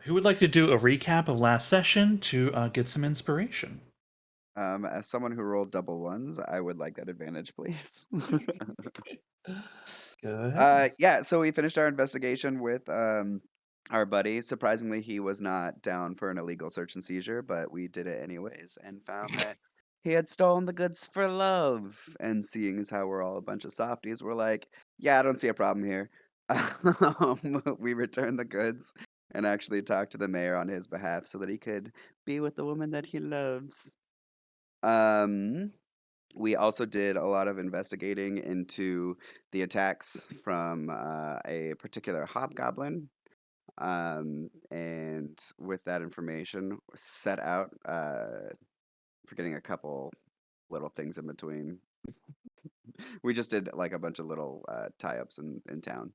Who would like to do a recap of last session to get some inspiration? As someone who rolled double ones, I would like that advantage, please. Go ahead. Yeah, so we finished our investigation with our buddy. Surprisingly, he was not down for an illegal search and seizure, but we did it anyways and found that he had stolen the goods for love. And seeing as how we're all a bunch of softies, we're like, yeah, I don't see a problem here. We returned the goods and actually talked to the mayor on his behalf so that he could be with the woman that he loves. Um, we also did a lot of investigating into the attacks from a particular hobgoblin. And with that information, set out, forgetting a couple little things in between. We just did like a bunch of little tie ups in town.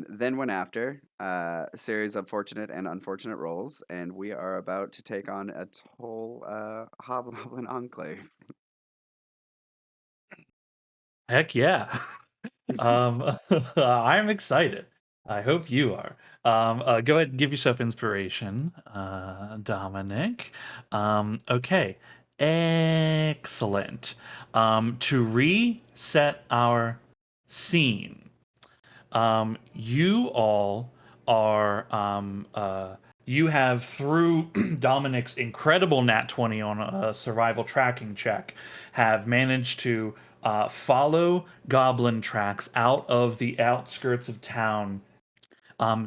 Then went after a series of fortunate and unfortunate rolls, and we are about to take on a whole hobgoblin enclave. Heck yeah. I'm excited. I hope you are. Go ahead and give yourself inspiration, Dominic. Okay, excellent. To reset our scene, you all are you have through Dominic's incredible nat 20 on a survival tracking check have managed to follow goblin tracks out of the outskirts of town,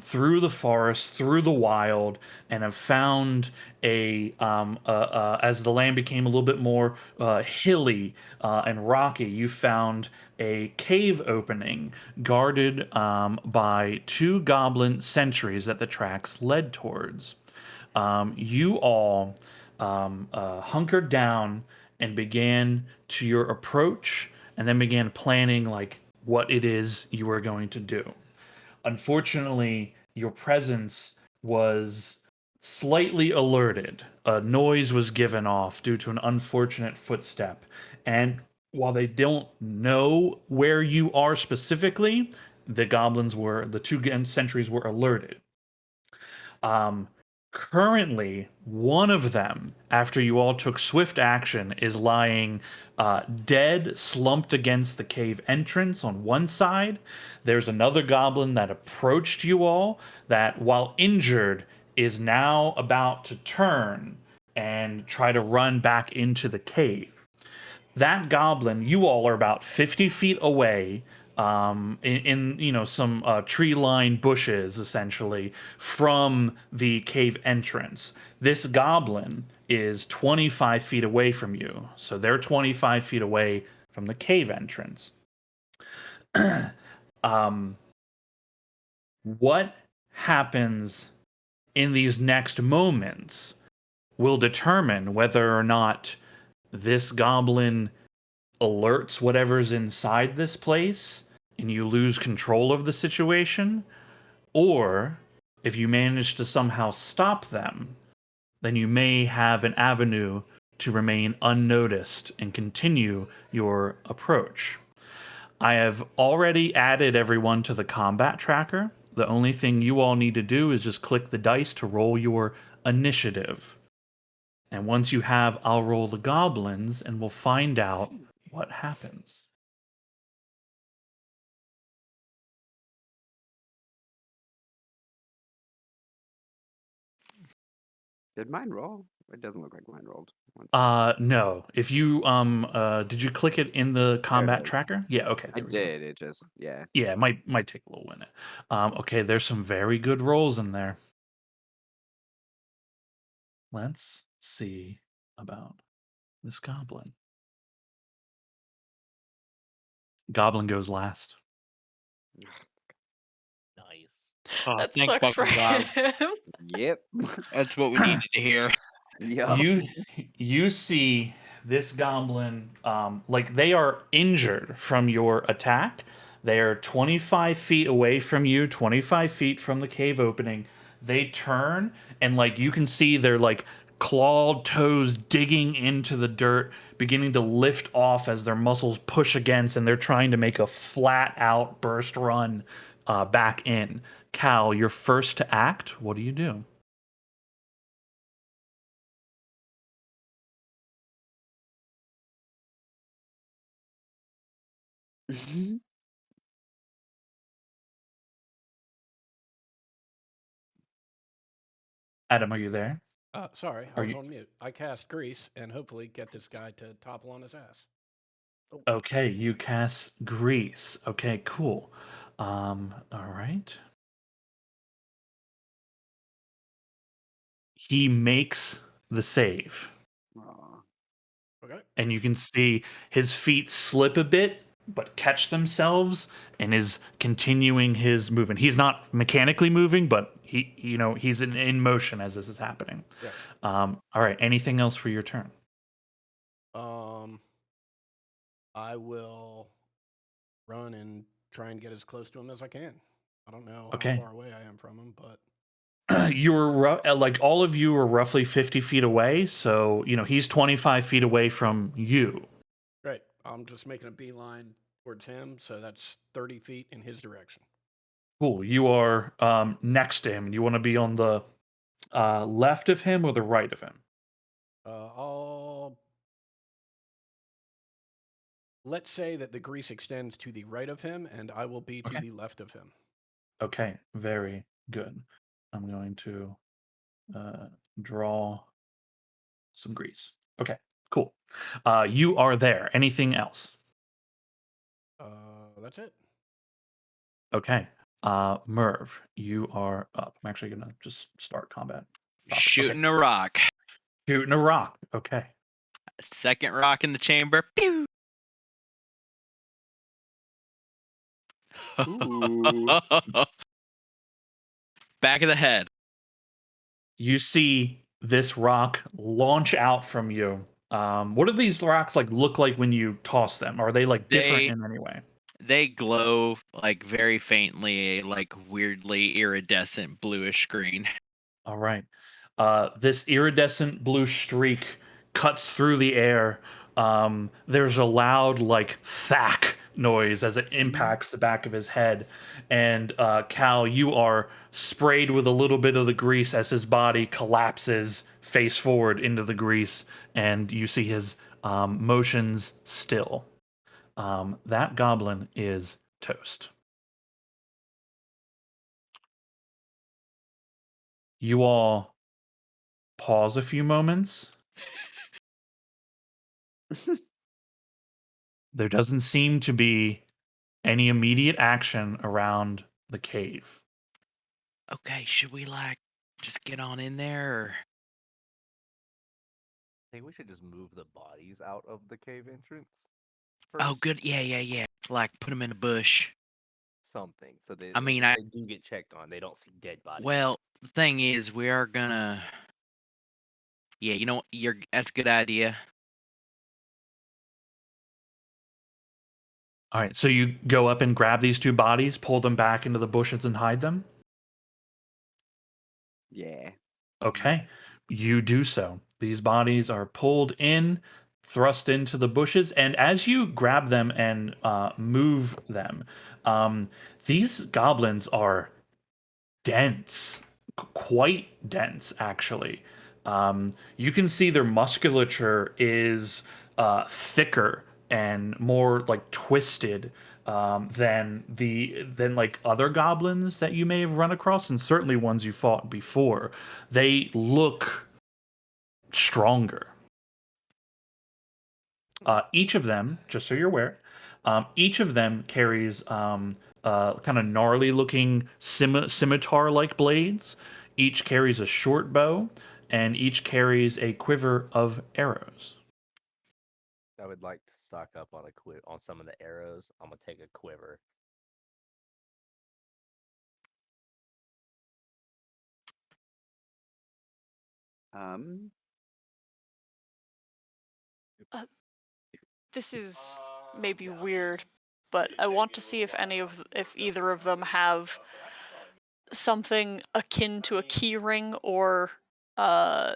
through the forest, through the wild, and have found as the land became a little bit more hilly and rocky, you found a cave opening guarded by two goblin sentries that the tracks led towards. You all hunkered down and began to your approach, and then began planning like what it is you were going to do. Unfortunately, your presence was slightly alerted. A noise was given off due to an unfortunate footstep. And while they don't know where you are specifically, the two sentries were alerted. Um, Currently, one of them, after you all took swift action, is lying dead, slumped against the cave entrance on one side. There's another goblin that approached you all, that, while injured, is now about to turn and try to run back into the cave. That goblin, you all are about 50 feet away, in some tree lined bushes essentially from the cave entrance. This goblin is 25 feet away from you, so they're 25 feet away from the cave entrance. um, what happens in these next moments will determine whether or not this goblin alerts whatever's inside this place and you lose control of the situation, or if you manage to somehow stop them, then you may have an avenue to remain unnoticed and continue your approach. I have already added everyone to the combat tracker. The only thing you all need to do is just click the dice to roll your initiative. And once you have, I'll roll the goblins and we'll find out what happens. Did mine roll? It doesn't look like mine rolled. One sec. No. If you did you click it in the There it combat is. tracker? Yeah, okay, I there we go. did. It just, yeah. Yeah, it might take a little minute. Okay, there's some very good rolls in there. Let's see about this goblin. Goblin goes last. Nice. Oh, That thank sucks for fucking God. him. Yep. That's what we needed to hear. Yup. you you see this goblin, like they are injured from your attack. They are 25 feet away from you, 25 feet from the cave opening. They turn, and like you can see their like clawed toes digging into the dirt, beginning to lift off as their muscles push against, and they're trying to make a flat out burst run back in. Cal, you're first to act. What do you do? Adam, are you there? Sorry, I Are was you on mute. I cast Grease and hopefully get this guy to topple on his ass. okay? You cast Grease. Okay, cool. All right. He makes the save. Aw. Okay. And you can see his feet slip a bit but catch themselves and is continuing his movement. He's not mechanically moving, but he's in motion as this is happening. Yes. All right, anything else for your turn? I will run and try and get as close to him as I can. I don't know how Okay. far away I am from him, but You were like all of you are roughly 50 feet away, so he's 25 feet away from you. great. I'm just making a beeline towards him, so that's 30 feet in his direction. Cool. You are next to him. You want to be on the left of him or the right of him? Let's say that the grease extends to the right of him, and I will be to Okay. the left of him. Okay, very good. I'm going to draw some grease. Okay, cool. You are there. Anything else? That's it. Okay. Merv, you are up. I'm actually gonna just start combat. Shooting a rock. Shooting a rock. Okay. Second rock in the chamber. Pew! Ooh. Back of the head. You see this rock launch out from you. What do these rocks look like when you toss them? Are they different They in any way? they glow like very faintly, like weirdly iridescent bluish green. All right. This iridescent blue streak cuts through the air. There's a loud, thack noise as it impacts the back of his head. And Cal, you are sprayed with a little bit of the grease as his body collapses face forward into the grease, and you see his motions still. That goblin is toast. You all pause a few moments. There doesn't seem to be any immediate action around the cave. Okay, should we just get on in there or I think we should just move the bodies out of the cave entrance Oh first. good, yeah. Like put them in a bush. Something. So they, I mean, if they do get checked on, they don't see dead bodies. well, the thing is we are gonna yeah, you know what, that's a good idea. All right, so you go up and grab these two bodies, pull them back into the bushes, and hide them? Yeah. Okay, you do so. These bodies are pulled in, thrust into the bushes, and as you grab them and move them, these goblins are dense, quite dense, actually. You can see their musculature is thicker and more twisted than other goblins that you may have run across, and certainly ones you fought before. They look stronger. Each of them, just so you're aware, each of them carries kind of gnarly looking scimitar like blades. Each carries a short bow, and each carries a quiver of arrows. I would like to stock up on on some of the arrows. I'm gonna take a quiver. Um. This is maybe weird, but I want to see if if either of them have something akin to a key ring or uh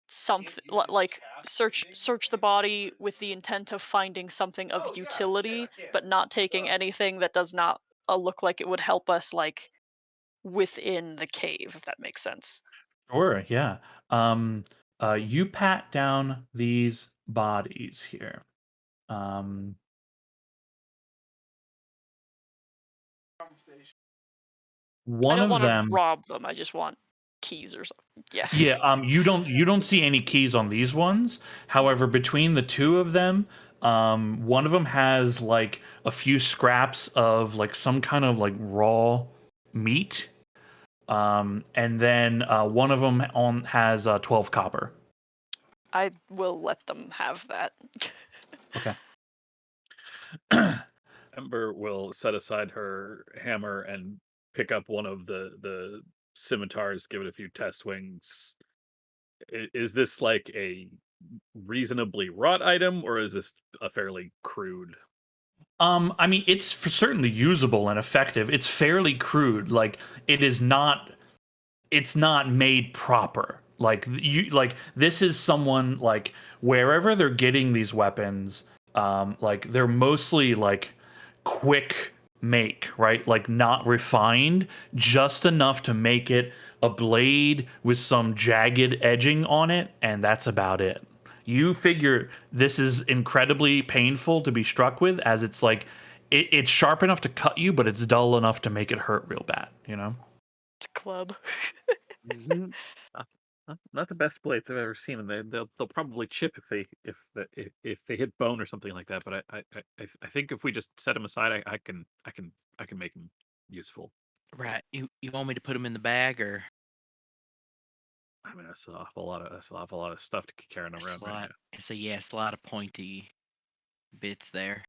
something like search the body with the intent of finding something of utility, but not taking anything that does not look like it would help us within the cave, if that makes sense. Sure, yeah. You pat down these bodies here. Um, I One don't of want to them, rob them. I just want keys or something. Yeah. yeah, you don't see any keys on these ones. However, between the two of them, one of them has like a few scraps of like some kind of like raw meat, and then one of them has 12 copper. I will let them have that. Okay. Ember will set aside her hammer and pick up one of the scimitars, give it a few test swings. Is this like a reasonably wrought item, or is this a fairly crude? I mean, it's certainly usable and effective. It's fairly crude. Like it is not. It's not made proper. Like this is someone like wherever they're getting these weapons. Like they're mostly like quick make, right? Like not refined, just enough to make it a blade with some jagged edging on it, and that's about it. You figure this is incredibly painful to be struck with, as it's like it's sharp enough to cut you, but it's dull enough to make it hurt real bad, you know? It's a club. Mhm. Not the best blades I've ever seen, and they'll probably chip if they hit bone or something like that. But I think if we just set them aside, I can make them useful. Right. You want me to put them in the bag or I mean, that's an awful lot of stuff to keep carrying it's around a right lot? It's a lot of pointy bits there.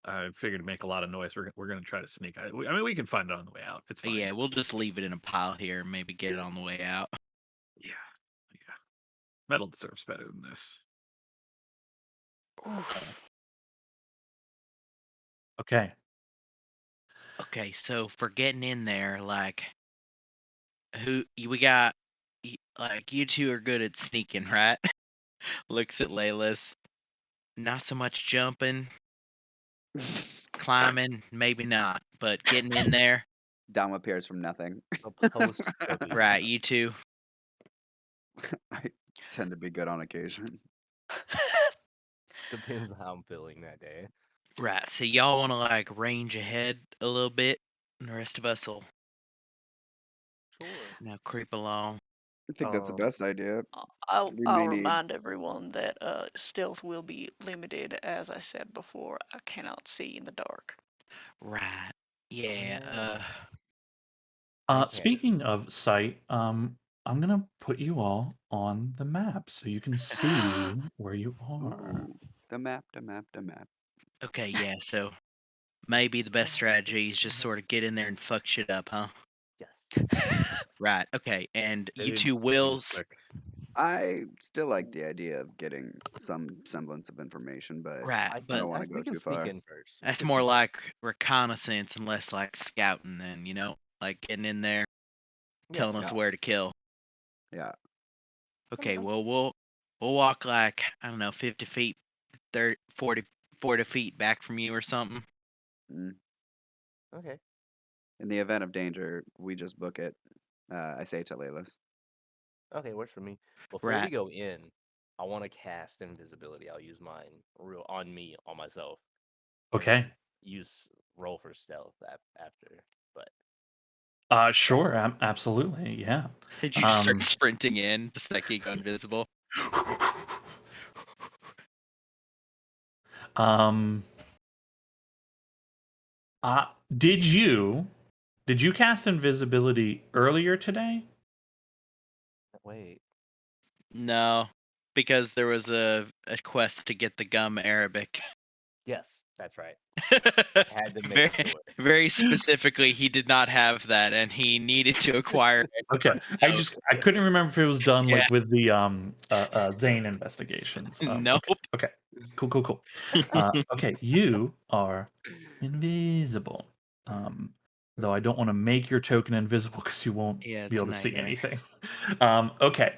now. I figured to make a lot of noise. We're gonna try to sneak. I mean, we can find it on the way out. It's fine. Yeah, we'll just leave it in a pile here and maybe get it on the way out. Yeah. Metal deserves better than this. Okay. Okay, so for getting in there, like we got like you two are good at sneaking, right? Looks at Layla's. Not so much jumping, climbing, maybe not, but getting in there. Dom appears from nothing. Supposed to be. Right, you two. I tend to be good on occasion. Depends how I'm feeling that day. Right, so y'all want to like range ahead a little bit, and the rest of us will Sure. now creep along. I think that's the Um, best idea. I'll We may need. remind everyone that stealth will be limited. As I said before, I cannot see in the dark. Right. Yeah. Okay. Speaking of sight, I'm gonna put you all on the map so you can see where you are. Ooh, the map, the map, the map. Okay, yeah, so maybe the best strategy is just sort of get in there and fuck shit up, huh? Yes. Right, okay, and you Maybe two move wills. quick. I still like the idea of getting some semblance of information, but Right, I but don't want to we go can too sneak far. in first. We that's can more sneak in. like reconnaissance and less like scouting then, you know? Like getting in there, Yeah. telling us Yeah. where to kill. Yeah. Okay, Okay. well we'll walk like, I don't know, 50 feet, 30, 40 feet back from you or something. Mm. Okay. In the event of danger, we just book it. I say to Laylas. Okay, works for me. Before Right. we go in, I want to cast invisibility. I'll use mine on me, on myself. and Okay. then use roll for stealth after. But Sure, absolutely, yeah. Did you just start Um, sprinting in the second you go invisible? um, uh, did you cast invisibility earlier today? wait, No, because there was a quest to get the gum Arabic. yes, that's right. Had to make very, sure. very specifically, he did not have that, and he needed to acquire it. Okay, So, I couldn't remember if it was done yeah, like with the Zane investigations. nope. Okay, cool. Okay, you are invisible. Though I don't want to make your token invisible because you won't Yeah, be it's a able to see nightmare. anything. Okay.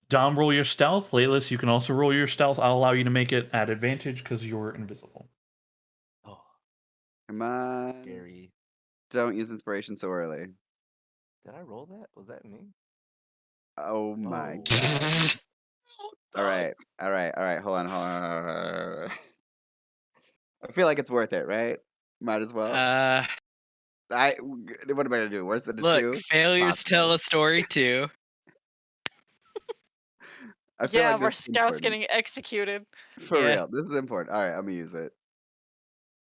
Dom, roll your stealth. Laylis, you can also roll your stealth. I'll allow you to make it at advantage because you're invisible. Oh, Come on. scary. Don't use inspiration so early. Did I roll that? Was that me? Oh my Oh. god. All right. Hold on. I feel like it's worth it, right? Might as well. Uh, What am I gonna do? Worse than a look, 2? failures tell Possibly. a story too. I feel Yeah, like where this is scouts important. getting executed. For Yeah. real, this is important. All right, I'm gonna use it.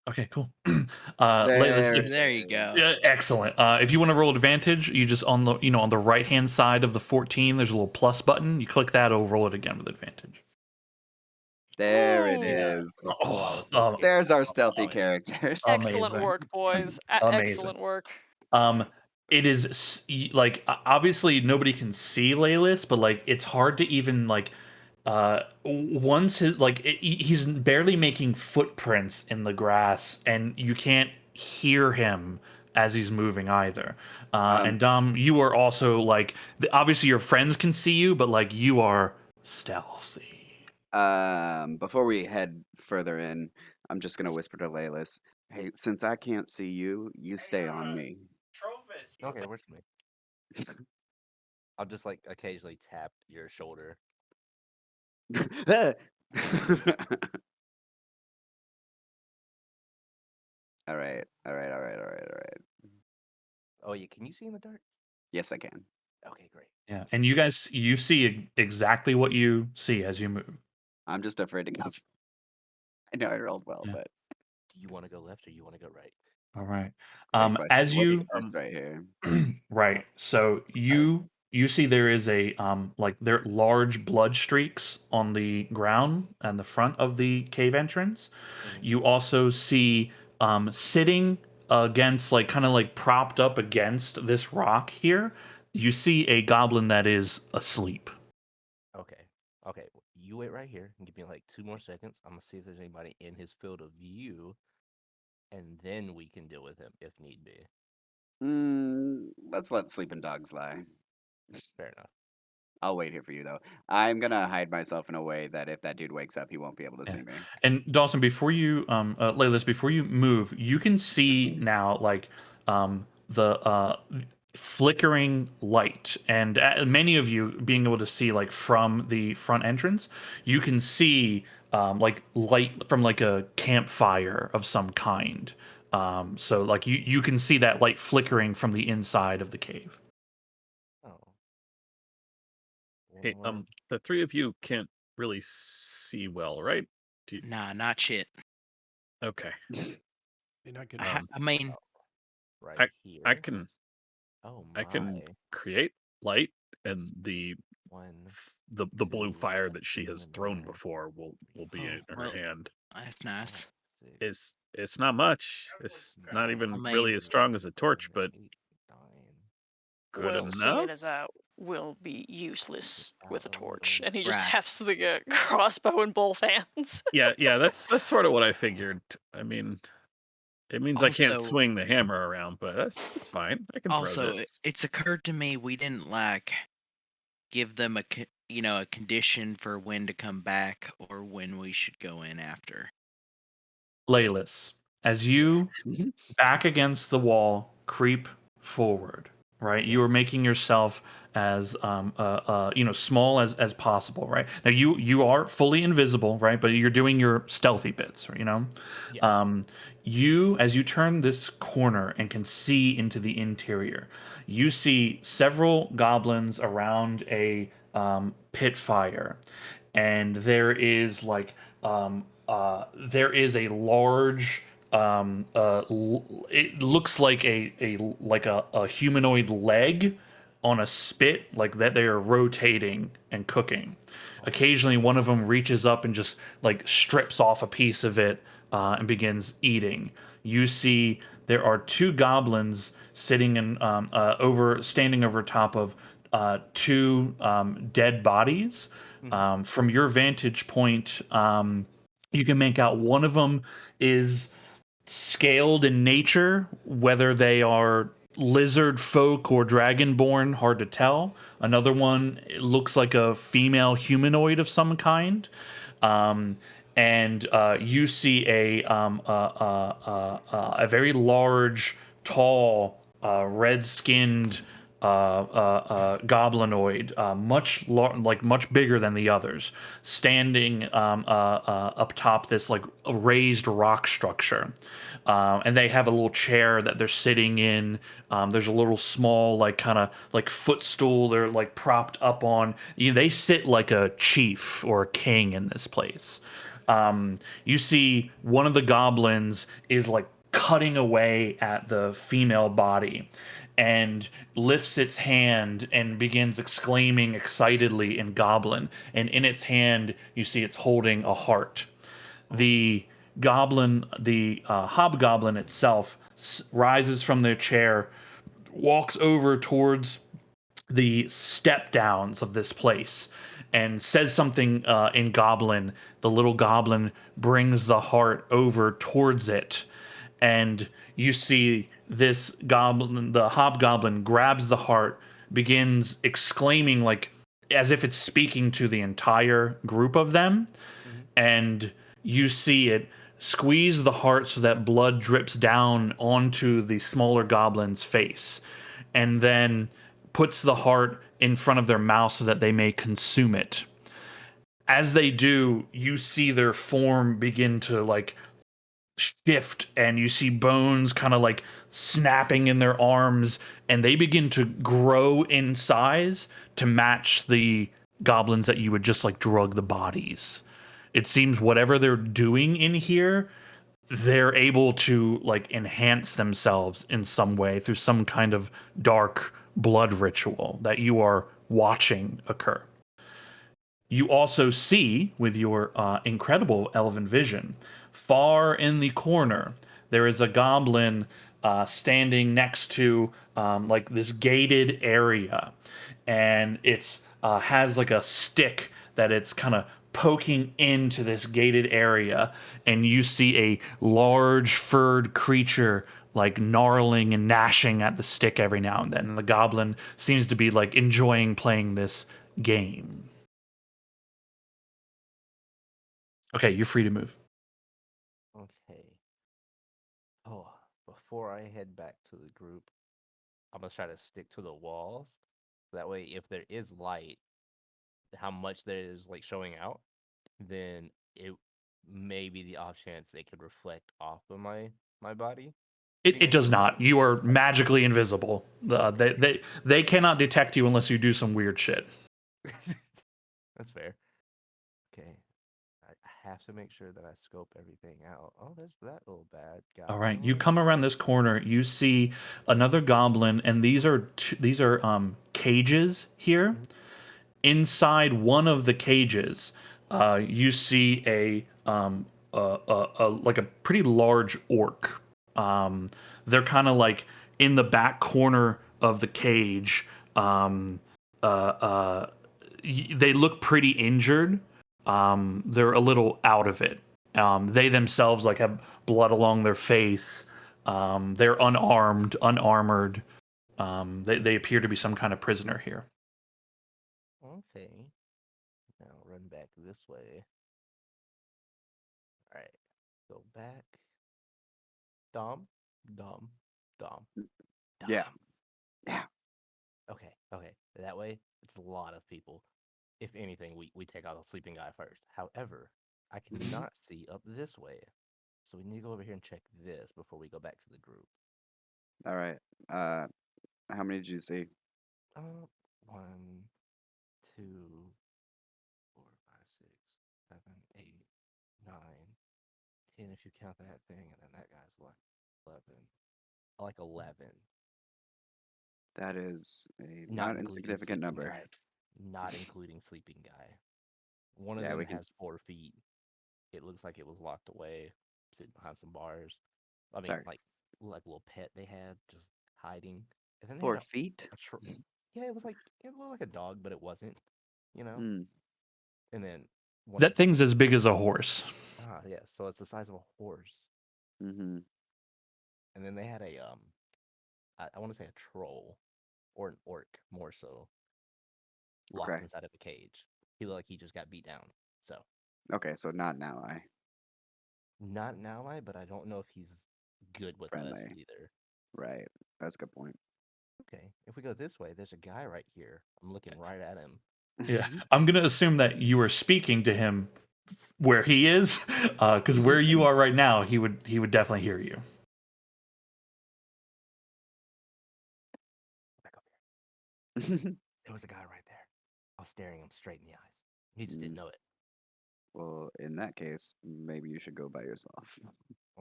Okay, cool. There Layla's, it There you go. is. yeah, excellent. If you want to roll advantage, you just on the on the right hand side of the 14, there's a little plus button. You click that, it'll roll it again with advantage. There it Ooh. is. Oh, I was so Oh, scared. There's our stealthy Amazing. characters. Excellent Amazing. work, boys. Amazing. Excellent work. It is like obviously nobody can see Laylis, but like it's hard to even like once his like he's barely making footprints in the grass, and you can't hear him as he's moving either. And Dom, you are also like obviously your friends can see you, but like you are stealthy. Before we head further in, I'm just gonna whisper to Laylis, "Hey, since I can't see you, you stay on me." Okay, works for me. I'll just like occasionally tap your shoulder. All right, all right, all right, all right, all right. Oh yeah, can you see in the dark? Yes, I can. Okay, great. Yeah, and you guys you see exactly what you see as you move. I'm just afraid to go. I know I rolled well, Yeah. but Do you want to go left or you want to go right? All right. great question. As We'll be you first right here. right. So you see there is a like there are large blood streaks on the ground and the front of the cave entrance. Mhm. You also see sitting against like kind of like propped up against this rock here. You see a goblin that is asleep. Okay. Okay. You wait right here and give me like 2 more seconds. I'm gonna see if there's anybody in his field of view, and then we can deal with him if need be. Let's let sleeping dogs lie. Fair enough. I'll wait here for you though. I'm gonna hide myself in a way that if that dude wakes up, he won't be able to Yeah. see me. And Dawson, before you Laylis, before you move, you can see now like the flickering light, and many of you being able to see like from the front entrance, you can see like light from like a campfire of some kind. So like you can see that light flickering from the inside of the cave. Oh. Hey, Well, the 3 of you can't really see well, right? Do you, Nah, not shit. okay. And I can. I mean, right here. I can Oh I can my. create light, and the One. the blue Two, fire that she in has the thrown dark. before will be Oh, in her well, hand. that's nice. 5, 6, It's not much. It's not even I really mean- as strong as a torch, 7, but 8, 9. good Well, seeing enough. as that will be useless with a torch, Oh, and he just Right. hefts the crossbow in both hands. Yeah, that's sort of what I figured. I mean, it means I can't Also- swing the hammer around, but that's fine. I can throw Also, this. it's occurred to me we didn't like give them a condition for when to come back or when we should go in after. Laylis, as you back against the wall, creep forward. Right, you are making yourself as small as possible. Right now, you are fully invisible. Right, but you're doing your stealthy bits. You know, you as you turn this corner and can see into the interior, you see several goblins around a pit fire, and there is like there is a large it looks like a humanoid leg on a spit like that they are rotating and cooking. Occasionally one of them reaches up and just like strips off a piece of it and begins eating. You see there are 2 goblins sitting in standing over top of 2 dead bodies. From your vantage point, you can make out one of them is scaled in nature, whether they are lizard folk or dragonborn, hard to tell. Another one looks like a female humanoid of some kind. And you see a very large, tall, red-skinned goblinoid, much bigger than the others, standing up top this like raised rock structure, and they have a little chair that they're sitting in. There's a little small like kind of like footstool they're like propped up on. They sit like a chief or a king in this place. You see one of the goblins is like cutting away at the female body and lifts its hand and begins exclaiming excitedly in goblin, and in its hand you see it's holding a heart. The hobgoblin itself rises from their chair, walks over towards the step downs of this place and says something in goblin. The little goblin brings the heart over towards it, and you see this goblin, the hobgoblin, grabs the heart, begins exclaiming like as if it's speaking to the entire group of them, and you see it squeeze the heart so that blood drips down onto the smaller goblin's face, and then puts the heart in front of their mouth so that they may consume it. As they do, you see their form begin to like shift, and you see bones kind of like snapping in their arms, and they begin to grow in size to match the goblins that you would just like drug the bodies. It seems whatever they're doing in here, they're able to like enhance themselves in some way through some kind of dark blood ritual that you are watching occur. You also see, with your incredible elven vision, far in the corner, there is a goblin standing next to like this gated area, and it's has like a stick that it's kind of poking into this gated area, and you see a large furred creature like gnarling and gnashing at the stick every now and then. And the goblin seems to be like enjoying playing this game. Okay, you're free to move. Okay. Oh, before I head back to the group, I'm gonna try to stick to the walls. That way, if there is light, how much there is like showing out, then it may be the off chance they could reflect off of my body. It does not. You are magically invisible. They cannot detect you unless you do some weird shit. That's fair. Okay. I have to make sure that I scope everything out. Oh, there's that little bad guy. All right, you come around this corner. You see another goblin, and these are cages here. Inside one of the cages, you see a like a pretty large orc. They're kind of like in the back corner of the cage. Uh, uh, they look pretty injured. They're a little out of it. They themselves like have blood along their face. They're unarmed, unarmored. They appear to be some kind of prisoner here. Okay. Now run back this way. All right. Go back. Dom. Dom. Dom. Yeah. Dom. Yeah. Okay. Okay. That way, it's a lot of people. If anything, we take out the sleeping guy first. However, I cannot see up this way. So we need to go over here and check this before we go back to the group. All right. How many did you see? 1, 2, 4, 5, 6, 7, 8, 9, 10 if you count that thing, and then that guy's like 11. Like 11. That is a Not not including insignificant sleeping number. guy. Not including sleeping guy. One of Yeah, them we can. has 4 feet. It looks like it was locked away, sitting behind some bars. I mean, Sorry. like a little pet they had, just hiding. And then they 4 had feet? yeah, it looked like a dog, but it wasn't, you know. Hmm. And then one That of them, thing's as big as a horse. yeah, so it's the size of a horse. Mm-hmm. And then they had I want to say a troll or an orc more so, locked Okay. inside of a cage. He looked like he just got beat down. So Okay, so not an ally. not an ally, but I don't know if he's good with us Friendly. either. Right. That's a good point. Okay, if we go this way, there's a guy right here. I'm looking right at him. Yeah, I'm gonna assume that you are speaking to him where he is, because where you are right now, he would definitely hear you. Back up here. There was a guy right there. I was staring him straight in the eyes. He just didn't know it. Well, in that case, maybe you should go by yourself.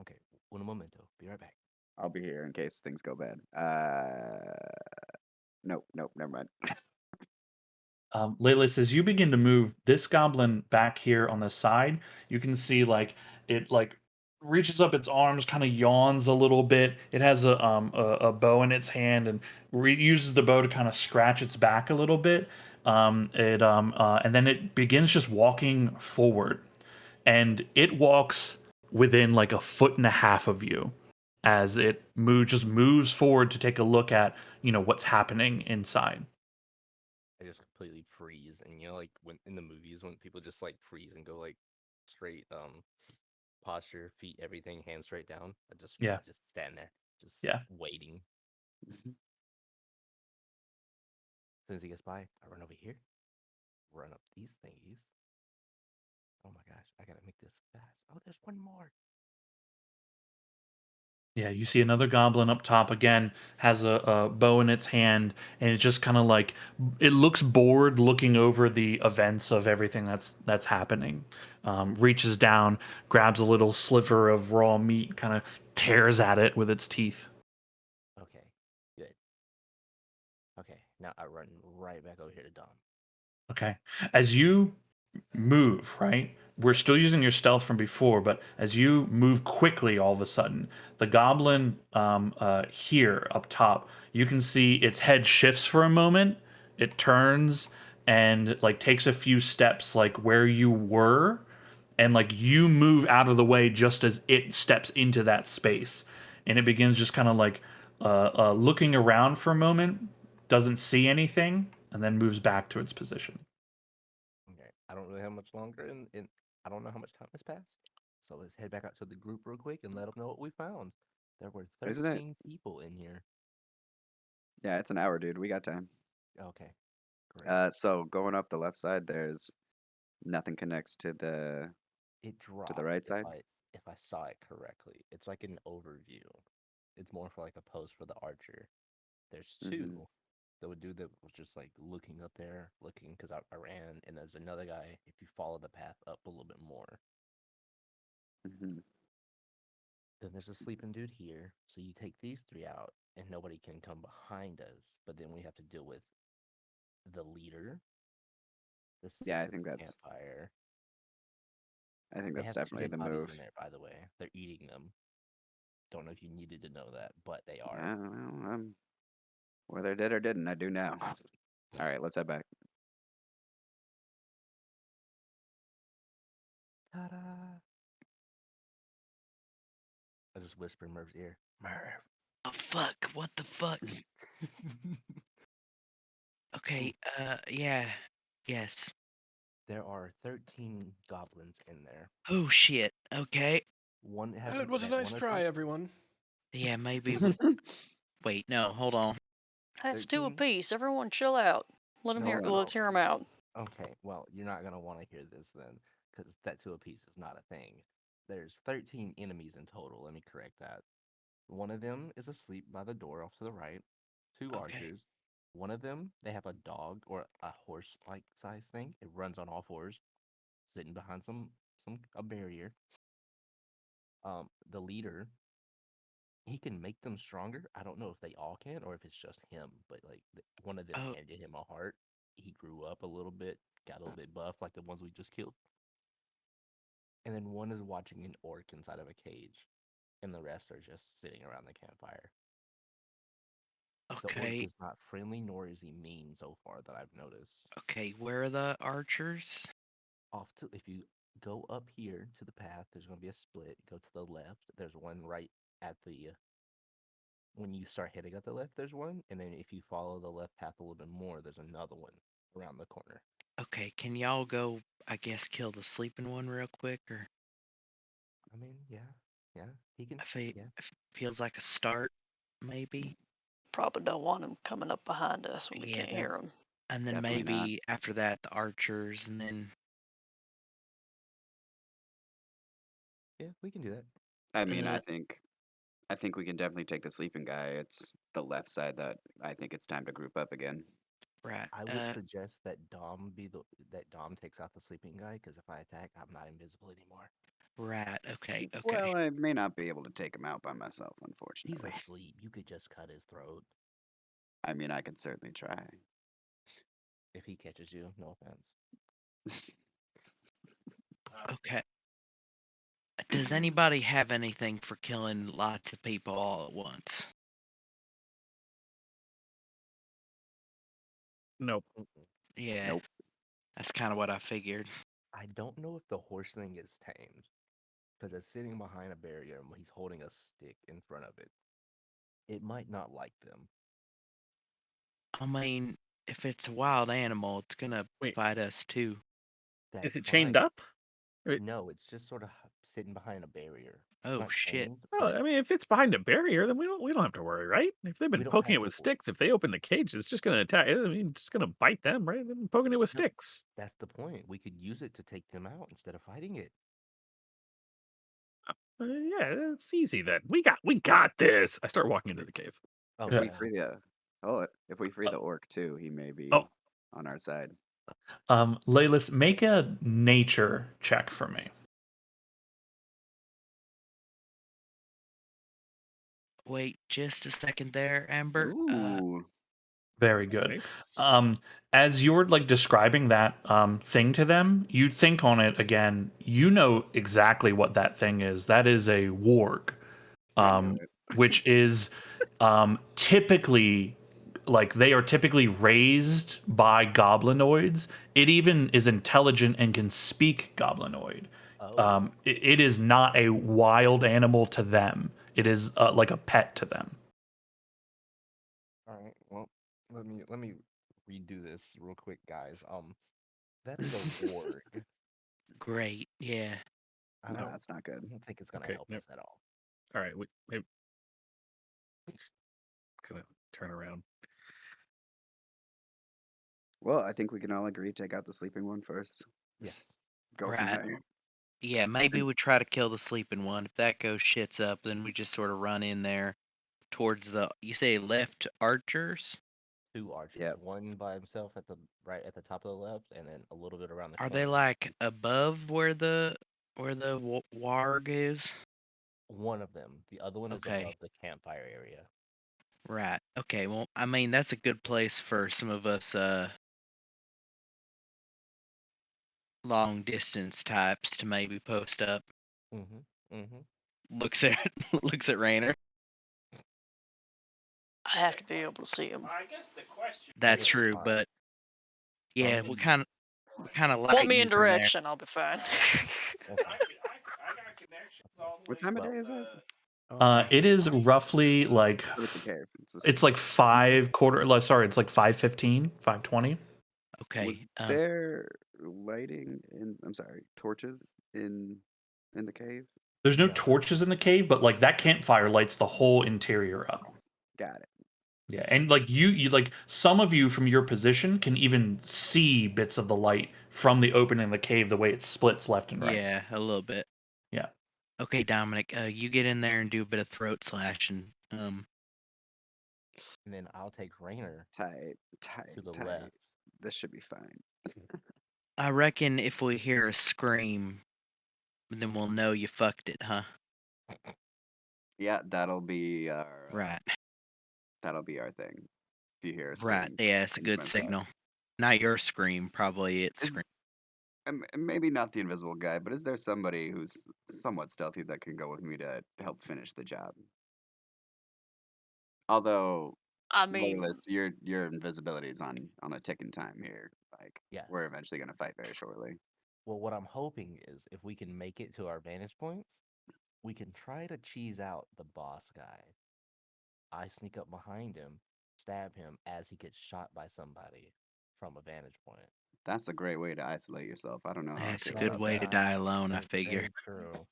Okay, un momento. Be right back. I'll be here in case things go bad. Nope, never mind. Lelis, as you begin to move this goblin back here on the side, you can see like it like reaches up its arms, kind of yawns a little bit. It has a bow in its hand and uses the bow to kind of scratch its back a little bit. And then it begins just walking forward, and it walks within like a foot and a half of you as it moves forward to take a look at what's happening inside. I just completely freeze, and like when in the movies when people just like freeze and go like straight posture, feet, everything, hands straight down. I Yeah. just stand there, just Yeah. waiting. As soon as he gets by, I run over here, run up these thingies. Oh my gosh, I gotta make this fast. Oh, there's one more. Yeah, you see another goblin up top again, has a bow in its hand, and it's just kind of like it looks bored, looking over the events of everything that's happening. Reaches down, grabs a little sliver of raw meat, kind of tears at it with its teeth. Okay, good. Okay, now I run right back over here to Dom. Okay, as you move, right? We're still using your stealth from before, but as you move quickly, all of a sudden, the goblin here up top, you can see its head shifts for a moment. It turns and like takes a few steps, like where you were, and like you move out of the way just as it steps into that space, and it begins just kind of like looking around for a moment, doesn't see anything, and then moves back to its position. Okay, I don't really have much longer, and I don't know how much time has passed. So let's head back out to the group real quick and let them know what we found. There were Isn't it? 13 people in here. Yeah, it's an hour, dude. We got time. Okay, great. So going up the left side, there's nothing connects to the It dropped right side. if I saw it correctly. It's like an overview. It's more for like a post for the archer. There's two. Mhm. There was a dude that was just like looking up there, looking because I ran, and there's another guy. If you follow the path up a little bit more, Mhm. then there's a sleeping dude here. So you take these three out, and nobody can come behind us. But then we have to deal with the leader, the Yeah, secret campfire. I think They that's have two definitely dead the bodies move. in there, by the way. They're eating them. Don't know if you needed to know that, but they are. I don't know. Whether I did or didn't, I do now. All right, let's head back. Ta-da! I just whisper in Murph's ear. Murph. Oh fuck! What the fuck? Okay. Yeah. Yes. There are 13 goblins in there. Oh shit. Okay. One has Well, it was a nice try, everyone. Yeah. Maybe. Wait. No. Hold on. Let's do a 13? piece. Everyone chill out. Let him No, hear. no, Let's hear him out. Okay, well, you're not gonna want to hear this then, because that to a piece is not a thing. There's 13 enemies in total. Let me correct that. One of them is asleep by the door off to the right. Two Okay. archers. One of them, they have a dog or a horse-like size thing. It runs on all fours, sitting behind a barrier. The leader, he can make them stronger. I don't know if they all can or if it's just him, but like one of them Oh. handed him a heart. He grew up a little bit, got a little bit buff, like the ones we just killed. And then one is watching an orc inside of a cage, and the rest are just sitting around the campfire. The orc Okay. is not friendly, nor is he mean so far that I've noticed. Okay. Where are the archers? If you go up here to the path, there's going to be a split. Go to the left. There's one right at the when you start heading at the left. There's one, and then if you follow the left path a little bit more, there's another one around the corner. Okay. Can y'all go? I guess kill the sleeping one real quick, or I mean, yeah, he can. I feel Yeah. it feels like a start, maybe. Probably don't want him coming up behind us when we can't Yeah. hear him. And then Definitely not. maybe after that, the archers, and then Yeah, we can do that. I and mean, then I think we can definitely take the sleeping guy. It's the left side that I think it's time to group up again. right. I would suggest that Dom takes out the sleeping guy, because if I attack, I'm not invisible anymore. Right. Okay. Okay. Well, I may not be able to take him out by myself, He's unfortunately. asleep. You could just cut his throat I mean, I could certainly try. if he catches you. No offense. Okay. Does anybody have anything for killing lots of people all at once? Nope. Mm-mm. Yeah. Nope. That's kind of what I figured. I don't know if the horse thing is tamed, because it's sitting behind a barrier and he's holding a stick in front of it. It might not like them. I mean, if it's a wild animal, it's gonna Wait. fight us too. That's Is it chained fine. up? Wait. No, it's just sort of sitting behind a barrier. It's Oh not shit. tamed, Oh, but I mean, if it's behind a barrier, then we don't have to worry, right? If they've been don't poking have it to with worry. sticks, if they open the cage, it's just gonna attack. I mean, it's just gonna bite them, right? They've been poking it with No. sticks. That's the point. We could use it to take them out instead of fighting it. Yeah, it's easy then. We got this. I start walking into the cave. Oh, If Yeah. we yeah. free the if we free the orc too, he may be Oh. on our side. Laylis, make a nature check for me. Wait just a second there, Amber. Ooh. Very good. Nice. As you're like describing that thing to them, you think on it again. You know exactly what that thing is. That is a warg, I knew it. which is typically like they are typically raised by goblinoids. It even is intelligent and can speak goblinoid. Oh, It is not a wild animal to them. It is like a pet to them. all right. Well, let me redo this real quick, guys. That is a warg. Great. Yeah. I No, don't, that's not good. I don't think it's gonna Okay, help yep. us at all. All right, maybe just gonna turn around. Well, I think we can all agree take out the sleeping one first. Yes. Go Right. from there. Yeah, maybe we try to kill the sleeping one. If that goes shits up, then we just sort of run in there towards the, you say left archers? 2 archers. Yep. One by himself at the right at the top of the left, and then a little bit around the Are corner. they like above where the warg is? One of them. The other one is Okay. above the campfire area. Right. Okay. Well, I mean, that's a good place for some of us long distance types to maybe post up. Mm-hmm. Mm-hmm. Looks at looks at Rainer. I have to be able to see him. That's Yeah, true, fine. but yeah, mean- we kind of like Point me in using their- direction, I'll be fine. Okay. What time of Well, day is it? It is roughly like Oh, it's a cave. It's, it's like 5:15. Sorry, it's like 5:15, 5:20. Okay. Was there lighting in? I'm sorry, torches in the cave? There's no No. torches in the cave, but like that campfire lights the whole interior up. Got it. Yeah, and like you like some of you from your position can even see bits of the light from the opening of the cave, the way it splits left and right. Yeah, a little bit. Yeah. Okay, Dominic, you get in there and do a bit of throat slashing. and then I'll take Rainer Tight. to the left. This should be fine. I reckon if we hear a scream, then we'll know you fucked it, huh? Yeah, that'll be our Right. that'll be our thing. If you hear a Right. scream, Yeah, it's a things good went bad. signal. Not your scream, probably its scream. Maybe not the invisible guy, but is there somebody who's somewhat stealthy that can go with me to help finish the job? Although, I mean, Laylis, your invisibility is on a ticking time here. Like, Yes. we're eventually gonna fight very shortly. Well, what I'm hoping is if we can make it to our vantage points, we can try to cheese out the boss guy. I sneak up behind him, stab him as he gets shot by somebody from a vantage point. That's a great way to isolate yourself. I don't know how I That's a feel good about way to that. die alone, I That's figure. very true.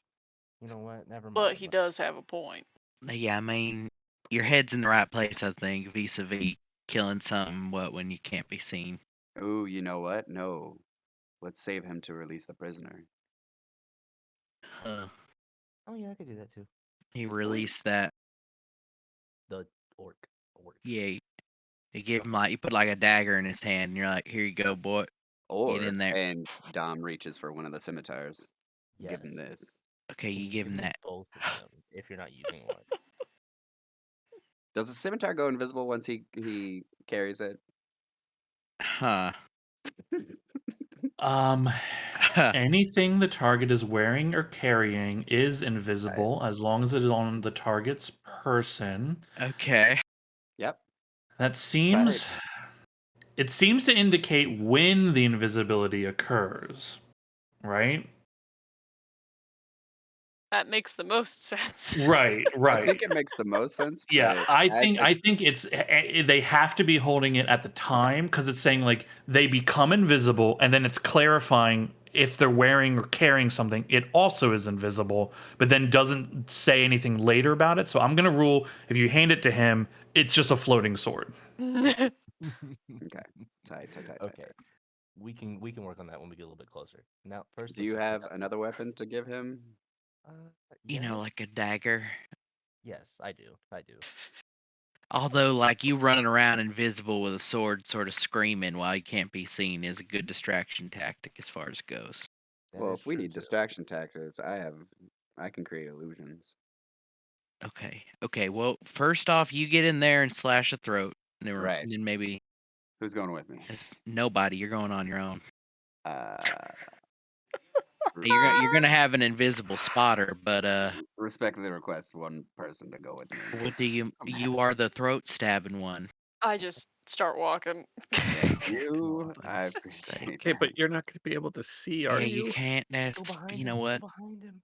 You know what? Never mind. but he does have a point. Yeah, I mean, your head's in the right place, I think, vis-a-vis killing something when you can't be seen. Ooh, you know what? No. Let's save him to release the prisoner. Huh. Oh yeah, I could do that too. He released that. The orc. Yeah. You give him you put like a dagger in his hand, and you're like, "Here you go, boy. Or, Get in there." and Dom reaches for one of the scimitars. Yes. Give him this. Okay, you can give him me that. both of them if you're not using one. Does the scimitar go invisible once he carries it? Huh. Anything the target is wearing or carrying is invisible as long as it is on the target's person. Okay. Yep. That seems. Tight. It seems to indicate when the invisibility occurs, right? That makes the most sense. Right, I right. think it makes the most sense. Yeah, but I as think it's they have to be holding it at the time because it's saying like they become invisible, and then it's clarifying if they're wearing or carrying something, it also is invisible, but then doesn't say anything later about it. So I'm gonna rule if you hand it to him, it's just a floating sword. Okay. Tight. Okay. We can work on that when we get a little bit closer. Now, first, Do let's you just pick have up- another weapon to give him? You yeah, know, like a dagger. yes, I do. Although, like, you running around invisible with a sword sort of screaming while you can't be seen is a good distraction tactic as far as goes. That Well, is if we true, need too. distraction tactics, I can create illusions. Okay, well, first off, you get in there and slash a throat. Right. And then maybe Who's going with me? nobody, you're going on your own. Uh, You're gonna have an invisible spotter, but respectfully request one person to go with me. what do you I'm you are the throat stabbing one. I just start walking. Thank you. Oh, I for goodness appreciate sake. Okay, that. but you're not going to be able to see, are Yeah, you you? can't. That's Go behind you him. know what? Go behind him.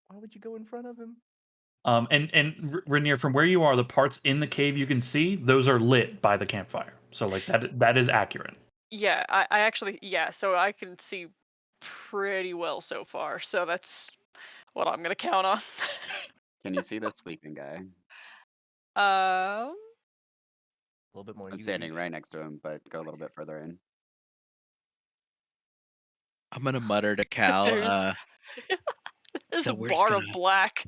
Why would you go in front of him? And Rainier, from where you are, the parts in the cave you can see, those are lit by the campfire. So like that is accurate. Yeah, I actually so I can see pretty well so far. So that's what I'm gonna count on. Can you see the sleeping guy? A Um, little bit more. I'm standing right next to him, but go a little bit further in. I'm gonna mutter to Cal. there's there's So a we're just bar gonna. of black.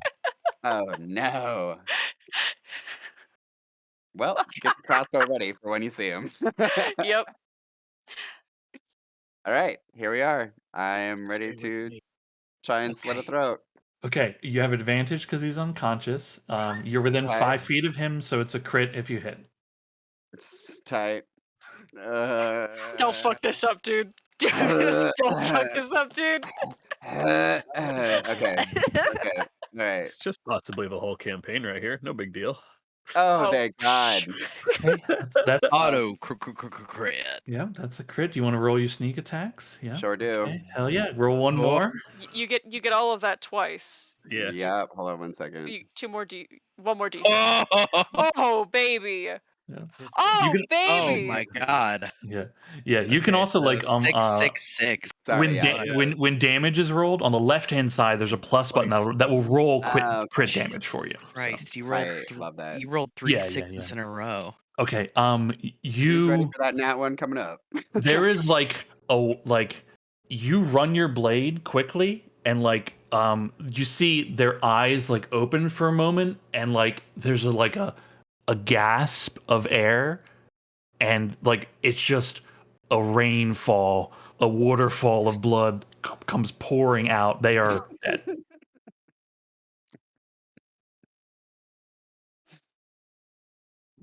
Oh no. Well, get the crossbow ready for when you see him. Yep. All right, here we are. I am Stay ready with to me. try and slit a Okay. throat. Okay, you have advantage because he's unconscious. You're within Right. 5 feet of him, so it's a crit if you hit. It's tight. Don't fuck this up, dude. Don't fuck this up, dude. Okay. Okay. All right. It's just possibly the whole campaign right here. No big deal. Oh, Oh. thank God. Okay, that's Auto crit. yeah, that's a crit. Do you want to roll your sneak attacks? Yeah. Sure do. Okay, hell yeah. Roll one Oh. more. You get all of that twice. Yeah. Yep. Hold on one second. One more d6. Oh, Oh baby. Yeah. His Oh You can- oh baby. my god. Yeah. Yeah. You can Okay, also so like 666. Sorry. Yeah. when damage is rolled on the left hand side, there's a plus button that will roll Okay. crit damage for you. So. Christ, you rolled I love that. you rolled three Yeah, sixes in a row. Okay. Who's ready You for that nat one coming up? there is like you run your blade quickly and you see their eyes like open for a moment and like there's a gasp of air and like it's just a rainfall, a waterfall of blood comes pouring out. They are dead.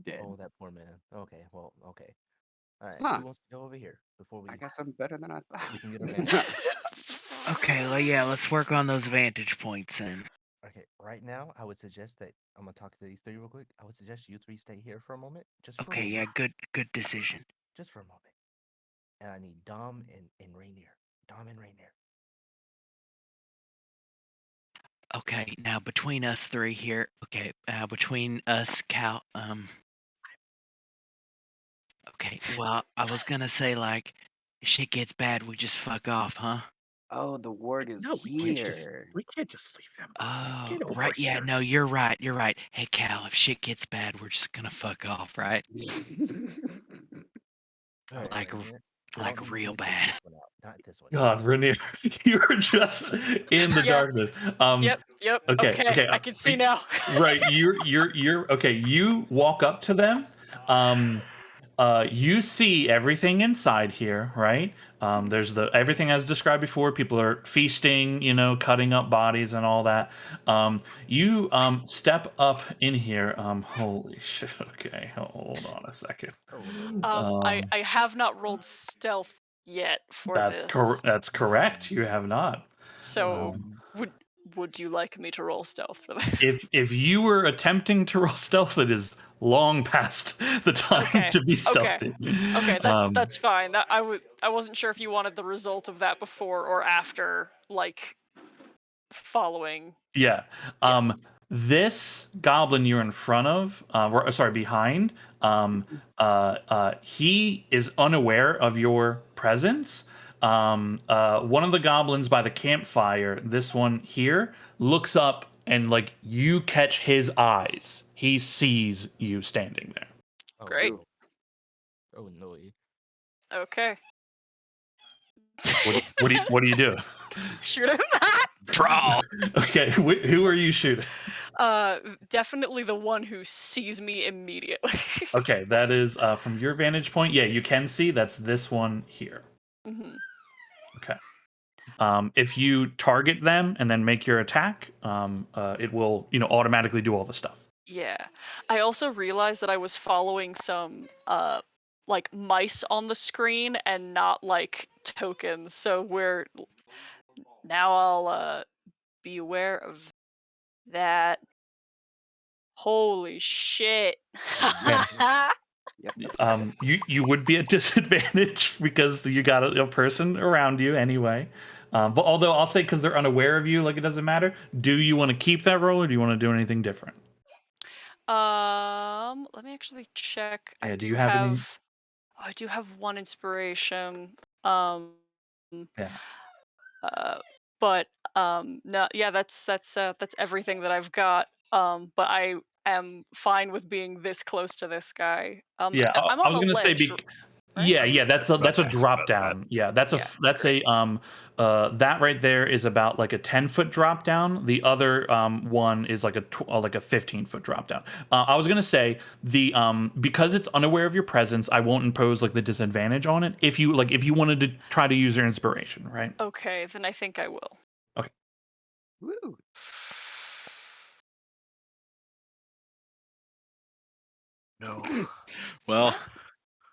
Dead. Oh, that poor man. Okay, well, okay. All right. Huh. Who wants to go over here before we? I guess I'm better than I We can get thought. advantage. Okay, well, yeah, let's work on those vantage points then. Okay, right now I would suggest that I'm gonna talk to these three real quick. I would suggest you three stay here for a moment, just for a Okay, moment. yeah, good decision. Just for a moment. And I need Dom and Rainier. Dom and Rainier. Okay, now between us three here, between us, Cal, okay, well, I was gonna say, like, shit gets bad, we just fuck off, huh? Oh, the warg is No, here. we can't just leave them. Oh, Get over right. Yeah, here. no, you're right. You're right. Hey, Cal, if shit gets bad, we're just gonna fuck off, right? Hey, Like, Rainier, I like don't need real you to take bad. this one out. Not this one. God, Rainier, you were just in the Yeah. darkness. Yep. Okay. Okay. I can see now. Right. You're okay. You walk up to them. You see everything inside here, right? There's everything as described before. People are feasting, cutting up bodies and all that. You step up in here. Holy shit. Okay, hold on a second. Oh no. I have not rolled stealth yet for this. That's correct. You have not. So Um, would you like me to roll stealth for this? if you were attempting to roll stealth, it is long past the time Okay, to be okay. stealthy. Okay, that's fine. I wasn't sure if you wanted the result of that before or after, like following. Yeah. This goblin you're in front of, sorry, behind, he is unaware of your presence. One of the goblins by the campfire, this one here, looks up and like you catch his eyes. He sees you standing there. Oh, Great. no. Oh no. Okay. What do you do? Shoot him. Draw. Okay, who are you shooting? Definitely the one who sees me immediately. Okay, that is from your vantage point. Yeah, you can see that's this one here. Mhm. Okay. If you target them and then make your attack, it will, automatically do all the stuff. Yeah. I also realized that I was following some like mice on the screen and not like tokens. So now I'll be aware of that. Holy shit. You would be at disadvantage because you got a person around you anyway. But although I'll say because they're unaware of you, like it doesn't matter. Do you want to keep that roll or do you want to do anything different? Let me actually check. Yeah, I do do you have any- have I do have one inspiration. Yeah. But no, yeah, that's everything that I've got. But I am fine with being this close to this guy. Yeah, I'm I on was a gonna say, ledge, right? yeah, that's a about to ask drop about that. down. Yeah, that's Yeah, a that right there is about like a 10-foot drop down. The other one is like a 15-foot drop down. I was gonna say the because it's unaware of your presence, I won't impose like the disadvantage on it. If you wanted to try to use your inspiration, right? Okay, then I think I will. Okay. Woo. No. Well,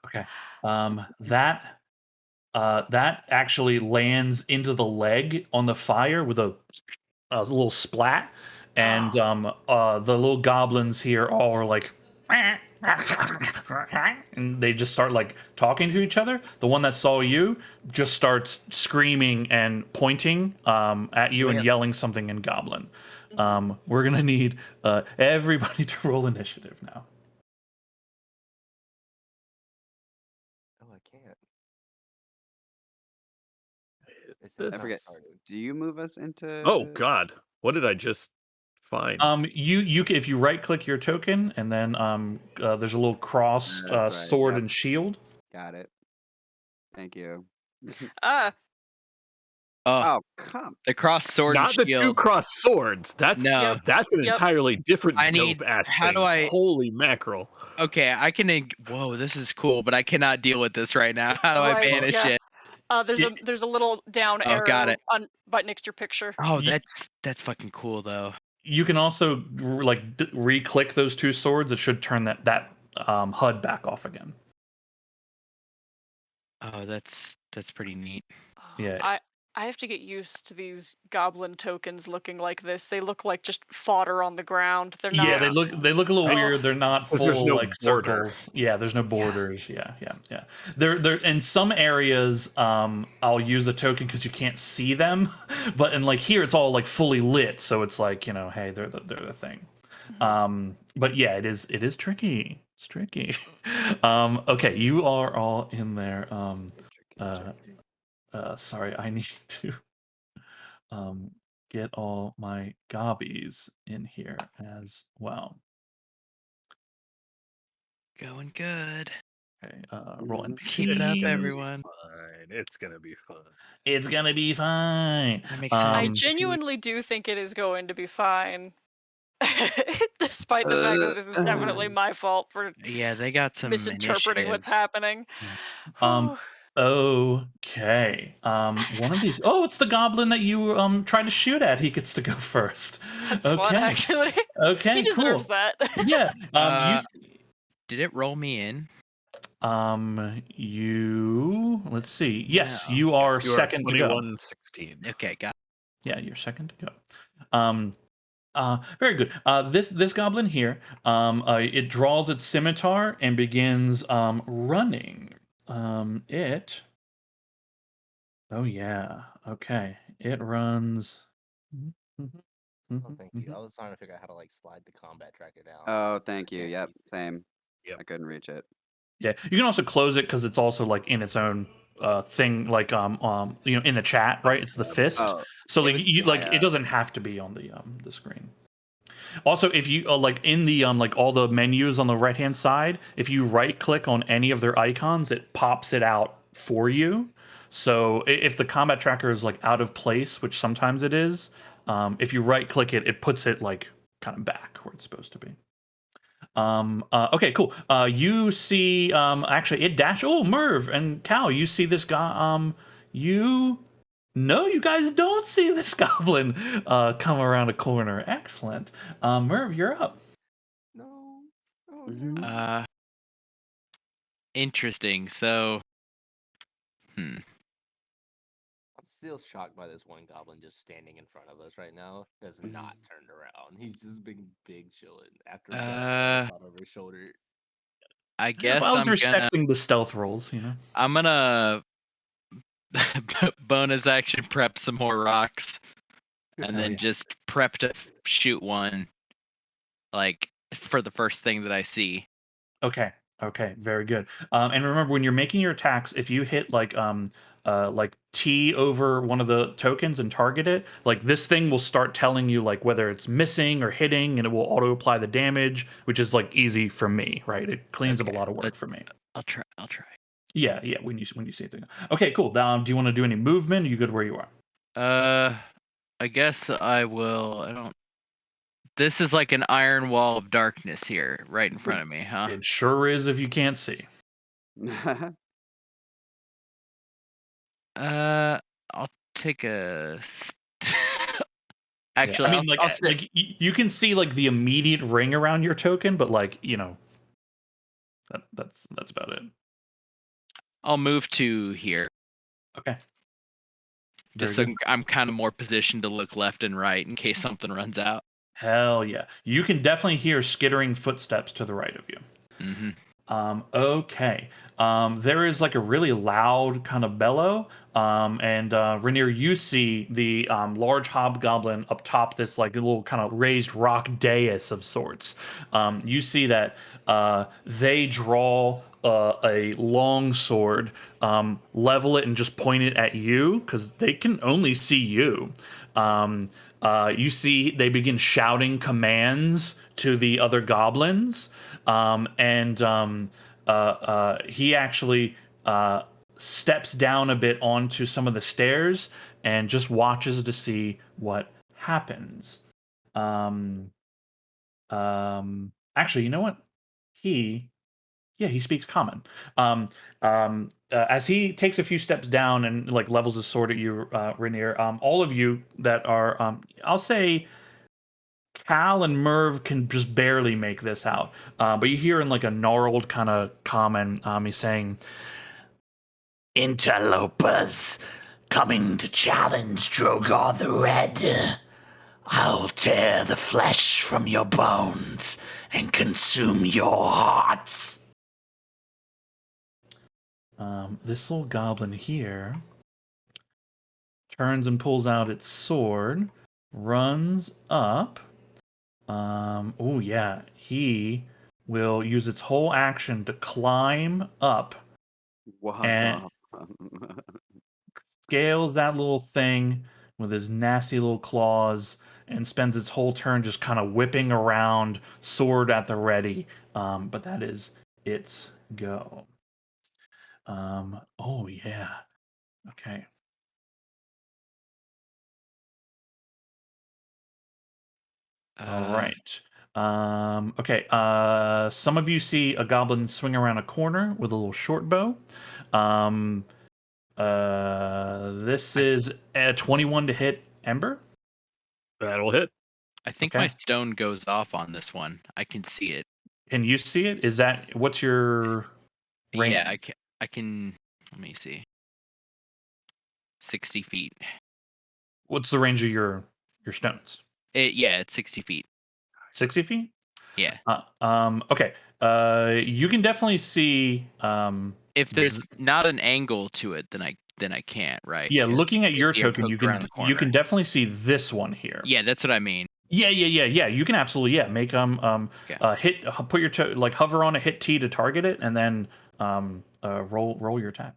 Okay. That actually lands into the leg on the fire with a little splat, and the little goblins here all are like, and they just start like talking to each other. The one that saw you just starts screaming and pointing at you and Well- yelling something in Goblin. We're gonna need everybody to roll initiative now. Oh, I can't. It This- says I forget. started. Do you move us into? Oh God, what did I just find? If you right click your token and then there's a little cross That's right, sword yep. and shield. Got it. Thank you. oh, Oh, come. the cross sword Not and the two shield. cross swords. That's No. that's an Yep. entirely different I need- dope ass how thing. do I- Holy mackerel! Okay, I can. Whoa, this is cool, but I cannot deal with this right now. How do I Right, banish yeah. it? There's a little down Oh, arrow got it. right next to your picture. Oh, Ye- that's fucking cool though. You can also re-click those two swords. It should turn that HUD back off again. Oh, that's pretty neat. Yeah. I have to get used to these goblin tokens looking like this. They look like just fodder on the ground. They're not. Yeah, they look a little Oh. weird. They're not 'Cause full there's no like border. circles. Yeah, there's no borders. Yeah. They're in some areas. I'll use a token because you can't see them, but in like here it's all like fully lit, so it's like hey, they're the thing. But yeah, it is tricky. It's tricky. Okay, you are all in there. Sorry, I need to get all my gobbies in here as well. Going good. Okay, roll Mhm. Keep it up, NPCs. everyone. Fine. It's gonna be fun. It's gonna be fine. I'm excited. I to see- genuinely do think it is going to be fine. Despite the fact that this is definitely my fault for Yeah, they got some misinterpreting what's initiatives. happening. Um, Okay. One of these. Oh, it's the goblin that you tried to shoot at. He gets to go first. That's fun, Okay. actually. Okay. He deserves Cool. that. Yeah. Uh, Did it roll me in? You. Let's see. Yes, No. you are You are second to go. 2116. Okay, got. Yeah, you're second to go. Very good. This goblin here, it draws its scimitar and begins running. It. Oh yeah. Okay. It runs. Oh, thank you. I was trying to figure out how to like slide the combat tracker down. Oh, thank you. Can't Yep, see. same. Yep. I couldn't reach it. Yeah, you can also close it because it's also like in its own thing, like in the chat, right? It's the fist. Oh, So it like was you high like it up. doesn't have to be on the screen. Also, if you like in the like all the menus on the right hand side, if you right click on any of their icons, it pops it out for you. So if the combat tracker is like out of place, which sometimes it is, if you right click it, it puts it like kind of back where it's supposed to be. Okay, cool. You see actually it dash. Oh, Merv and Cal, you see this guy. You No, you guys don't see this goblin come around a corner. Excellent. Merv, you're up. No. Oh Mhm. no. Interesting. So, I'm still shocked by this one goblin just standing in front of us right now. That's not turned around. He's just being big chilling after shot over his shoulder. I guess Well, I was I'm gonna respecting the stealth rolls, you know. I'm gonna bonus action prep some more rocks, and Hell then yeah. just prep to shoot one, like for the first thing that I see. Okay. Okay. Very good. And remember, when you're making your attacks, if you hit like T over one of the tokens and target it, like this thing will start telling you like whether it's missing or hitting, and it will auto apply the damage, which is like easy for me, right? It cleans up a Okay, lot of work for me. I'll try. Yeah. Yeah. When you see things. Okay. Cool. Do you want to do any movement? Are you good where you are? I guess I will. I don't. This is like an iron wall of darkness here, right in front of me, huh? It sure is if you can't see. I'll take a. Actually, I mean, I'll sit. you can see like the immediate ring around your token, but like that's about it. I'll move to here, Okay. just Very so good. I'm kind of more positioned to look left and right in case something runs out. Hell yeah. You can definitely hear skittering footsteps to the right of you. Mm-hmm. Okay. There is like a really loud kind of bellow. And Rainier, you see the large hobgoblin up top this like little kind of raised rock dais of sorts. You see that they draw a long sword, level it, and just point it at you because they can only see you. You see they begin shouting commands to the other goblins, he actually steps down a bit onto some of the stairs and just watches to see what happens. Actually, you know what? He speaks common. As he takes a few steps down and like levels his sword at you, Rainier, all of you that are, I'll say, Cal and Merv can just barely make this out. But you hear in like a gnarled kind of common, he's saying, "Interlopers coming to challenge Drogar the Red. I'll tear the flesh from your bones and consume your hearts." This little goblin here turns and pulls out its sword, runs up. Oh yeah, he will use its whole action to climb up What and the? scales that little thing with his nasty little claws and spends its whole turn just kind of whipping around, sword at the ready. But that is its go. Oh yeah. Okay. All right. Okay. Some of you see a goblin swing around a corner with a little short bow. This is a 21 to hit Ember. That'll hit. I think my Okay. stone goes off on this one. I can see it. Can you see it? Is that what's your range? Yeah, I can. Let me see. 60 feet. What's the range of your stones? Yeah, it's 60 feet. 60 feet? Yeah. Okay. You can definitely see. If there's not an angle to it, then I can't, right? Yeah, 'Cause looking at it'd your be token, you poked around can the you can corner. definitely see this one here. Yeah, that's what I mean. Yeah. You can absolutely make Okay. hit put your like hover on a hit T to target it, and then roll your attack.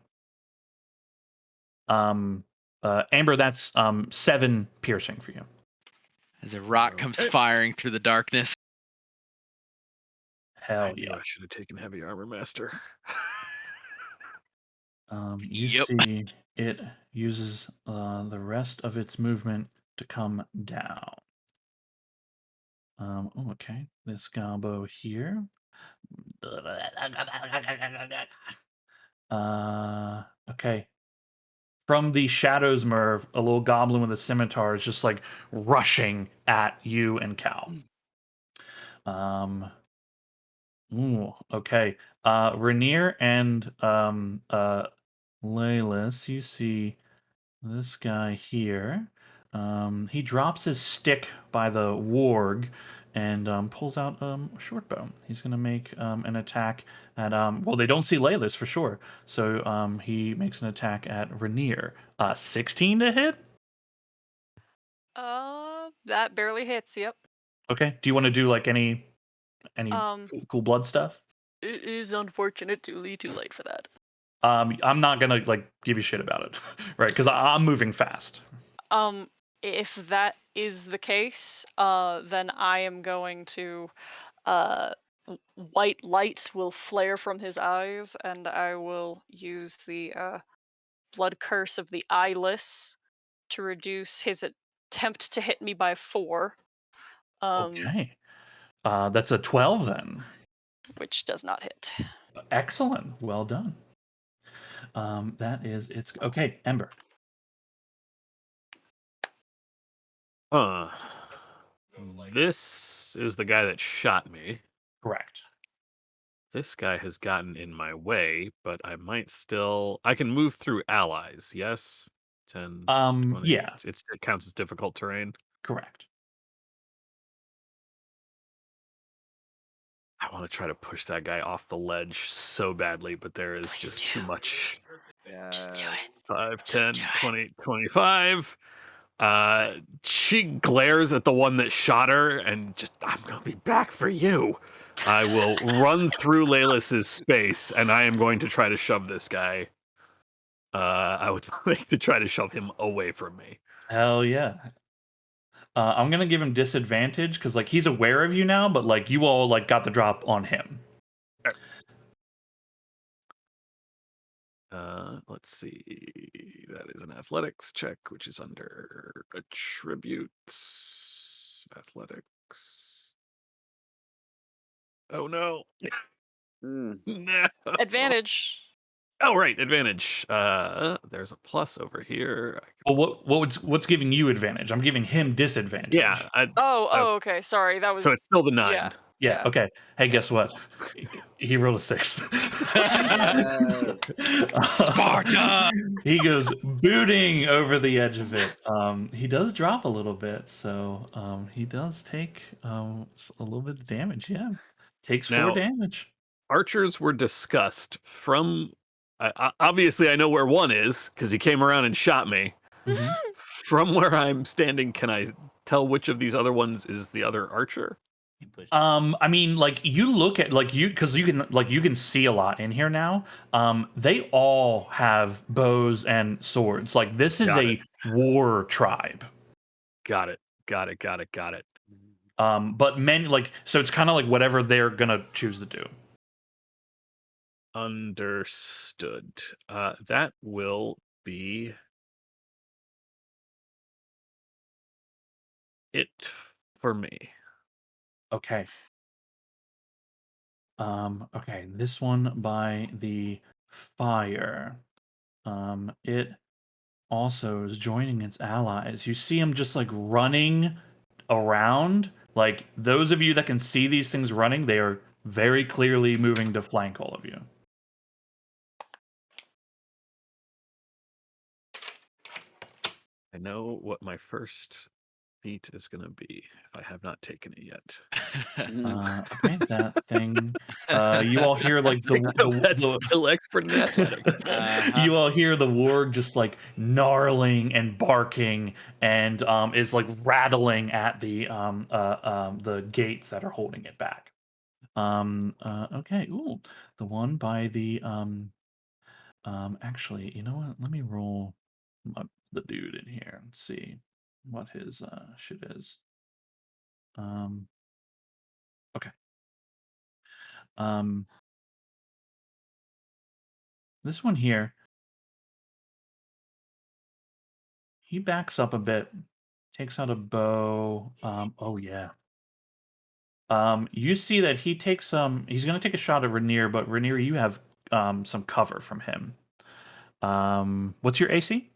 Amber, that's 7 piercing for you. As a rock comes Okay. firing through the darkness. I Hell knew yeah. I should have taken heavy armor master. You Yep. see it uses the rest of its movement to come down. Oh, okay. This Gobbo here. Okay. From the shadows, Merv, a little goblin with a scimitar is just like rushing at you and Cal. Ooh, okay. Rainier and Laylis, you see this guy here. He drops his stick by the warg and pulls out a short bow. He's going to make an attack at well, they don't see Laylis for sure, so he makes an attack at Rainier. 16 to hit. That barely hits. Yep. Okay. Do you want to do like any Um, cool blood stuff? it is unfortunately too late for that. I'm not gonna like give you shit about it, right? Because I'm moving fast. If that is the case, then I am going to, white light will flare from his eyes, and I will use the blood curse of the eyeless to reduce his attempt to hit me by 4. Okay. That's a 12 then. Which does not hit. Excellent. Well done. That is it's okay, Ember. This is the guy that shot me. Correct. This guy has gotten in my way, but I might still. I can move through allies. Yes, 10, 20. Yeah, It counts as difficult terrain. correct. I want to try to push that guy off the ledge so badly, but there is Please just do. too much. Just do it. 5, Just 10, do it. 20, 25. She glares at the one that shot her and just, I'm going to be back for you. I will run through Laylis's space and I am going to try to shove this guy. I would like to try to shove him away from me. Hell yeah. I'm gonna give him disadvantage because like he's aware of you now, but like you all like got the drop on him. Let's see. That is an athletics check, which is under attributes. Athletics. Oh no. Mm. No. Advantage. Oh right, advantage. There's a plus over here. Well, what's giving you advantage? I'm giving him disadvantage. Yeah. Oh, okay. Sorry, that was. So it's still the 9. Yeah. Yeah. Okay. Hey, guess what? He rolled a 6. Yes. Sparta! He goes booting over the edge of it. He does drop a little bit, so he does take a little bit of damage. Yeah, takes 4 Now- damage. Archers were discussed from. Obviously, I know where one is because he came around and shot me. Mhm. From where I'm standing, can I tell which of these other ones is the other archer? You push. I mean, like you look at like you because you can see a lot in here now. They all have bows and swords. Like this is Got a war tribe. Got it. Got it. Got it. Got it. But many like so it's kind of like whatever they're gonna choose to do. Understood. That will be it for me. Okay. Okay, this one by the fire. It also is joining its allies. You see them just like running around. Like those of you that can see these things running, they are very clearly moving to flank all of you. I know what my first feat is going to be if I have not taken it yet. Okay, that thing. You all hear like That's still expert in athletics. you all hear the warg just like gnarling and barking and is like rattling at the gates that are holding it back. Okay. Ooh, the one by the actually, you know what? Let me roll the dude in here and see what his shit is. Okay. Um, this one here, he backs up a bit, takes out a bow. Oh yeah. You see that he takes he's gonna take a shot at Rainier, but Rainier, you have some cover from him. What's your AC?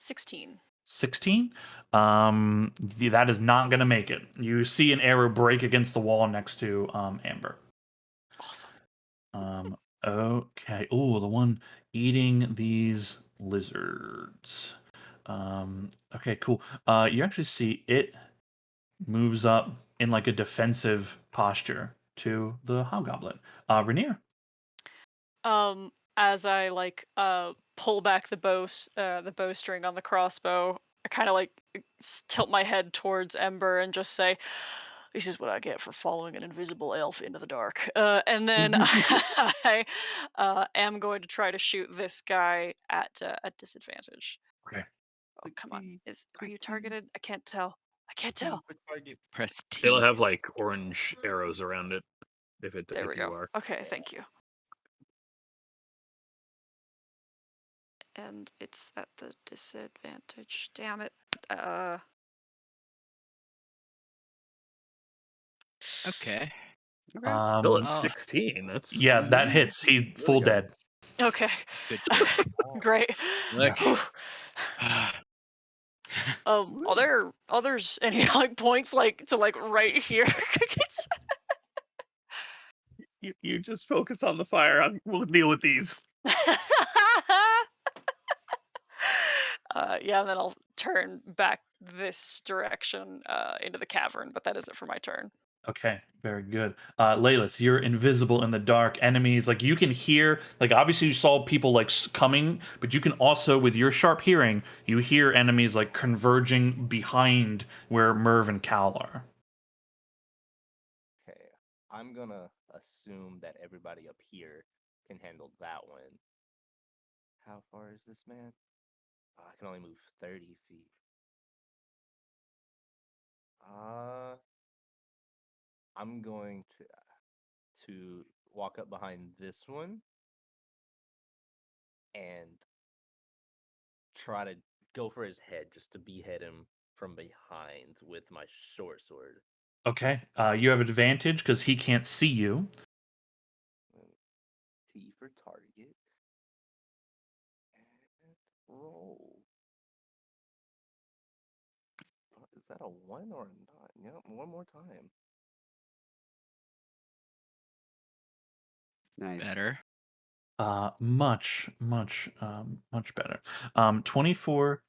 16. 16. That is not gonna make it. You see an arrow break against the wall next to Amber. Awesome. Okay. Oh, the one eating these lizards. Okay, cool. You actually see it moves up in like a defensive posture to the hobgoblin. Rainier. As I like pull back the bowstring on the crossbow, I kind of like tilt my head towards Ember and just say, "This is what I get for following an invisible elf into the dark." And then I am going to try to shoot this guy at disadvantage. Okay. Oh, come on! Are you targeted? I can't tell. I can't tell. Press T. It'll have like orange arrows around it if There we you go. are. Okay, thank you. And it's at the disadvantage. Damn it. Okay. Still at Um, 16. That's yeah, that hits. He's full go. dead. Okay. Good job. Great. Look. Whew. Are there others any like points like to like right here? you just focus on the fire. We'll deal with these. Yeah, and then I'll turn back this direction into the cavern, but that is it for my turn. Okay, very good. Laylis, you're invisible in the dark. Enemies, like you can hear, like obviously you saw people like coming, but you can also, with your sharp hearing, you hear enemies like converging behind where Merv and Cal are. Okay, I'm gonna assume that everybody up here can handle that one. How far is this man? Oh, I can only move 30 feet. I'm going to walk up behind this one and try to go for his head just to behead him from behind with my short sword. Okay, you have advantage because he can't see you. T for target. And roll. Is that a 1 or a 9? Yep, one more time. Nice. Better. Much better. 24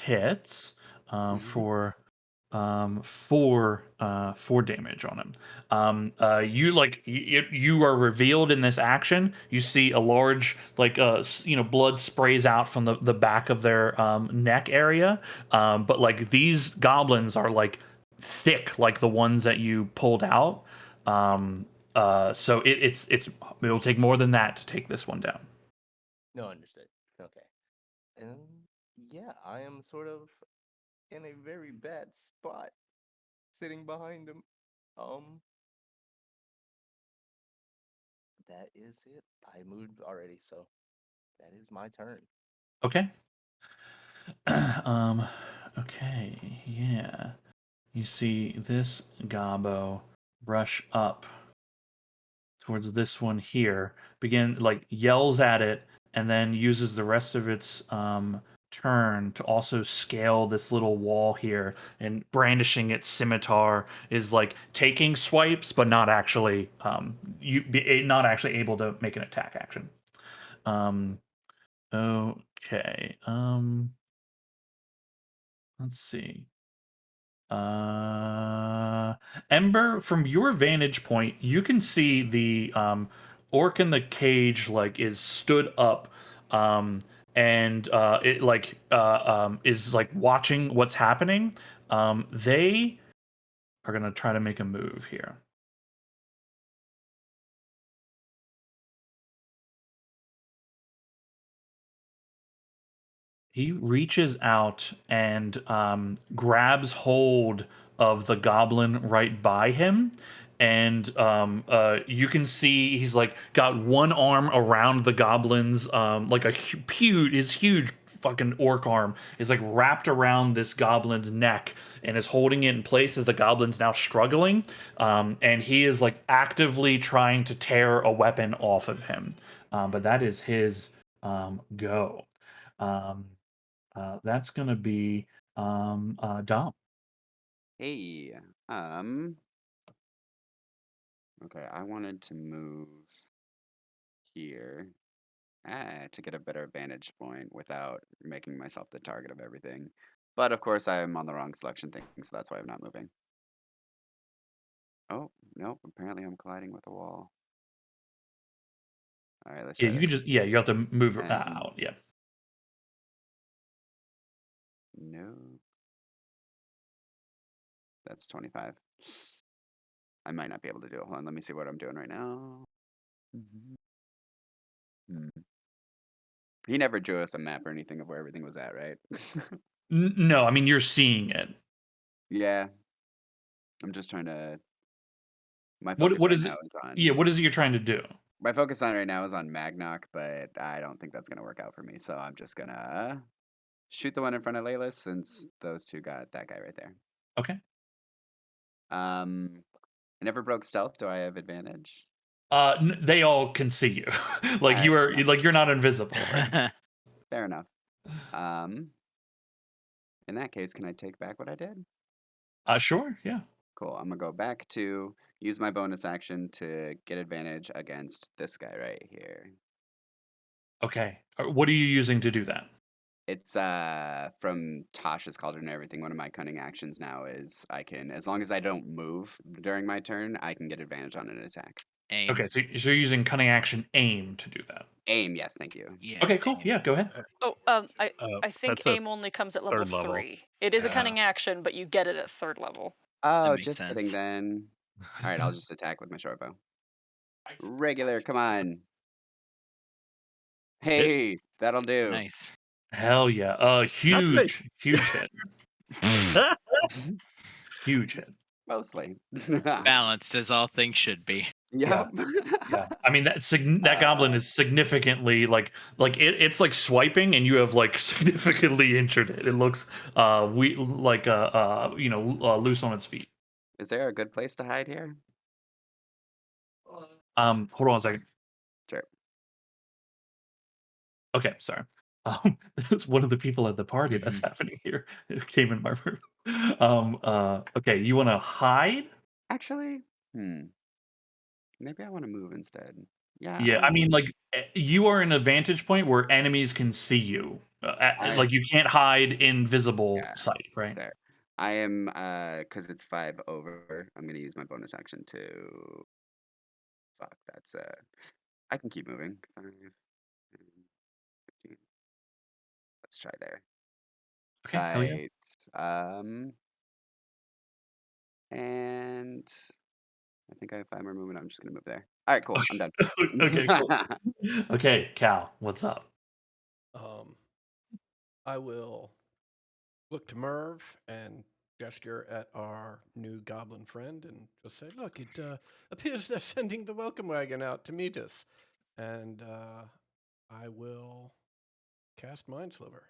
hits for 4 damage on him. You are revealed in this action. You see a large blood sprays out from the back of their neck area. But like these goblins are like thick like the ones that you pulled out. So it'll take more than that to take this one down. No, understood. Okay. And yeah, I am sort of in a very bad spot, sitting behind him. That is it. I moved already, so that is my turn. Okay. Okay, yeah. You see this Gobbo rush up towards this one here, begin like yells at it, and then uses the rest of its turn to also scale this little wall here, and brandishing its scimitar is like taking swipes, but not actually not actually able to make an attack action. Okay. Let's see. Ember, from your vantage point, you can see the orc in the cage like is stood up, and it like is like watching what's happening. They are gonna try to make a move here. He reaches out and grabs hold of the goblin right by him. And you can see he's like got one arm around the goblin's, like a huge fucking orc arm is like wrapped around this goblin's neck and is holding it in place as the goblin's now struggling. And he is like actively trying to tear a weapon off of him. But that is his go. Um, that's gonna be Dom. Hey, okay, I wanted to move here to get a better vantage point without making myself the target of everything. But of course, I am on the wrong selection thing, so that's why I'm not moving. Oh, nope, apparently I'm colliding with a wall. All right, let's Yeah, try you can this. just you have to move And out. Yeah. no, that's 25. I might not be able to do it. Hold on, let me see what I'm doing right now. Mhm. Hmm. He never drew us a map or anything of where everything was at, right? No, I mean you're seeing it. Yeah, I'm just trying to. My What focus what right is it? now is on. Yeah, what is it you're trying to do? My focus on right now is on Magnock, but I don't think that's gonna work out for me. So I'm just gonna shoot the one in front of Layla since those two got that guy right there. Okay. I never broke stealth. Do I have advantage? They all can see you. Like All right, like you're not invisible, right? fair enough. Um, in that case, can I take back what I did? Sure. Yeah. Cool. I'm gonna go back to use my bonus action to get advantage against this guy right here. Okay. What are you using to do that? It's from Tasha's Cauldron and everything. One of my cunning actions now is I can, as long as I don't move during my turn, I can get advantage on an attack. Aim. Okay, so you're using cunning action aim to do that. Aim, yes, thank you. Yeah. Okay, cool. aim. Yeah, go ahead. Oh, I think That's a aim only comes at level third level. 3. It is a Oh. cunning action, but you get it at 3rd level. Oh, makes just kidding sense. then. All right, I'll just attack with my short bow. Regular, come on. Hey, that'll do. Nice. Hell yeah. Huge hit. Huge hit. Mostly. Balanced as all things should be. Yep. Yeah, I mean that goblin is significantly it's like swiping, and you have like significantly injured it. It looks loose on its feet. Is there a good place to hide here? Hold on a second. Sure. Okay, sorry. That's one of the people at the party that's happening here. It came in my room. Okay, you want to hide? Actually, maybe I want to move instead. Yeah, Yeah, I'll I mean, move. like you are in a vantage point where enemies can see you. I Like you can't hide in visible Yeah, sight, right? there. I am because it's 5 over. I'm gonna use my bonus action to fuck. That's I can keep moving. 5, 10, 15. Let's try there. Okay, hell yeah. Tight. And I think I have 5 more movement. I'm just gonna move there. All right, cool. I'm done. Okay, cool. Okay, Cal, what's up? I will look to Merv and gesture at our new goblin friend and just say, "Look, it appears they're sending the welcome wagon out to meet us." And I will cast Mind Sliver.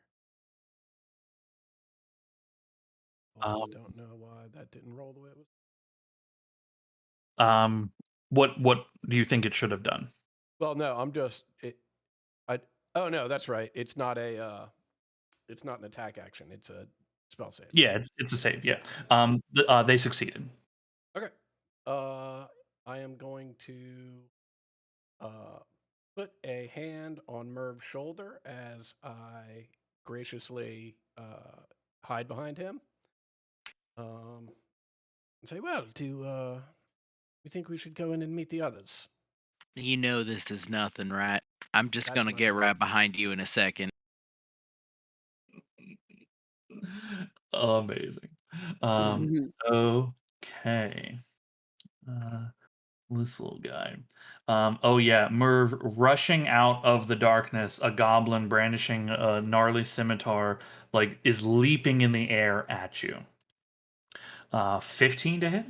I don't know why that didn't roll the way it was. What do you think it should have done? Well, no, I'm just it. Oh no, that's right. It's not a. It's not an attack action. It's a spell save. Yeah, it's a save. Yeah. They succeeded. Okay. I am going to put a hand on Merv's shoulder as I graciously hide behind him. And say, "Well, do you think we should go in and meet the others?" You know this is nothing, right? I'm just That's gonna my get point. right behind you in a second. Amazing. Okay. This little guy. Oh yeah, Merv rushing out of the darkness, a goblin brandishing a gnarly scimitar, like is leaping in the air at you. 15 to hit.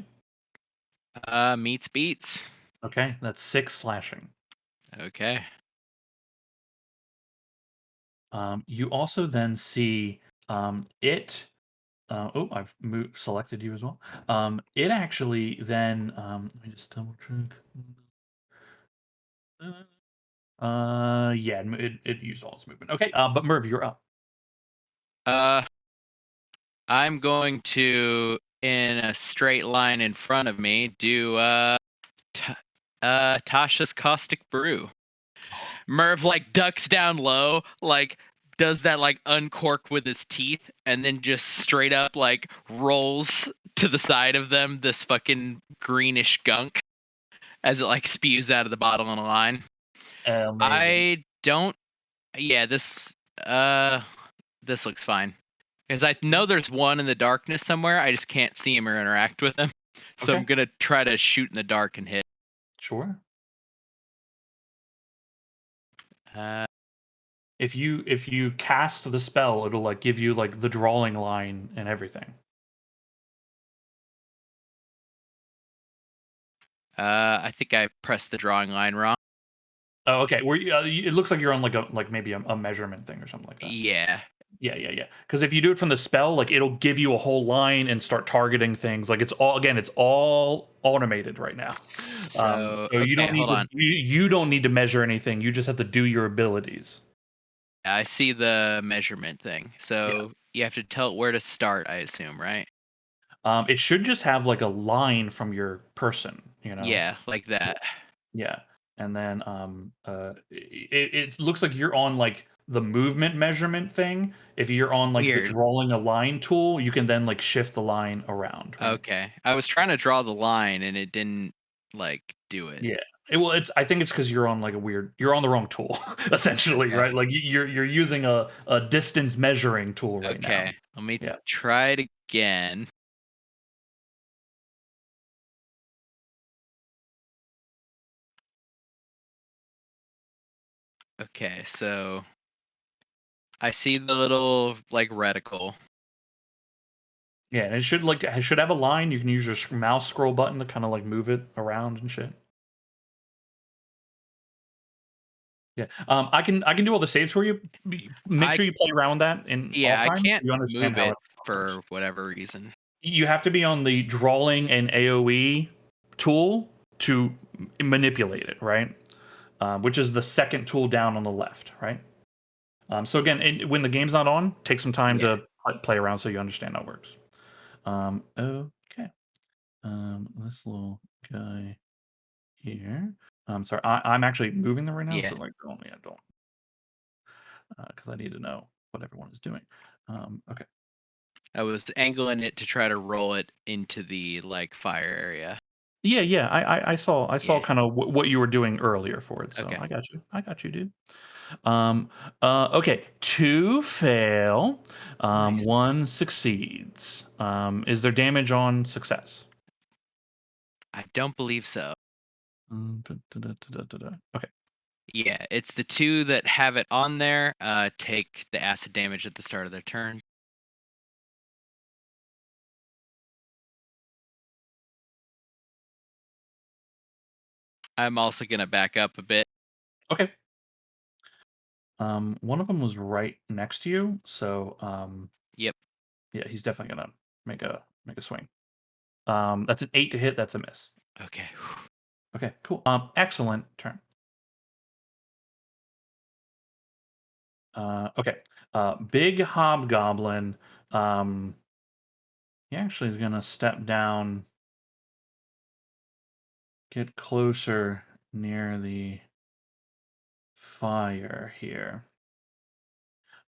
Meets beats. Okay, that's 6 slashing. Okay. You also then see it. I've selected you as well. It actually then. Let me just double check. Yeah, it used all its movement. Okay, but Merv, you're up. I'm going to, in a straight line in front of me, do Tasha's Caustic Brew. Merv like ducks down low, like does that like uncork with his teeth, and then just straight up like rolls to the side of them this fucking greenish gunk as it like spews out of the bottle on a line. Amazing. I don't. Yeah, this looks fine. Because I know there's one in the darkness somewhere. I just can't see him or interact with him. So Okay. I'm gonna try to shoot in the dark and hit. Sure. Uh, If you cast the spell, it'll like give you like the drawing line and everything. I think I pressed the drawing line wrong. Oh, okay. It looks like you're on like maybe a measurement thing or something like that. Yeah. Yeah. Because if you do it from the spell, like it'll give you a whole line and start targeting things. Like it's all automated right now. So, So you okay, don't need hold to on. you don't need to measure anything. You just have to do your abilities. I see the measurement thing. So you have to tell it where to start, I assume, right? It should just have like a line from your person, you know. Yeah, like that. Yeah. And then it looks like you're on like the movement measurement thing. If you're on like the Weird. drawing a line tool, you can then like shift the line around. Right? Okay. I was trying to draw the line and it didn't like do it. Yeah. I think it's because you're on like you're on the wrong tool, essentially, Okay. right? Like you're using a distance measuring tool right now. Okay. Let me Yeah. try it again. Okay, so I see the little like reticle. Yeah, and it should have a line. You can use your mouse scroll button to kind of like move it around and shit. Yeah, I can do all the saves for you. Make I- sure you play around with that in Yeah, off I time. can't You understand move how it it works. for whatever reason. You have to be on the drawing and AOE tool to manipulate it, right? Which is the second tool down on the left, right? So again, when the game's not on, take some time Yeah. to play around so you understand how it works. Okay. This little guy here. I'm sorry, I'm actually moving them right now, Yeah. so like don't because I need to know what everyone is doing. Okay. I was angling it to try to roll it into the like fire area. Yeah. I saw Yeah. kind of what you were doing earlier for it, so Okay. I got you, dude. Okay, 2 fail, Nice. 1 succeeds. Is there damage on success? I don't believe so. Okay. Yeah, it's the 2 that have it on there. Take the acid damage at the start of their turn. I'm also gonna back up a bit. Okay. One of them was right next to you, so Yep. yeah, he's definitely gonna make a swing. That's an 8 to hit. That's a miss. Okay. Okay, cool. Excellent turn. Okay. Big hobgoblin. He actually is gonna step down, get closer near the fire here.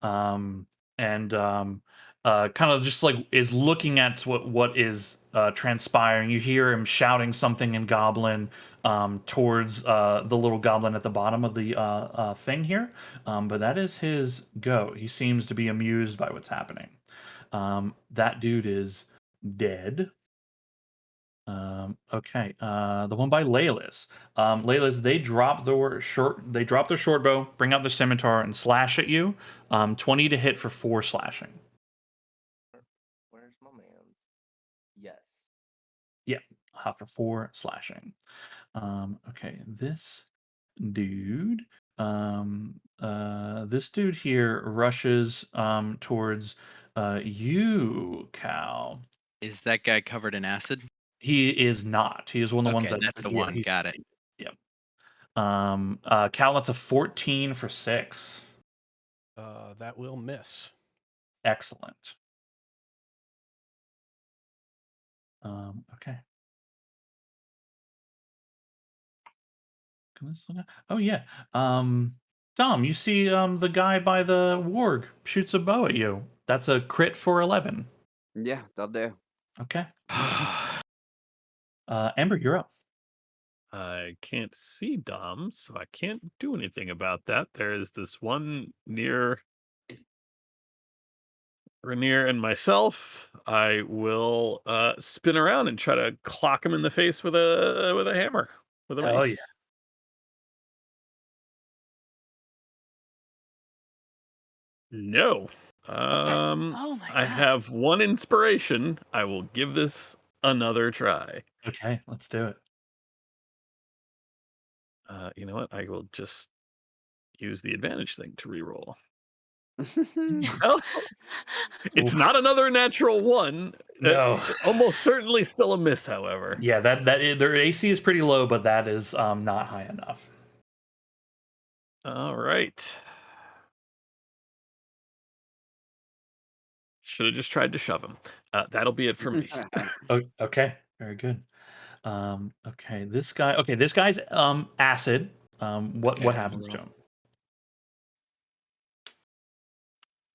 And kind of just like is looking at what is transpiring. You hear him shouting something in Goblin towards the little goblin at the bottom of the thing here. But that is his go. He seems to be amused by what's happening. That dude is dead. Okay. The one by Laylis. Laylis, they drop their short bow, bring out the scimitar, and slash at you. 20 to hit for 4 slashing. Where's my man's? Yes. Yeah, for 4 slashing. Okay, this dude. This dude here rushes towards you, Cal. Is that guy covered in acid? He is not. He is one of the ones Okay, that that's the yeah, one. he's Got it. yep. Cal, that's a 14 for 6. That will miss. Excellent. Okay. Oh yeah. Dom, you see the guy by the warg shoots a bow at you. That's a crit for 11. Yeah, they'll do. Okay. Amber, you're up. I can't see Dom, so I can't do anything about that. There is this one near Rainier and myself. I will spin around and try to clock him in the face with a hammer, with a Hell yeah. mace. No. Oh my I god. have 1 inspiration. I will give this another try. Okay, let's do it. You know what? I will just use the advantage thing to reroll. Well, it's Oof. not another natural 1. No. It's almost certainly still a miss, however. Yeah, their AC is pretty low, but that is not high enough. All right. Should have just tried to shove him. That'll be it for me. Okay, very good. Okay, this guy's acid. What Okay, happens to roll.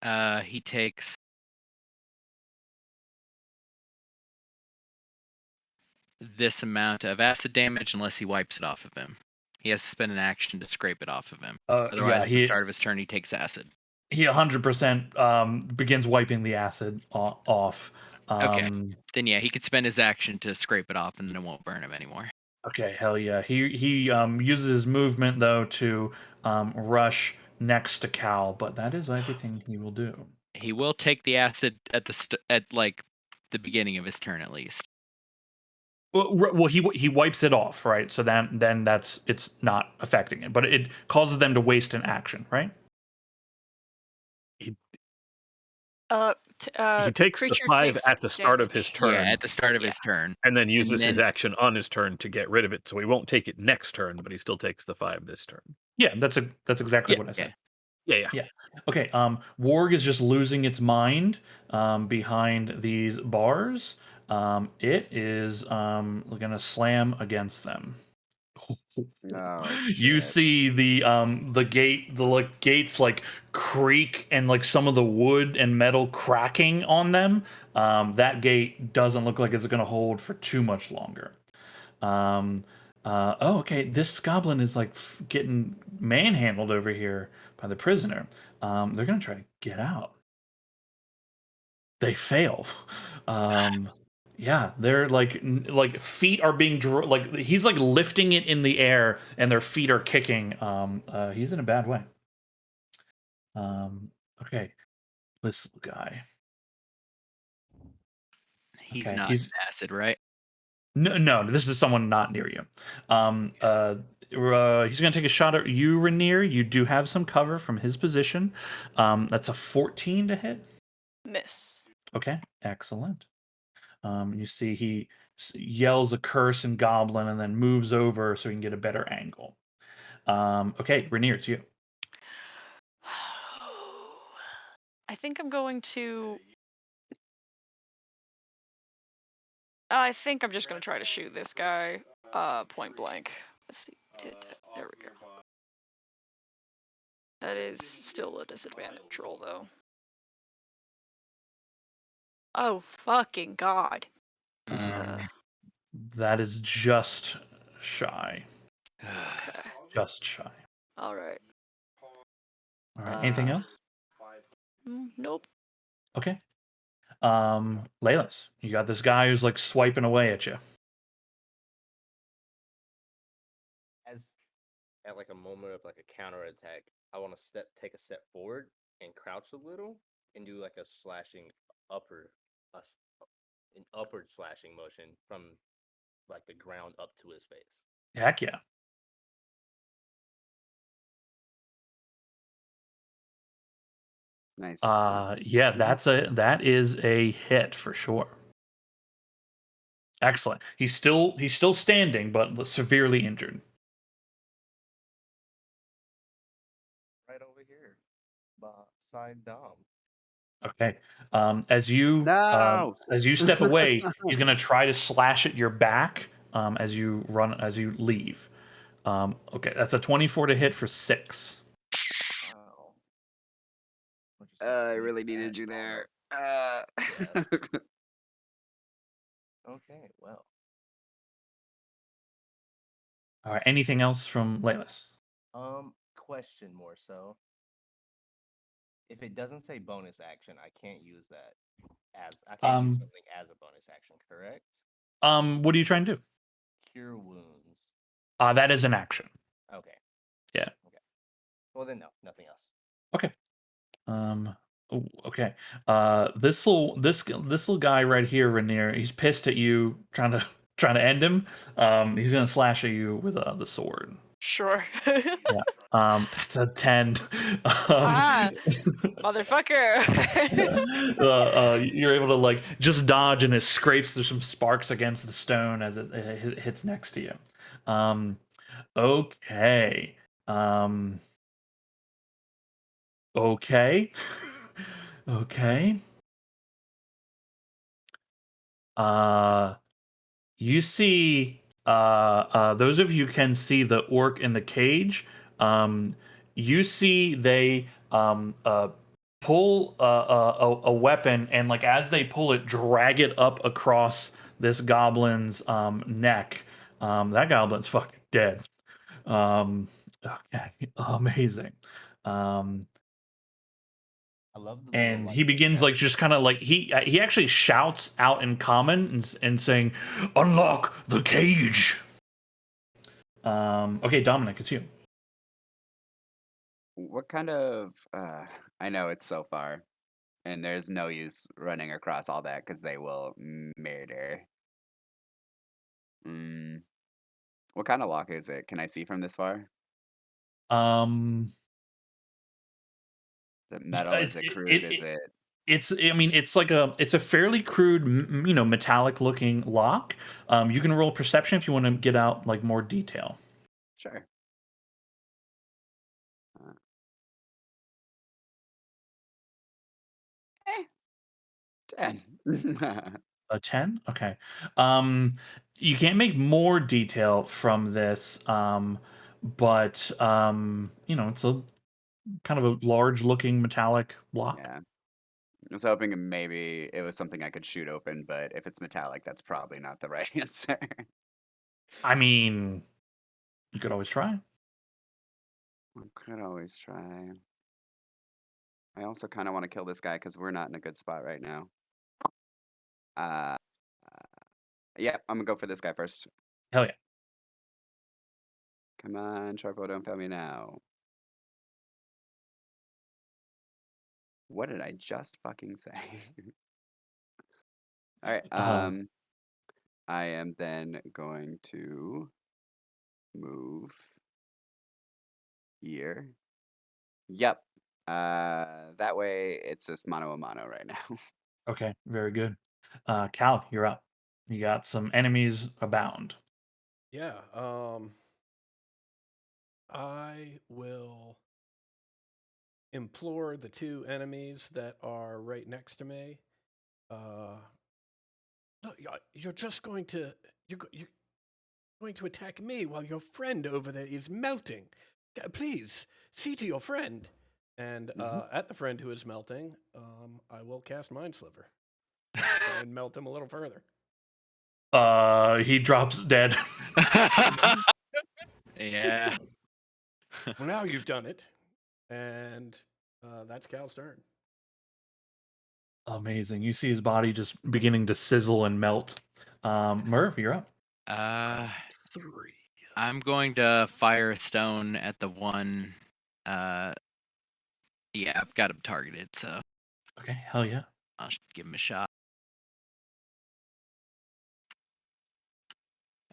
him? He takes this amount of acid damage unless he wipes it off of him. He has to spend an action to scrape it off of him. Otherwise, Yeah, at the start of his turn, he takes acid. he 100% begins wiping the acid off. Okay. Then yeah, he could spend his action to scrape it off, and then it won't burn him anymore. Okay, hell yeah. He uses his movement though to rush next to Cal, but that is everything he will do. He will take the acid at at like the beginning of his turn at least. Well, he wipes it off, right? So then it's not affecting it, but it causes them to waste an action, right? He Creature takes the 5 takes at the start of damage. his turn. Yeah, at the start of Yeah. his turn. And then uses his then- action on his turn to get rid of it. So he won't take it next turn, but he still takes the 5 this turn. Yeah, that's exactly what I said. Yeah. Okay, Warg is just losing its mind behind these bars. It is gonna slam against them. Oh, You shit. see the gates like creak and like some of the wood and metal cracking on them. That gate doesn't look like it's gonna hold for too much longer. Okay, this goblin is like getting manhandled over here by the prisoner. They're gonna try to get out. They fail. Yeah, they're like feet are being like he's like lifting it in the air, and their feet are kicking. He's in a bad way. Okay, this guy. He's Okay, not he's acid, right? no. This is someone not near you. He's gonna take a shot at you, Rainier. You do have some cover from his position. That's a 14 to hit. Miss. Okay, excellent. You see he yells a curse in Goblin and then moves over so he can get a better angle. Okay, Rainier, it's you. I think I'm going to. I think I'm just gonna try to shoot this guy, point blank. Let's see. There we go. That is still a disadvantage roll, though. Oh, fucking God. That is just shy. Okay. Just shy. Alright. All right. Anything else? Nope. Okay. Laylas, you got this guy who's like swiping away at you. As at like a moment of like a counterattack, I want to take a step forward and crouch a little and do like a slashing an upward slashing motion from like the ground up to his face. Heck yeah. Nice. Yeah, that is a hit for sure. Excellent. He's still standing, but severely injured. Right over here, beside Dom. Okay. No! As you step away, he's gonna try to slash at your back as you leave. Okay, that's a 24 to hit for 6. Wow. I really needed you there. Okay, well. All right. Anything else from Laylas? Question more so. If it doesn't say bonus action, I can't use that I can't use something as a bonus action, correct? What are you trying to do? Cure wounds. That is an action. Okay. Yeah. Okay. Well then, no, nothing else. Okay. Okay. This little guy right here, Rainier, he's pissed at you, trying to end him. He's gonna slash at you with the sword. Sure. Yeah. That's a 10. Motherfucker. You're able to like just dodge, and it scrapes. There's some sparks against the stone as it hits next to you. Okay. Okay. Okay. You see, those of you can see the orc in the cage. You see they pull a weapon, and like as they pull it, drag it up across this goblin's neck. That goblin's fucking dead. Okay, amazing. I love the little And like he begins like just kind of like he actually shouts out in common and saying, "Unlock the cage." Okay, Dominic, it's you. What kind of I know it's so far, and there's no use running across all that because they will murder. What kind of lock is it? Can I see from this far? Um, Is it metal? Is it crude? Is it it's I mean it's a fairly crude metallic looking lock. You can roll perception if you want to get out like more detail. sure? Uh, eh, 10. A 10? Okay. You can't make more detail from this, but it's a kind of a large looking metallic block. Yeah. I was hoping maybe it was something I could shoot open, but if it's metallic, that's probably not the right answer. I mean, you could always try. I could always try. I also kind of want to kill this guy because we're not in a good spot right now. Uh, Yep, I'm gonna go for this guy first. Hell yeah. Come on, Sharpo, don't fail me now. What did I just fucking say? All right. I am then going to move here. Yep. That way it's just mano a mano right now. Okay, very good. Cal, you're up. You got some enemies abound. Yeah. I will implore the two enemies that are right next to me. No, you're just going to you're going to attack me while your friend over there is melting. Please see to your friend. And at the friend who is melting, I will cast Mind Sliver and melt him a little further. He drops dead. Yeah. Well, now you've done it, and that's Cal's turn. Amazing. You see his body just beginning to sizzle and melt. Merv, you're up. Three. I'm going to fire a stone at the one. Yeah, I've got him targeted, so Okay, hell yeah. I'll give him a shot.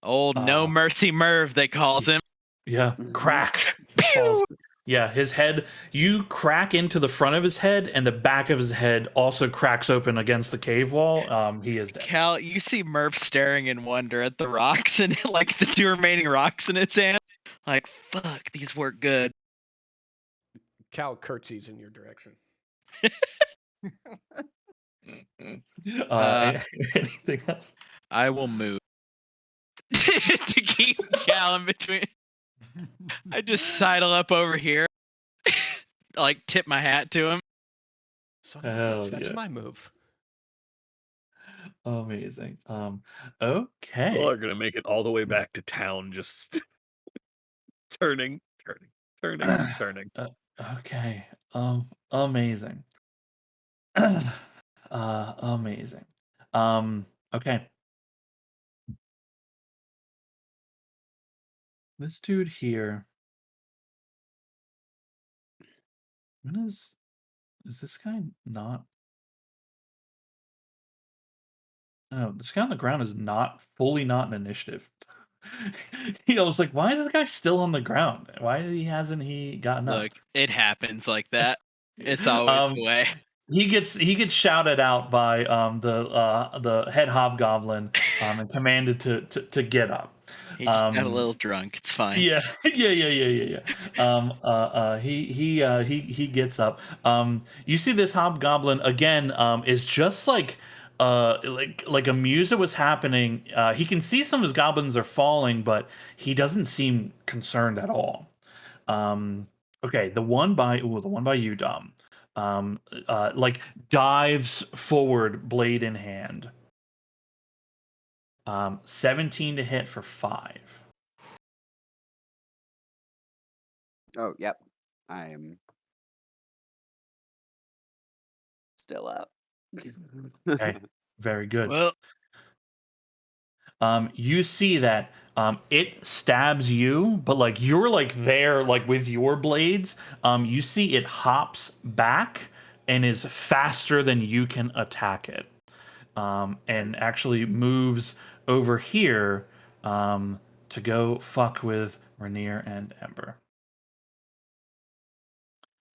Old No Mercy Merv, they calls him. Yeah, crack. Pew! Yeah, his head, you crack into the front of his head, and the back of his head also cracks open against the cave wall. He is dead. Cal, you see Merv staring in wonder at the rocks and like the two remaining rocks in his hand. Like, fuck, these work good. Cal curtsies in your direction. Anything else? I will move to keep Cal in between. I just sidle up over here, like tip my hat to him. Son of a Hell bitch, that's yeah. my move. Amazing. People Okay. are gonna make it all the way back to town, just turning. Okay. Amazing. Amazing. Okay. This dude here. When is this guy not? Oh, this guy on the ground is not fully not an initiative. I was like, why is this guy still on the ground? Why hasn't he gotten up? Look, it happens like that. It's always Um, the way. He gets shouted out by the head hobgoblin and commanded to get up. He just got a Um, little drunk. It's fine. yeah, yeah. He gets up. You see this hobgoblin again. Is just like amused at what's happening. He can see some of his goblins are falling, but he doesn't seem concerned at all. Okay, the one by you, Dom. Like dives forward, blade in hand. 17 to hit for 5. Oh, yep. I'm still up. Okay, very good. Well, You see that it stabs you, but like you're like there, like with your blades. You see it hops back and is faster than you can attack it, and actually moves over here to go fuck with Rainier and Ember.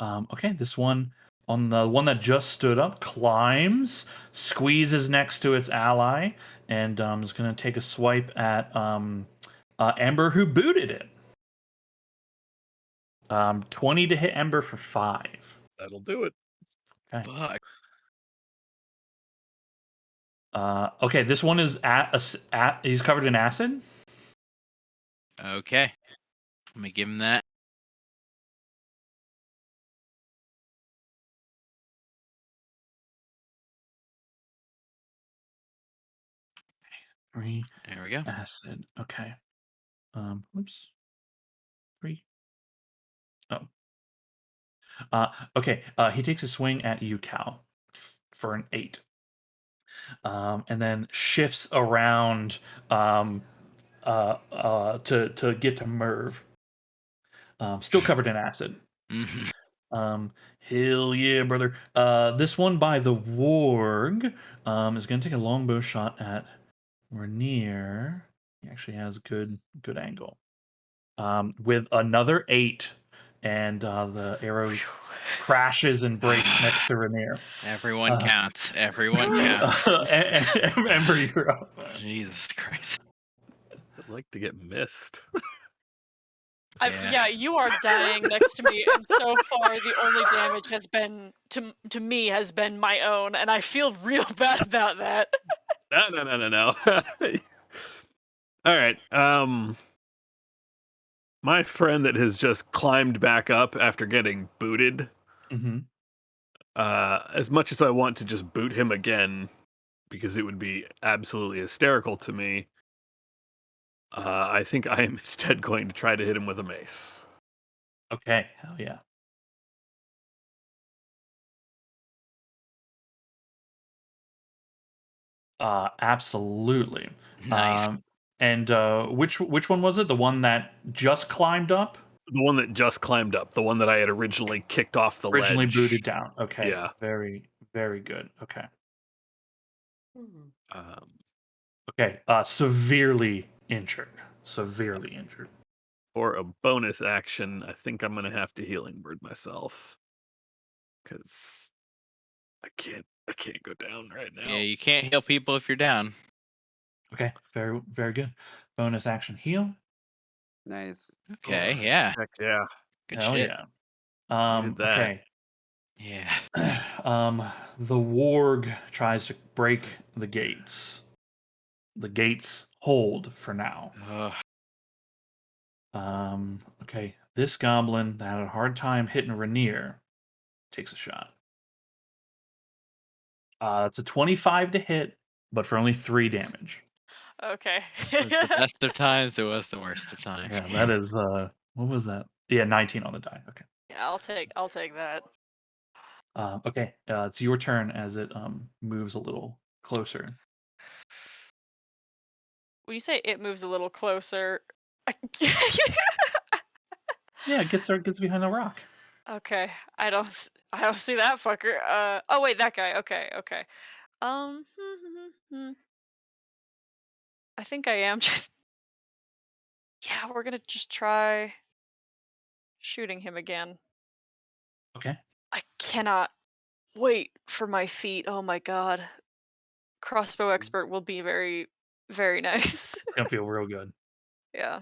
Okay, this one on the one that just stood up climbs, squeezes next to its ally, and is going to take a swipe at Ember, who booted it. 20 to hit Ember for 5. That'll do it. Okay. fuck. Okay, this one is he's covered in acid. Okay. Let me give him that. Three There we go. acid. Okay. Whoops. 3. Oh. Okay. He takes a swing at you, Cal, for an 8. and then shifts around to get to Merv. Still covered in acid. Mhm. Hell yeah, brother. This one by the warg is going to take a longbow shot at Rainier. He actually has good angle. With another 8, and the arrow crashes and breaks next to Rainier. Everyone Uh, counts. Everyone counts. Ember, you're up. Jesus Christ. I'd like to get missed. Yeah, you are dying next to me, and so far the only damage has been to me has been my own, and I feel real bad about that. No. All right. My friend that has just climbed back up after getting booted. Mm-hmm. As much as I want to just boot him again, because it would be absolutely hysterical to me, I think I am instead going to try to hit him with a mace. Okay, hell yeah. Absolutely. Nice. And which one was it? The one that just climbed up? The one that just climbed up, the one that I had originally kicked off the Originally ledge. booted down. Okay. Yeah. Very, very good. Okay. Um, Okay. Severely injured. Severely injured. for a bonus action, I think I'm gonna have to healing word myself, because I can't go down right now. Yeah, you can't heal people if you're down. Okay. Very, very good. Bonus action heal. Nice. Okay, yeah. Heck yeah. Good Hell shit. yeah. Needed that. Okay. Yeah. The warg tries to break the gates. The gates hold for now. Ugh. Okay. This goblin that had a hard time hitting Rainier takes a shot. It's a 25 to hit, but for only 3 damage. Okay. The best of times, it was the worst of times. Yeah, that is what was that? Yeah, 19 on the die. Okay. Yeah, I'll take that. Okay. It's your turn as it moves a little closer. When you say it moves a little closer, Yeah, it gets behind the rock. okay, I don't see that fucker. Oh wait, that guy. Okay. Um, I think I am just. Yeah, we're gonna just try shooting him again. Okay. I cannot wait for my feet. Oh my god, crossbow expert will be very, very nice. It's gonna feel real good. Yeah.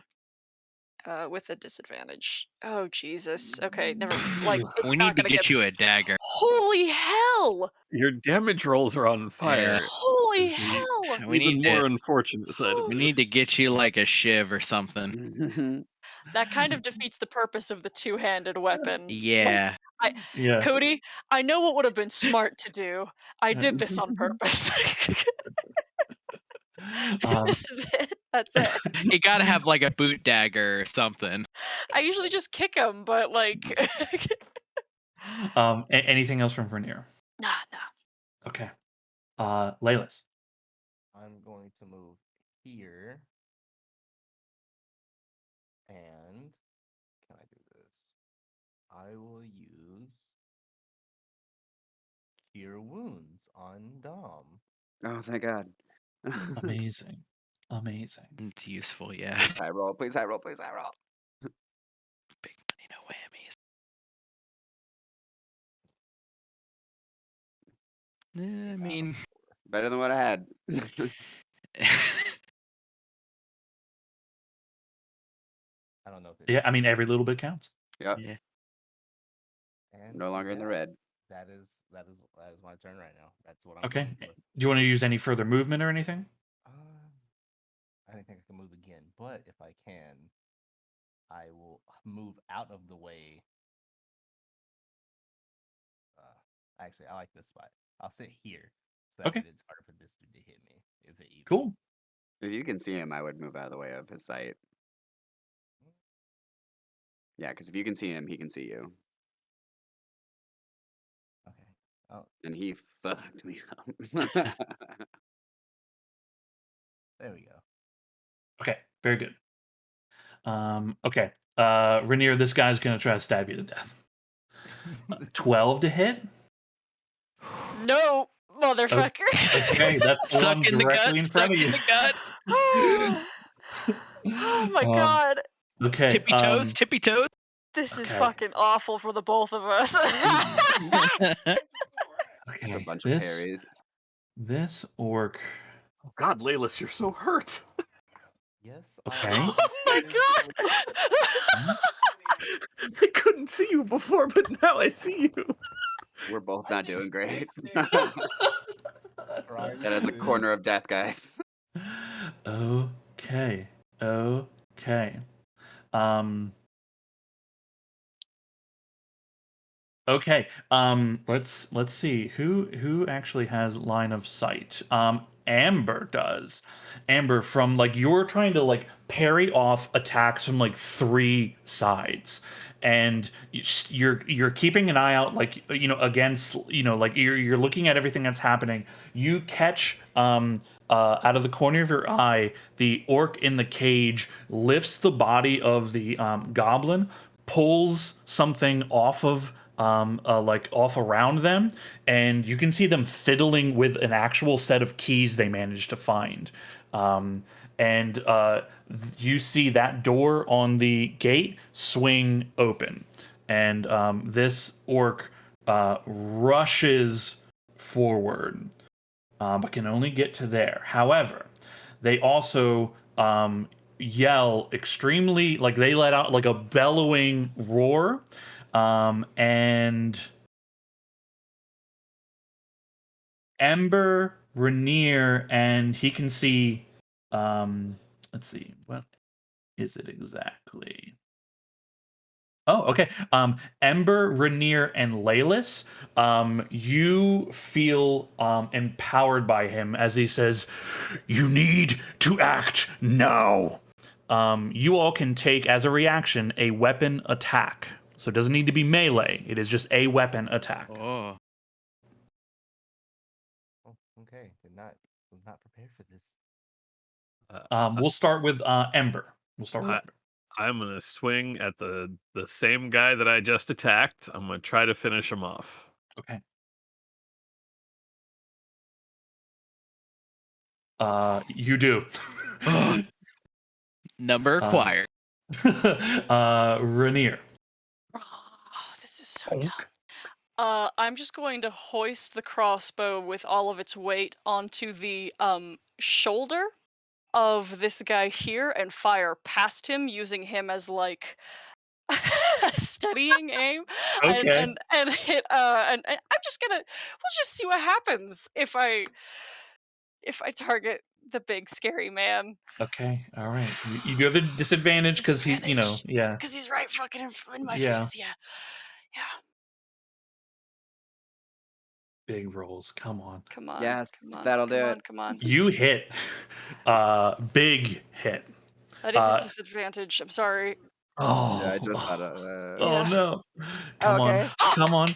With a disadvantage. Oh Jesus. Okay, never. Like it's We not need to gonna get. get you a dagger. Holy hell! Your damage rolls are on fire. Holy is the hell! We even need more to unfortunate side of we this. need to get you like a shiv or something. That kind of defeats the purpose of the two-handed weapon. Yeah. Yeah. Cody, I know what would have been smart to do. I did this on purpose. This is it. That's it. You gotta have like a boot dagger or something. I usually just kick him, but like, Anything else from Vernier? nah. Okay. Laylas. I'm going to move here. And can I do this? I will use Cure Wounds on Dom. Oh, thank God. Amazing. Amazing. It's useful, yeah. Please high roll. Please high roll. Please high roll. Big money, no whammies. I mean, Better than what I had. I don't know if it. Yeah, I mean every little bit counts. Yep. yeah. And No longer in the yeah, red. That is my turn right now. That's what I'm Okay. going for. Do you want to use any further movement or anything? I don't think I can move again, but if I can, I will move out of the way. Actually, I like this spot. I'll sit here so that Okay. it's harder for this dude to hit me. If it even. Cool. If you can see him, I would move out of the way of his sight. Yeah, because if you can see him, he can see you. Okay. Oh, and he fucked me up. there we go. Okay, very good. Okay. Rainier, this guy's gonna try to stab you to death. 12 to hit. No, motherfucker. Okay, that's the one Suck in the gut. directly in front Suck of you. in the gut. Oh my god. Okay. Tippy toes. Tippy toes. This is okay. fucking awful for the both of us. Just a Okay. bunch of parries. This orc. Oh God, Laylis, you're so hurt. Yes. Okay. Oh my god. I couldn't see you before, but now I see you. We're both not doing great. Right. That is a corner of death, guys. Okay. Okay. Okay. Let's see who actually has line of sight. Amber does. Amber, from like you're trying to like parry off attacks from like 3 sides, and you're keeping an eye out, like, you know, against, you know, like you're looking at everything that's happening. You catch out of the corner of your eye, the orc in the cage lifts the body of the goblin, pulls something off of like off around them, and you can see them fiddling with an actual set of keys they managed to find. And you see that door on the gate swing open, and this orc rushes forward, but can only get to there. However, they also yell extremely, like they let out like a bellowing roar, and Ember, Rainier, and he can see. Let's see, what is it exactly? Oh, okay. Ember, Rainier, and Laylis, you feel empowered by him as he says, "You need to act now." You all can take, as a reaction, a weapon attack. So it doesn't need to be melee. It is just a weapon attack. Oh. Oh, okay. Was not prepared for this. We'll start with Ember. We'll start with I- Ember. I'm gonna swing at the same guy that I just attacked. I'm gonna try to finish him off. Okay. You do. Number acquired. Rainier. Oh, this is so dumb. I'm just going to hoist the crossbow with all of its weight onto the shoulder of this guy here and fire past him, using him as like a steadying aim. Okay. And hit and I'm just gonna we'll just see what happens if I target the big scary man. Okay. All right. You do have a disadvantage because he, you know, Disadvantage. yeah. Because he's right fucking in my Yeah. face. Yeah. Big rolls. Come on. Come on. Yes, come on, that'll come do on, it. Come on. You hit. Big hit. That is Uh, a disadvantage. I'm sorry. Oh. Yeah, I just thought Oh Yeah. no. Come Okay. on. Come on.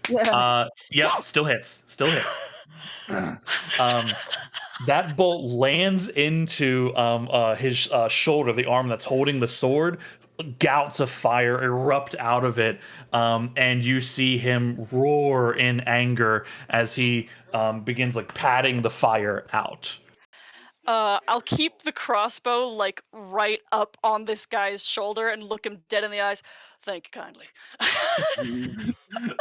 Yeah. Yep, still hits. Still hits. That bolt lands into his shoulder, the arm that's holding the sword. Gouts of fire erupt out of it, and you see him roar in anger as he begins like patting the fire out. I'll keep the crossbow like right up on this guy's shoulder and look him dead in the eyes. Thank you kindly.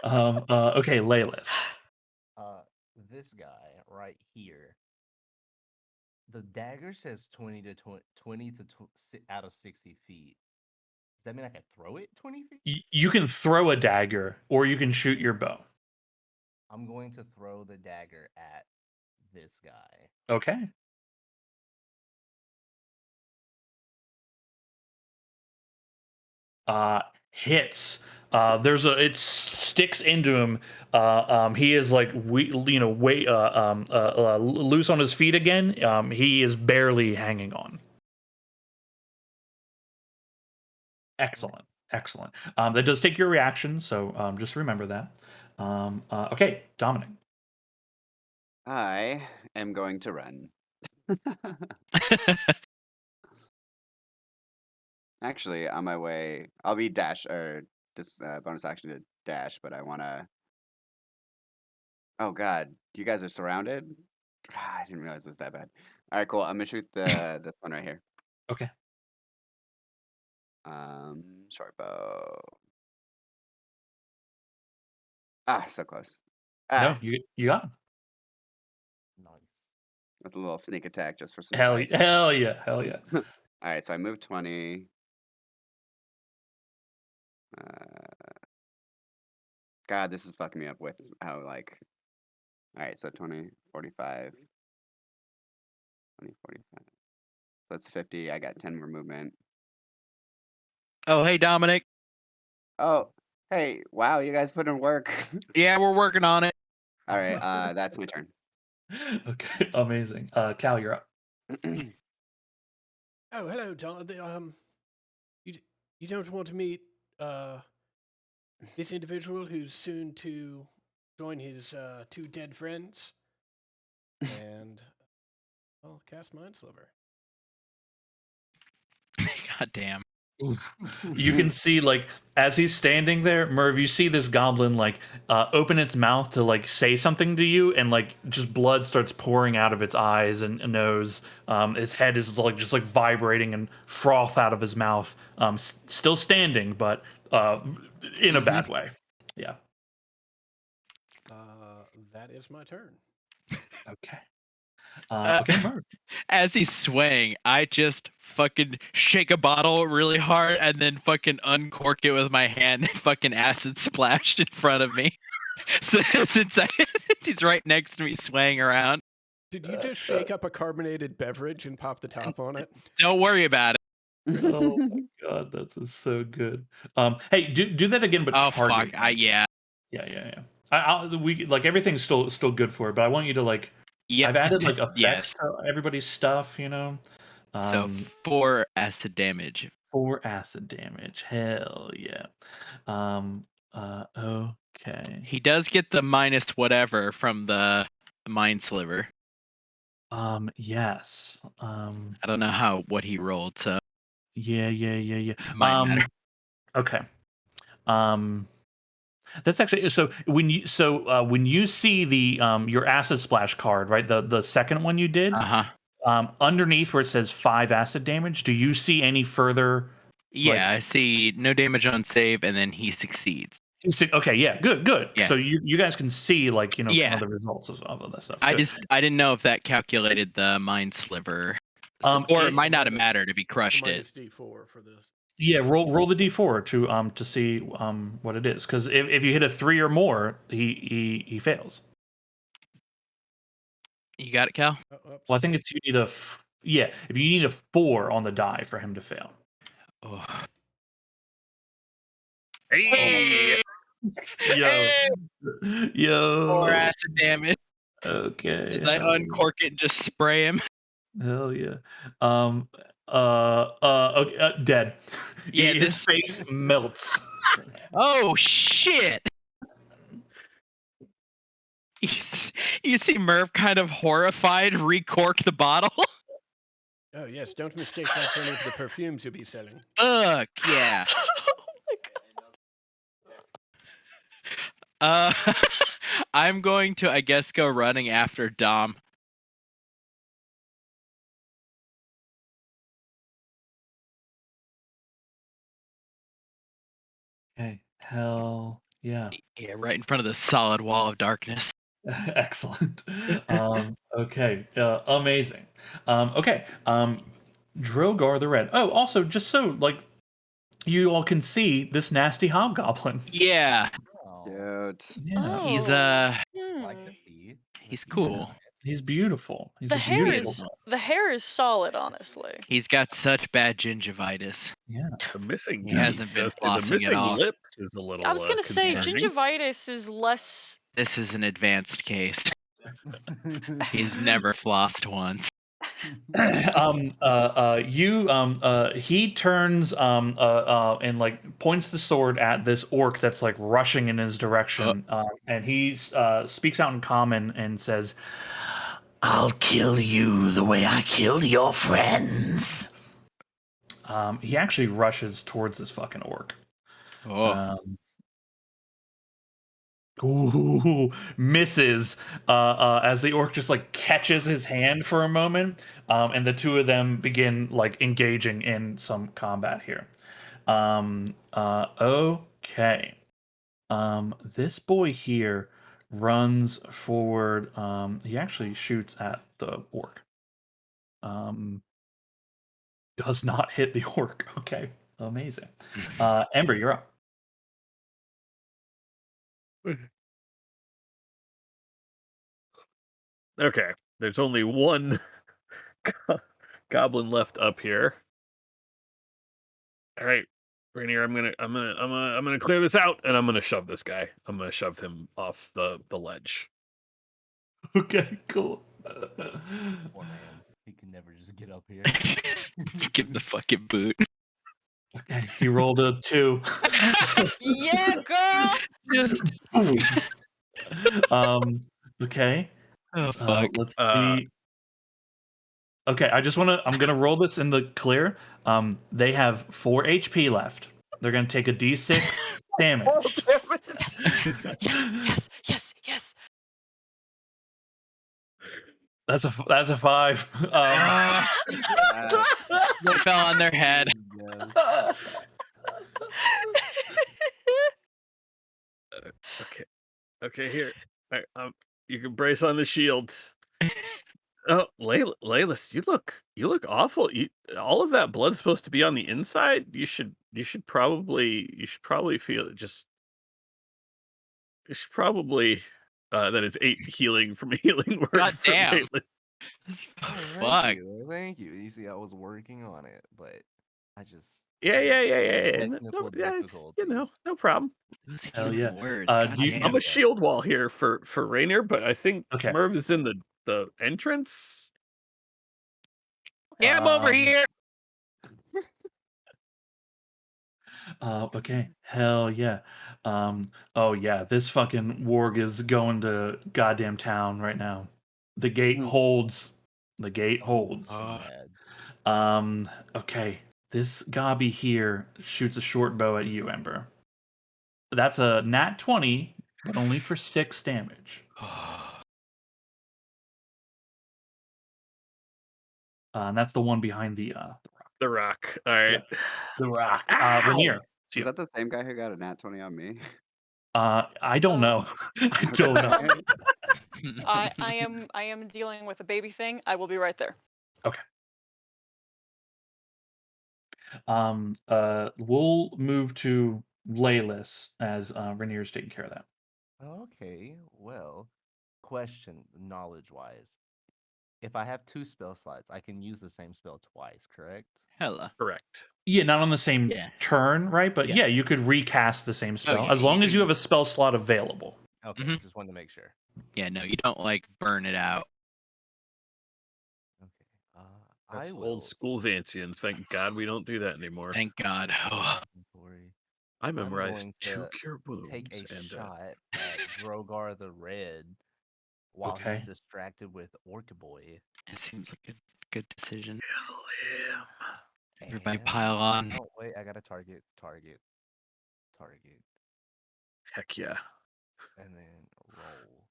Okay, Laylis. This guy right here. The dagger says 20 to out of 60 feet. Does that mean I can throw it 20 feet? You can throw a dagger, or you can shoot your bow. I'm going to throw the dagger at this guy. Okay. Hits. It sticks into him. He is like loose on his feet again. He is barely hanging on. Excellent. That does take your reaction, so just remember that. Okay, Dominic. I am going to run. Actually, on my way, I'll be dash or just bonus action to dash, but I want to. Oh God, you guys are surrounded. I didn't realize it was that bad. All right, cool. I'm gonna shoot this one right here. Okay. Short bow. Ah, so close. Ah, No, you got him. Nice. with a little sneak attack just for some Hell, spice. hell yeah, hell yeah. All right, so I moved 20. God, this is fucking me up with how like. All right, so 20, 45, 20, 45. So that's 50. I got 10 more movement. Oh, hey, Dominic. Oh, hey, wow, you guys put in work. Yeah, we're working on it. All right, that's my turn. Okay, amazing. Cal, you're up. Oh, hello, Don. You don't want to meet this individual who's soon to join his 2 dead friends, and I'll cast Mind Sliver. God damn. You can see, like, as he's standing there, Merv, you see this goblin like open its mouth to like say something to you, and like just blood starts pouring out of its eyes and nose. His head is like just like vibrating and froth out of his mouth. Still standing, but in a bad way. Yeah. That is my turn. Okay. Okay, Merv. As he's swaying, I just fucking shake a bottle really hard and then fucking uncork it with my hand and fucking acid splashed in front of me. So since he's right next to me swaying around. Did you just shake up a carbonated beverage and pop the top on it? Don't worry about it. Oh my god, that's so good. Hey, do that again, but Oh target. fuck! Yeah. Yeah. We like everything's still good for it, but I want you to like. Yep. I've added like effects Yes. to everybody's stuff, you know. So 4 acid damage. 4 acid damage. Hell yeah. Okay. He does get the minus whatever from the mind sliver. Yes. I don't know what he rolled. So Yeah. might matter. Okay. That's actually so when you see the your acid splash card, right? The second one you did, underneath where it says 5 acid damage, do you see any further? Yeah, I see no damage on save, and then he succeeds. Okay, yeah, good. Yeah. So you guys can see like kind Yeah. of the results of that stuff. I Good. didn't know if that calculated the mind sliver, or it might not have mattered if he crushed it. Minus D4 for this. Yeah, roll the d4 to see what it is, because if you hit a 3 or more, he fails. You got it, Cal? Well, I think it's you need if you need a 4 on the die for him to fail. Oh. Hey! Yo. 4 acid damage. Okay. As I uncork it and just spray him. Hell yeah. Okay, dead. Yeah, his face melts. Oh shit! You see Merv kind of horrified recork the bottle. Oh yes, don't mistake that for any of the perfumes you'll be selling. Fuck yeah. Oh my god. I'm going to, I guess, go running after Dom. Okay. Hell yeah. Yeah, right in front of the solid wall of darkness. Excellent. Okay. Amazing. Okay. Drogar the Red. Oh, also, just so like you all can see this nasty hobgoblin. Yeah. Oh, Cute. Yeah. He's I like the feet. he's cool. He's beautiful. He's The a hair beautiful. is solid, honestly. He's got such bad gingivitis. Yeah. The missing He hasn't been Dusty, flossing the at missing all. lips is a little. I was gonna say concerning. gingivitis is less. This is an advanced case. He's never flossed once. He turns and like points the sword at this orc that's like rushing in his direction, and he speaks out in common and says, "I'll kill you the way I killed your friends." He actually rushes towards this fucking orc. Oh, Ooh, misses as the orc just like catches his hand for a moment, and the two of them begin like engaging in some combat here. Okay. This boy here runs forward. He actually shoots at the orc. Does not hit the orc. Okay, amazing. Ember, you're up. Okay, there's only one goblin left up here. All right, Rainier, I'm gonna clear this out, and I'm gonna shove this guy. I'm gonna shove him off the ledge. Okay, cool. Poor man. He can never just get up here. give the fucking boot. Okay, he rolled a 2. Yeah, girl. Just Okay. oh fuck. Let's see. Okay, I'm gonna roll this in the clear. They have 4 HP left. They're gonna take a D6 damage. Yes. That's a 5. They fell on their head. Okay, here. All right, you can brace on the shield. Oh, Laylis, you look awful. All of that blood's supposed to be on the inside. You should probably feel it. You should probably that is 8 healing from a healing word. God for damn. Laylis. That's Oh, fuck. Thank you. You see, I was working on it, but I just Yeah. technical difficulties. No problem. Those Hell healing yeah. words. Do God you- damn. I'm a shield wall here for Rainier, but I think Okay. Merv is in the entrance. Yeah, I'm over here. Okay. Hell yeah. Oh yeah, this fucking warg is going to goddamn town right now. The gate holds. The gate holds. Oh. Mad. Okay. This gobby here shoots a short bow at you, Ember. That's a nat 20, but only for 6 damage. And that's the one behind the rock. The rock. All right. The rock. Ow! Rainier. Is that the same guy who got a nat 20 on me? I don't know. I don't know. I am dealing with a baby thing. I will be right there. We'll move to Laylis as Rainier's taking care of that. Okay, well, question knowledge-wise. If I have 2 spell slots, I can use the same spell twice, correct? Hella. Correct. Yeah, not on the same Yeah. turn, right? But Yeah. yeah, you could recast the same spell yeah, as you long as can- you have a spell slot available. Okay, Mhm. just wanted to make sure. Yeah, no, you don't like burn it out. Okay, That's I will. old school Vancian. Thank God we don't do that anymore. Thank God. Oh. Inventory. I memorized going 2 to cure wounds Take a and shot at Drogar the Red while Okay. he's distracted with Orc Boy. It seems like a good decision. kill him. Everybody and- pile on. Oh wait, I got a target, Heck yeah. and then roll.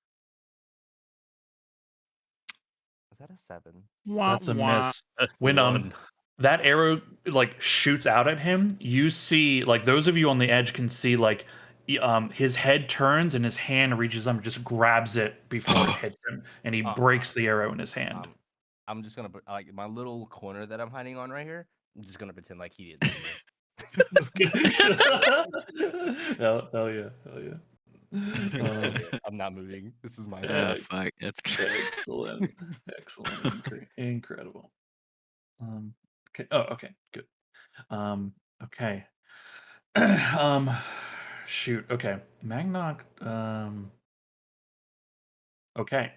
Is that a 7? That's a miss. That's When one. that arrow like shoots out at him, you see like those of you on the edge can see like his head turns and his hand reaches up and just grabs it before it hits him, and he breaks the arrow in his hand. I'm just gonna like my little corner that I'm hiding on right here. I'm just gonna pretend like he didn't see me. Hell yeah. I'm not moving. This is my Oh spot. fuck, that's good. Excellent. Incredible. Okay. Oh, okay. Good. Okay. Shoot. Okay. Magnock. Okay.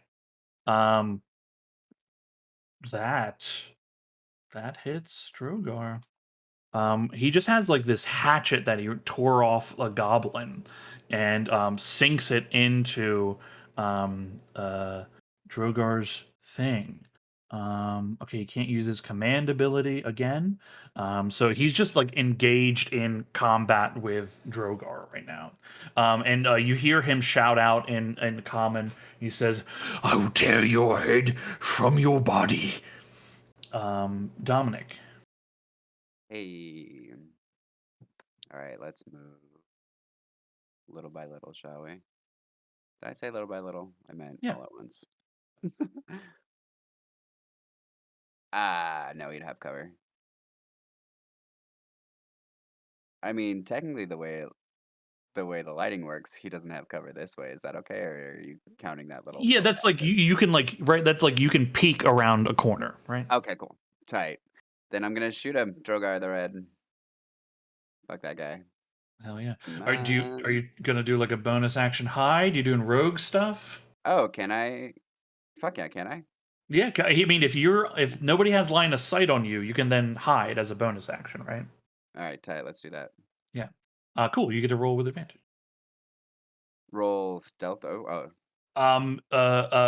That hits Drogar. He just has like this hatchet that he tore off a goblin and sinks it into Drogar's thing. Okay, he can't use his command ability again. So he's just like engaged in combat with Drogar right now. And you hear him shout out in common. He says, "I will tear your head from your body." Dominic. Hey. All right, let's move little by little, shall we? Did I say little by little? I meant Yeah. all at once. No, he'd have cover. I mean, technically, the way the lighting works, he doesn't have cover this way. Is that okay, or are you counting that little? Yeah, that's like you can like right. That's like you can peek around a corner, right? Okay, cool, tight. Then I'm gonna shoot him. Drogar the Red. Fuck that guy. Hell yeah. Come Are on. you gonna do like a bonus action hide? You doing rogue stuff? Oh, can I? Fuck yeah, can I? Yeah, I mean if nobody has line of sight on you, you can then hide as a bonus action, right? All right, tight. Let's do that. Yeah. Cool. You get to roll with advantage. Roll stealth. Oh,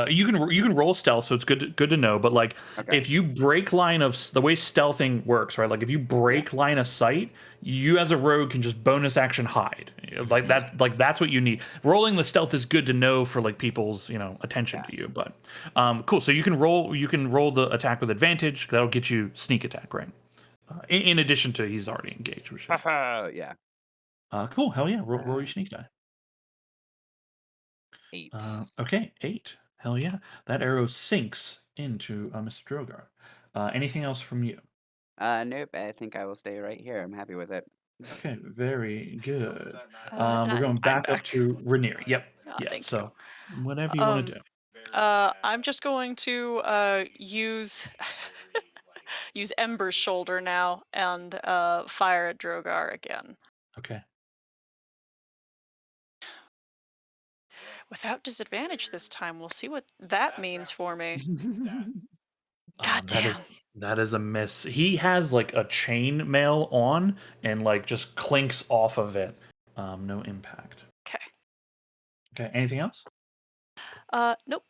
You can roll stealth, so it's good to know. But like, okay. if you break line of the way stealthing works, right? Like if you break line of sight, you as a rogue can just bonus action hide. Like that. Like that's what you need. Rolling the stealth is good to know for like people's attention Yeah. to you. But cool. So you can roll the attack with advantage. That'll get you sneak attack, right? In addition to he's already engaged, which is Yeah. cool. Hell yeah. Roll your sneak die. 8. Okay, 8. Hell yeah. That arrow sinks into Mr. Drogar. Anything else from you? Nope. I think I will stay right here. I'm happy with it. Okay, very good. And We're going I'm back up back. to Rhaenyra. Yep. Yeah, Thank so you. whatever you want to do. I'm just going to use use Ember's shoulder now and fire at Drogar again. Okay. Without disadvantage this time. We'll see what that means for me. God That damn. is a miss. He has like a chain mail on and like just clinks off of it. No impact. Okay. Okay, anything else? Nope.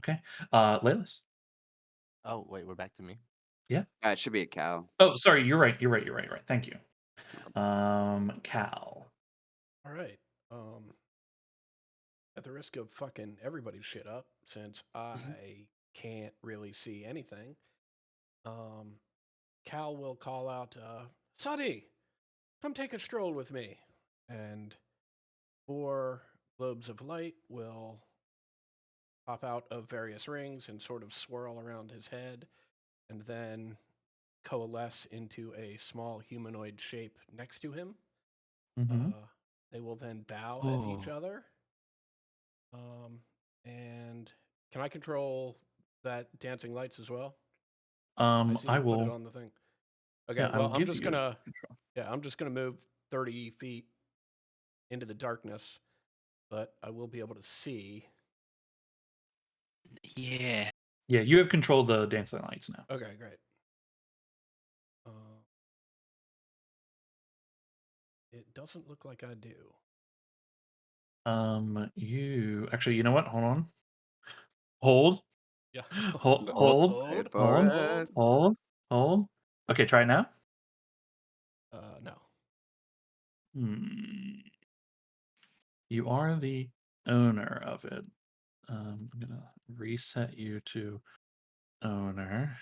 Okay. Laylis. Oh wait, we're back to me. It should be a cow. Oh, sorry, you're right. Thank you. Cal. All right. At the risk of fucking everybody's shit up, since I can't really see anything, Cal will call out, Sadi, come take a stroll with me. And 4 globes of light will pop out of various rings and sort of swirl around his head, and then coalesce into a small humanoid shape next to him. Mm-hmm. They will then bow at each other. And can I control that dancing lights as well? I see I you put it will. on the thing. Okay, Yeah, I will well, I'm give just you gonna control. I'm just gonna move 30 feet into the darkness, but I will be able to see. Yeah. Yeah, you have control of the dancing lights now. Okay, great. It doesn't look like I do. You actually, you know what? Hold on. Hold. Yeah. Hold. Okay, try it now. No. You are the owner of it. I'm gonna reset you to owner.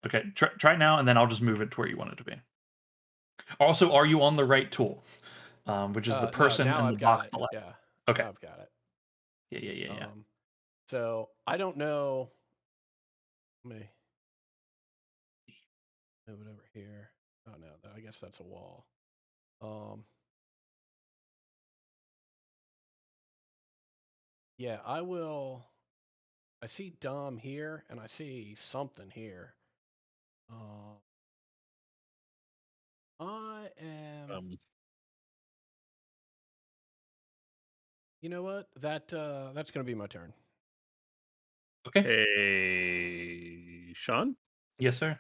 Okay, try it now, and then I'll just move it to where you want it to be. Also, are you on the right tool? Which is the person no, now in I've the got box it. select. Yeah. Okay. Now I've got it. Yeah. So I don't know. Let me move it over here. Oh no, I guess that's a wall. Yeah, I will. I see Dom here, and I see something here. I am. You know what? That's going to be my turn. Okay. Hey, Sean, Yes, sir.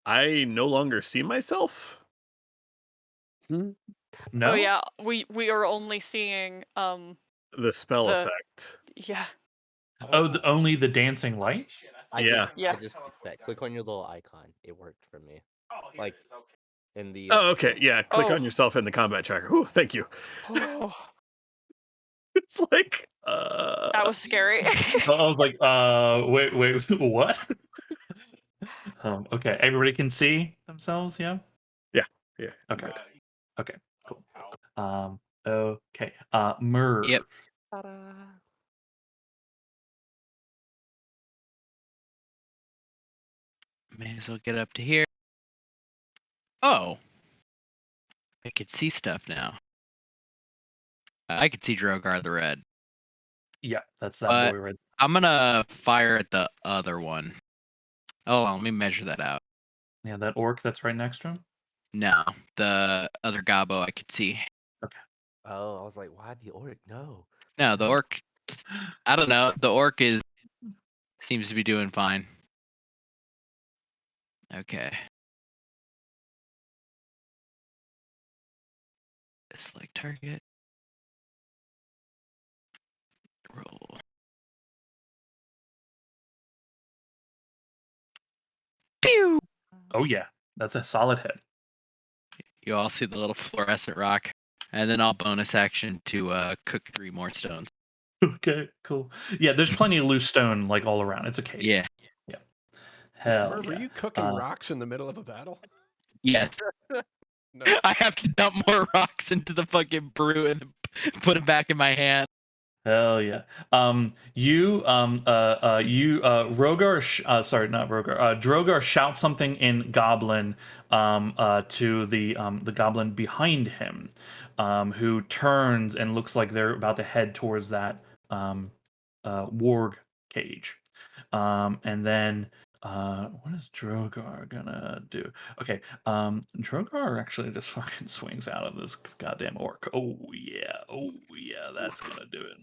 I no longer see myself. Hmm? No. Oh yeah, we are only seeing The spell the effect. yeah. Oh, only the dancing light. I Yeah. just Yeah. I just fixed that. Click on your little icon. It worked for me. Like in the Oh, okay. Yeah. Click Oh. on yourself in the combat tracker. Ooh, thank you. Oh, It's like, that was scary. I was like, wait, what? Okay, everybody can see themselves. Yeah. yeah. I'm Okay. good. Okay. Cool. Okay. Merv. Yep. ta-da. May as well get up to here. Oh, I could see stuff now. I could see Drogar the Red. Yeah, that's that But boy right. I'm gonna fire at the other one. Oh, let me measure that out. Yeah, that orc that's right next to him. No, the other gobbo I could see. Oh, I was like, why the orc? No. No, the orc. I don't know. The orc seems to be doing fine. Okay. Select target. Roll. Pew! Oh yeah, that's a solid hit. You all see the little fluorescent rock, and then I'll bonus action to cook 3 more stones. Okay, cool. Yeah, there's plenty of loose stone like all around. It's a cave. Yeah. Yeah. Hell Merv, yeah. are you cooking rocks in the middle of a battle? Yes. No. I have to dump more rocks into the fucking brew and put it back in my hand. Hell yeah. Sorry, not Rogar. Drogar shouts something in Goblin, to the Goblin behind him, who turns and looks like they're about to head towards that, warg cage. And then, what is Drogar gonna do? Okay, Drogar actually just fucking swings out of this goddamn orc. Oh yeah, that's gonna do it.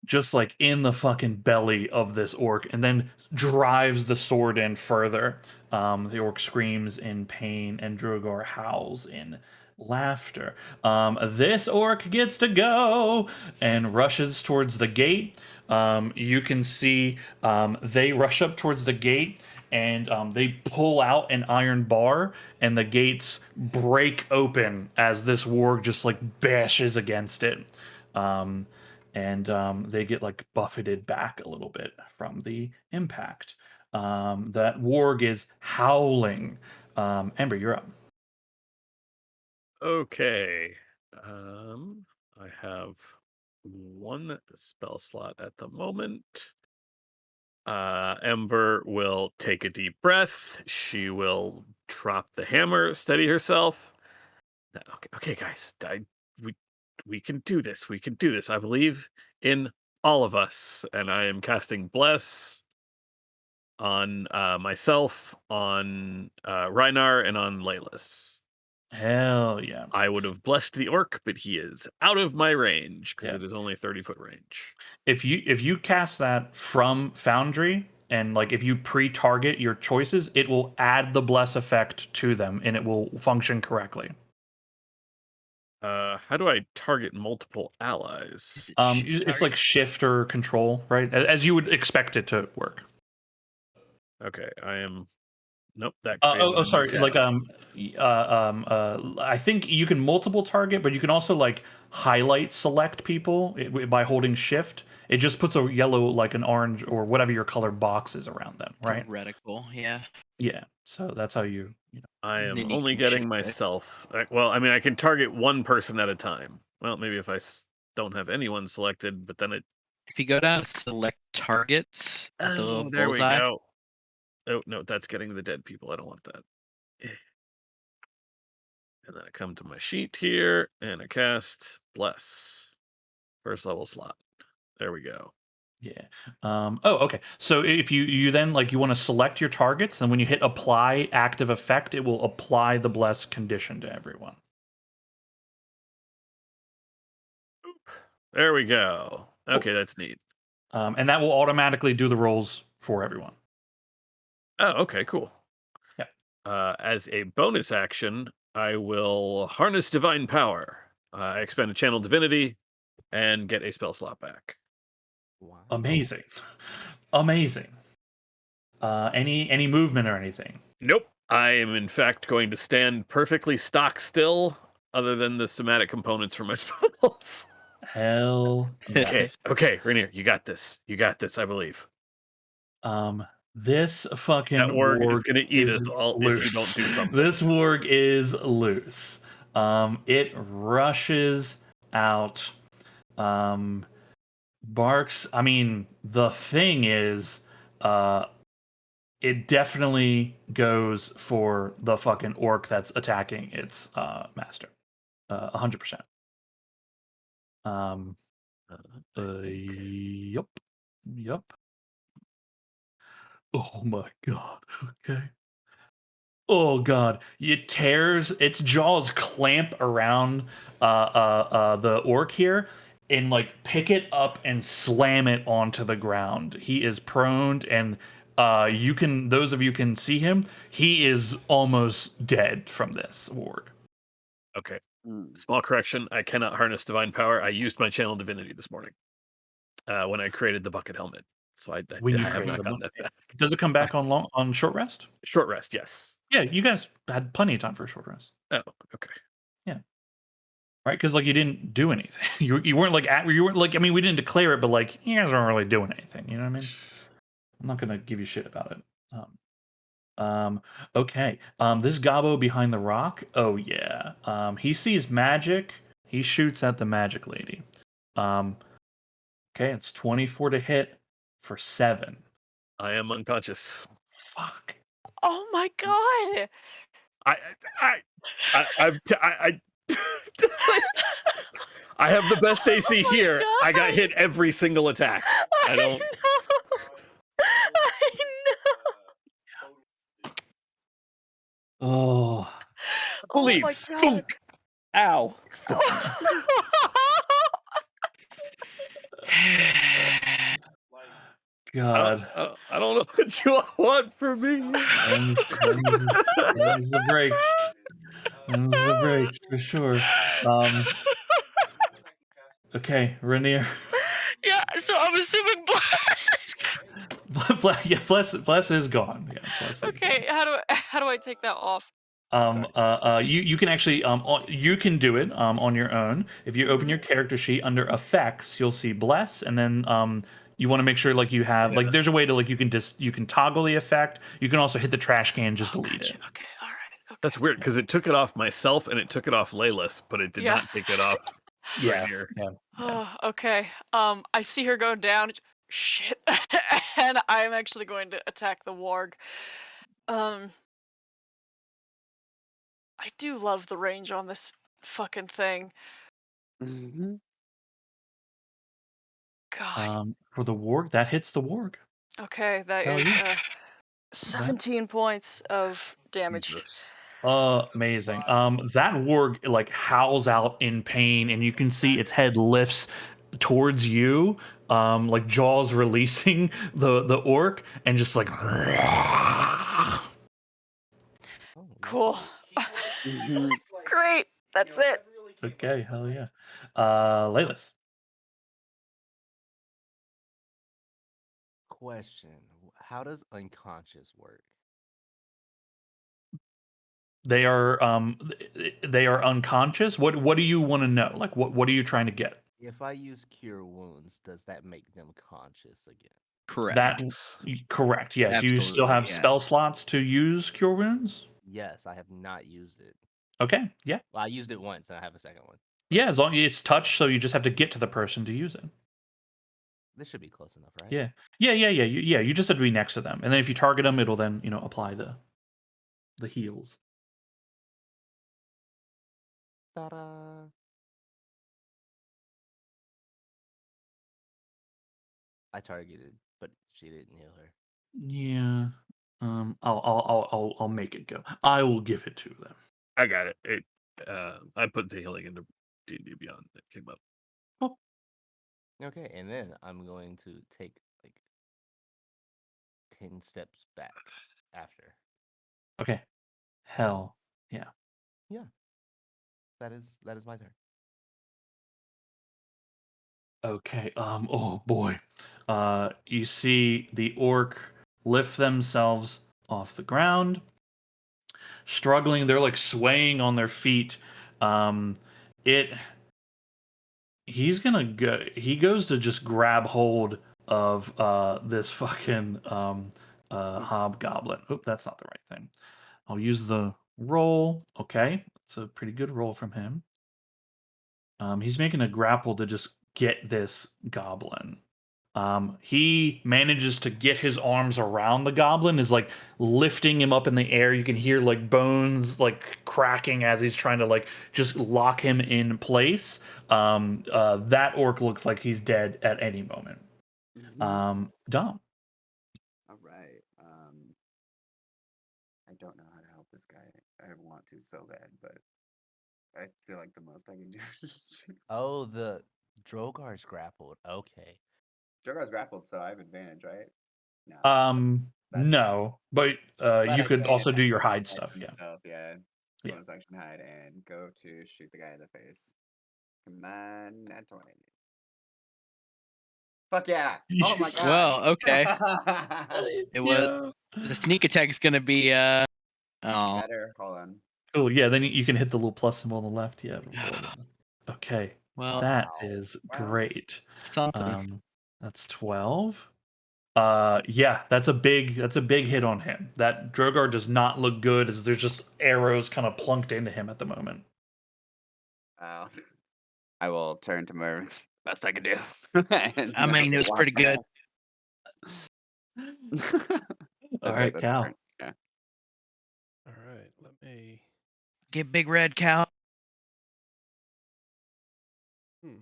Just like in the fucking belly of this orc, and then drives the sword in further. The orc screams in pain, and Drogar howls in laughter. This orc gets to go and rushes towards the gate. You can see they rush up towards the gate, and they pull out an iron bar, and the gates break open as this warg just like bashes against it. And they get like buffeted back a little bit from the impact. That warg is howling. Ember, you're up. Okay. I have 1 spell slot at the moment. Ember will take a deep breath. She will drop the hammer, steady herself. Okay, guys. We can do this. We can do this. I believe in all of us, and I am casting bless on myself, on Reinar, and on Laylas. Hell yeah. I would have blessed the orc, but he is out of my range because Yeah. it is only 30-foot range. If you cast that from Foundry, and like if you pre-target your choices, it will add the bless effect to them, and it will function correctly. How do I target multiple allies? It's like shift or control, right? As you would expect it to work. Okay, I am. Nope, that. Sorry. Like, I think you can multiple target, but you can also like highlight select people by holding shift. It just puts a yellow, like an orange or whatever your color box is around them, right? Reticle, yeah. Yeah. So that's how you know. I am then you only can getting shift it. myself. Well, I mean, I can target one person at a time. Well, maybe if I don't have anyone selected, but then it. If you go down to select targets, the little There we bullseye. go. Oh no, that's getting the dead people. I don't want that. And then I come to my sheet here and I cast bless. First level slot. There we go. Yeah. Okay. So if you then like you want to select your targets, and when you hit apply active effect, it will apply the bless condition to everyone. There we go. Okay, that's neat. And that will automatically do the rolls for everyone. Oh, okay, cool. Yeah. As a bonus action, I will harness divine power. I expend a channel divinity and get a spell slot back. Wow. Amazing. Amazing. Any movement or anything? Nope. I am in fact going to stand perfectly stock still, other than the somatic components for my spells. Hell Okay, yes. okay, Rainier, you got this. You got this, I believe. This fucking That warg is warg gonna eat us is all loose. if you don't do something. This warg is loose. It rushes out. Barks. I mean, the thing is, it definitely goes for the fucking orc that's attacking its master. 100%. Yup. Yup. Oh my god. Okay. Oh god. It tears its jaws clamp around the orc here and like pick it up and slam it onto the ground. He is prone and you can those of you can see him. He is almost dead from this ward. Okay. Mm. Small correction. I cannot harness divine power. I used my channel divinity this morning when I created the bucket helmet. So I When you have create not the gotten that back. Does it come back on short rest? Short rest, yes. Yeah, you guys had plenty of time for a short rest. Oh, okay. Right, because like you didn't do anything. You weren't like you weren't like I mean we didn't declare it, but like you guys aren't really doing anything. You know what I mean? I'm not gonna give you shit about it. Okay. This Gabo behind the rock. Oh yeah. He sees magic. He shoots at the magic lady. Okay, it's 24 to hit for 7. I am unconscious. Fuck. Oh my god! I have the best AC Oh my here. I got God. hit every single attack. I don't. know. I Oh. know. Oh Believe. my god. Thunk. Ow. God. I don't know what you want from me. Them's the breaks. Them's the breaks for sure. Okay, Rainier. Yeah, so I'm assuming Bless is Yeah, Bless is gone. Yeah, Bless is okay. How do I take that off? you can actually you can do it on your own. If you open your character sheet under effects, you'll see bless, and then you want to make sure like you have like there's a way to like you can toggle the effect. You can also hit the trash can, just delete Gotcha. it. Okay, all right. Okay. That's weird because it took it off myself and it took it off Laylis, but it did Yeah. not take it off Yeah, Rainier. yeah. Oh, okay. I see her go down. Shit. And I'm actually going to attack the warg. I do love the range on this fucking thing. Mhm. God. For the warg, that hits the warg. Okay, that Hell is yeah. 17 points of damage. Jesus. Amazing. That warg like howls out in pain, and you can see its head lifts towards you, like jaws releasing the orc, and just like. Oh, Cool. Mhm. Great. That's it. Okay, hell yeah. Laylis. Question: how does unconscious work? They are they are unconscious. What do you want to know? Like what are you trying to get? If I use cure wounds, does that make them conscious again? Correct. That correct. Yeah. Do you still Absolutely, have yeah. spell slots to use cure wounds? Yes, I have not used it. Okay. Yeah. Well, I used it once, and I have a second one. Yeah, as long as it's touch, so you just have to get to the person to use it. This should be close enough, right? Yeah. You just have to be next to them. And then if you target them, it'll then, apply the heals. Ta-da! I targeted, but she didn't heal her. Yeah. I'll make it go. I will give it to them. I got it. I put the healing into D&D Beyond that came up. Okay, and then I'm going to take like 10 steps back after. Okay. Hell yeah. Yeah, that is my turn. Okay. Oh boy. You see the orc lift themselves off the ground, struggling. They're like swaying on their feet. Um, it. He's gonna go. He goes to just grab hold of this fucking hobgoblin. Oop, that's not the right thing. I'll use the roll. Okay, it's a pretty good roll from him. He's making a grapple to just get this goblin. He manages to get his arms around the goblin, is like lifting him up in the air. You can hear like bones like cracking as he's trying to like just lock him in place. That orc looks like he's dead at any moment. Dom. All right. I don't know how to help this guy. I want to so bad, but I feel like the most I can do is shoot. Oh, the Drogar's grappled. Okay. Jogar's grappled, so I have advantage, right? No. That's No, but but you I could can also do your do hide hide stuff. and Yeah. stuff, yeah. Yeah. Bonus action hide and go to shoot the guy in the face. Come on, nat 20. Fuck yeah! Oh my god! Well, okay. It was Yeah. the sneak attack's gonna be oh Better. Hold on. Cool. Yeah. Then you can hit the little plus symbol on the left. Yeah. Roll that. Okay. well That Wow. is Wow. great. something. That's 12. Yeah, that's a big hit on him. That Drogar does not look good as there's just arrows kind of plunked into him at the moment. I will turn to Merv. Best I can do. And I mean, it was walk pretty good. back. All That's it. right, That's Cal. turn. Yeah. All right, let me. Get big red cow. Hmm.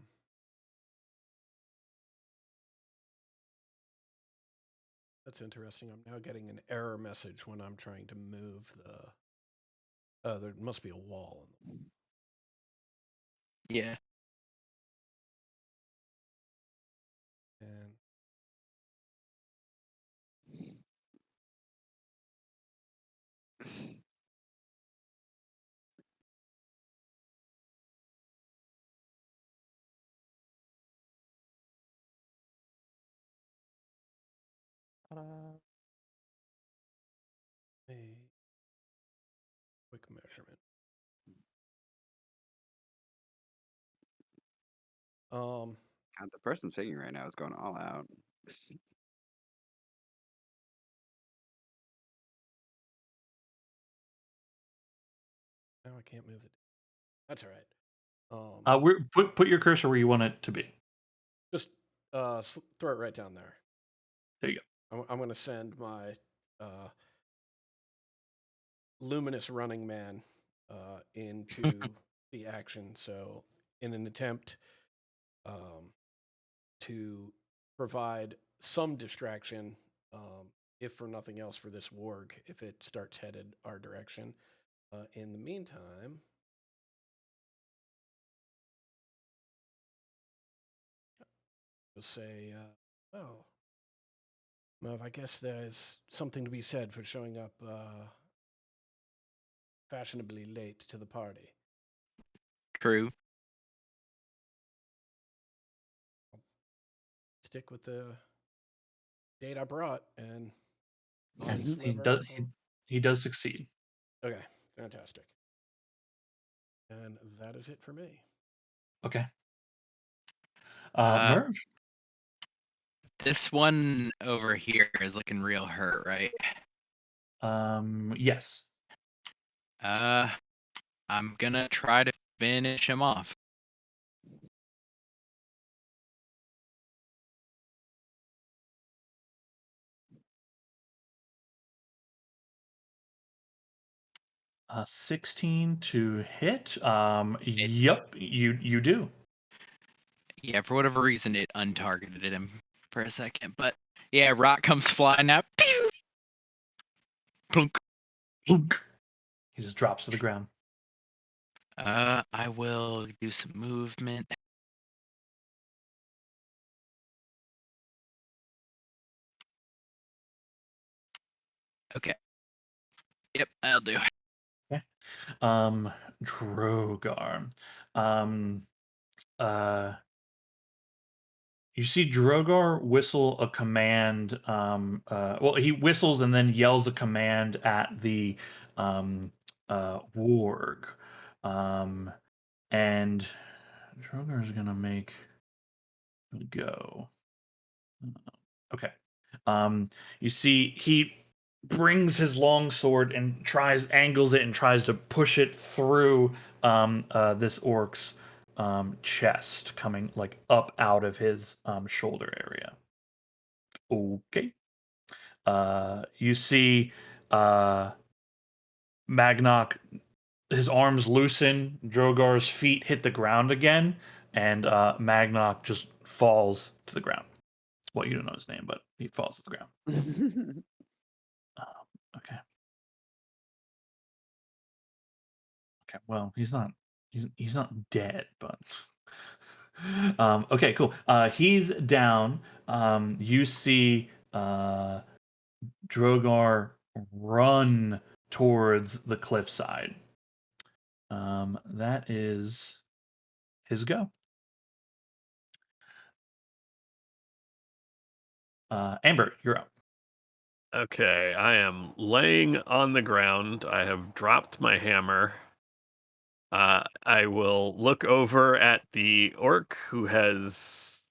That's interesting. I'm now getting an error message when I'm trying to move the. There must be a wall. Yeah. And Ta-da. a quick measurement. God, the person singing right now is going all out. Now I can't move it. That's all right. Put your cursor where you want it to be. Just throw it right down there. There you go. I'm going to send my luminous running man into the action. So, in an attempt to provide some distraction, if for nothing else, for this warg, if it starts headed our direction. In the meantime, we'll say, well, Merv, I guess there's something to be said for showing up fashionably late to the party. True. Stick with the date I brought, and I'll And he sliver does up on- he does succeed. Okay, fantastic. And that is it for me. Okay. Uh, Merv. This one over here is looking real hurt, right? Yes. I'm gonna try to finish him off. Uh, 16 to hit. Yep, you do. Yeah, for whatever reason, it untargeted him for a second. But yeah, rock comes flying out. Pew! Plunk. Plunk. He just drops to the ground. I will do some movement. Okay. Yep, I'll do. Drogar. Uh, you see Drogar whistle a command. Well, he whistles and then yells a command at the warg. And Drogar is gonna make go. Okay. You see, he brings his long sword and angles it and tries to push it through this orc's chest, coming like up out of his shoulder area. Okay. You see Magnok, his arms loosen, Drogar's feet hit the ground again, and Magnok just falls to the ground. Well, you don't know his name, but he falls to the ground. Okay. Okay. Well, he's not. He's not dead, but. Okay. Cool. He's down. You see Drogar run towards the cliffside. That is his go. Amber, you're up. Okay, I am laying on the ground. I have dropped my hammer. I will look over at the orc who has.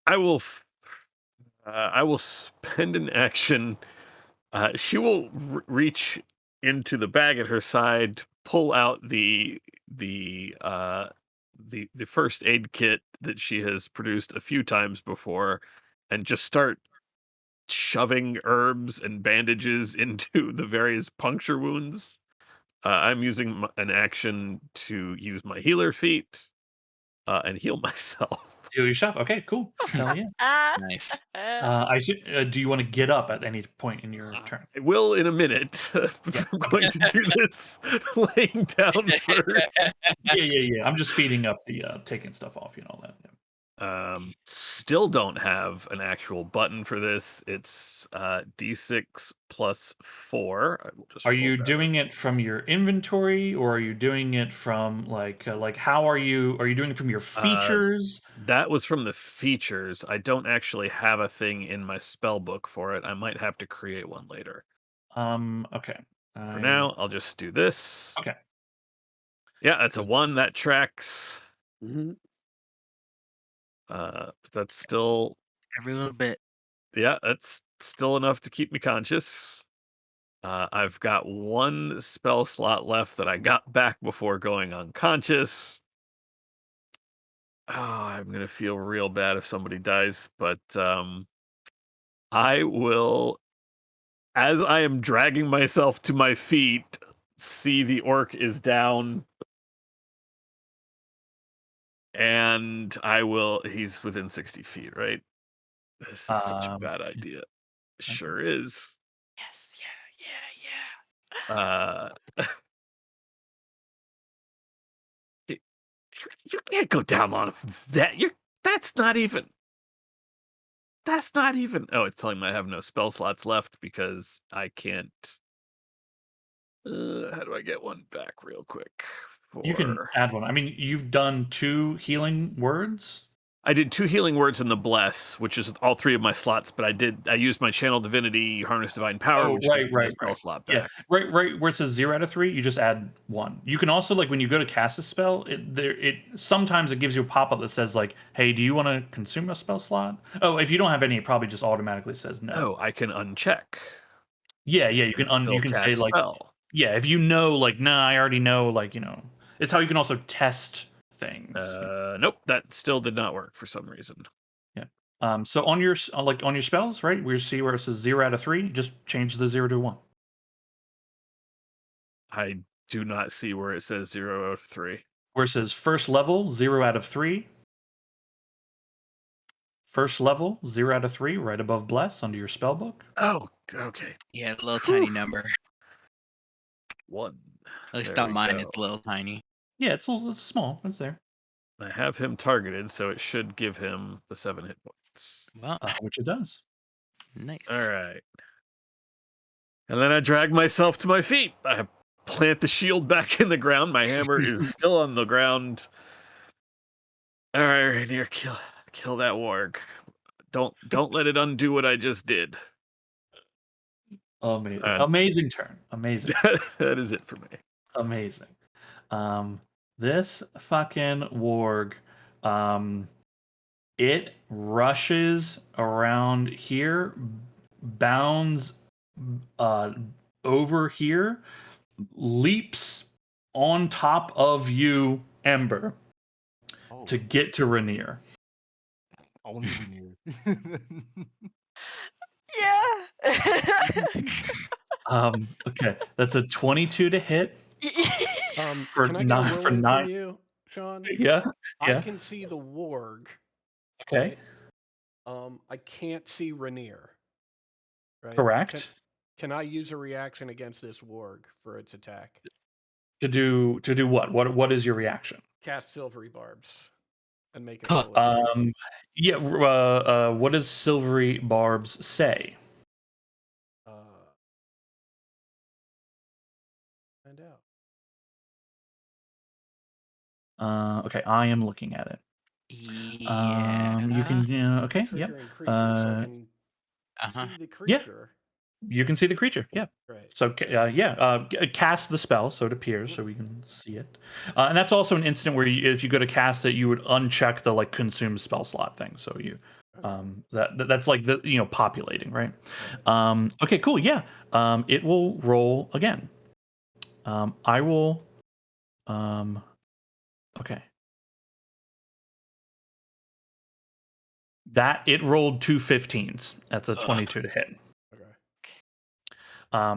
I will spend an action. She will reach into the bag at her side, pull out the first aid kit that she has produced a few times before, and just start shoving herbs and bandages into the various puncture wounds. I'm using an action to use my healer feat and heal myself. Heal yourself. Okay. Cool. Hell yeah. Nice. I should. Do you want to get up at any point in your turn? I will in a minute. Yeah. I'm going to do this laying down first. Yeah. I'm just speeding up the taking stuff off. You know that. Yeah. Still don't have an actual button for this. It's D6 plus 4. I will just Are roll you that. doing it from your inventory, or are you doing it from like how are you? Are you doing it from your features? That was from the features. I don't actually have a thing in my spell book for it. I might have to create one later. Okay. For now, I'll just do this. Okay. Yeah, that's a 1. That tracks. Mhm. But that's still, Every little bit. yeah, that's still enough to keep me conscious. I've got 1 spell slot left that I got back before going unconscious. Oh, I'm gonna feel real bad if somebody dies, but I will, as I am dragging myself to my feet, see the orc is down, and he's within 60 feet, right? This is such a bad idea. Sure is. Yes. Yeah. You can't go down on that. That's not even. Oh, it's telling me I have no spell slots left because I can't. How do I get one back real quick? You can add one. I mean, you've done 2 healing words. I did 2 healing words in the bless, which is all 3 of my slots, but I used my channel divinity, harness divine power, which gives me a spell slot back. Yeah, right. Where it says 0 out of 3, you just add 1. You can also when you go to cast a spell, it sometimes it gives you a pop up that says "Hey, do you want to consume a spell slot?" Oh, if you don't have any, it probably just automatically says no. Oh, I can uncheck. Yeah. You can you can say spell. yeah, if you know nah, I already know it's how you can also test things. Nope, that still did not work for some reason. Yeah. So on your on your spells, right? We see where it says 0 out of 3. Just change the 0 to 1. I do not see where it says 0 out of 3. Where it says first level 0 out of 3. First level 0 out of 3, right above bless under your spell book. Oh, okay. Yeah, a little tiny number. 1. At least There on we mine, go. it's a little tiny. Yeah, it's small. It's there. I have him targeted, so it should give him the 7 hit points. Well, Which it does. nice. All right. And then I drag myself to my feet. I plant the shield back in the ground. My hammer is still on the ground. All right, Rainier, kill that warg. Don't let it undo what I just did. Amazing. Uh, Amazing turn. Amazing. That is it for me. Amazing. This fucking warg, it rushes around here, bounds over here, leaps on top of you, Ember, Oh, to get to Rainier. only Rainier. Yeah. Okay, that's a 22 to hit. For Can I get nine- a for ruling nine- from you, Sean? Yeah. I Yeah. can see the warg. Okay. Right? I can't see Rainier. Right? Correct. Can I use a reaction against this warg for its attack? To do what? What is your reaction? Cast Silvery Barbs and make it full attack. Yeah. What does Silvery Barbs say? Find out. Okay, I am looking at it. Yeah. You can. Okay. Yep. Triggering creature, so I can Uh-huh. see the creature. You can see the creature. Yeah. Right. So cast the spell so it appears so we can see it, and that's also an instant where if you go to cast it, you would uncheck the like consume spell slot thing. So you, that's like the populating, right? Okay, cool. Yeah. It will roll again. I will. Okay. That it rolled 2 15s. That's a 22 to hit. Okay.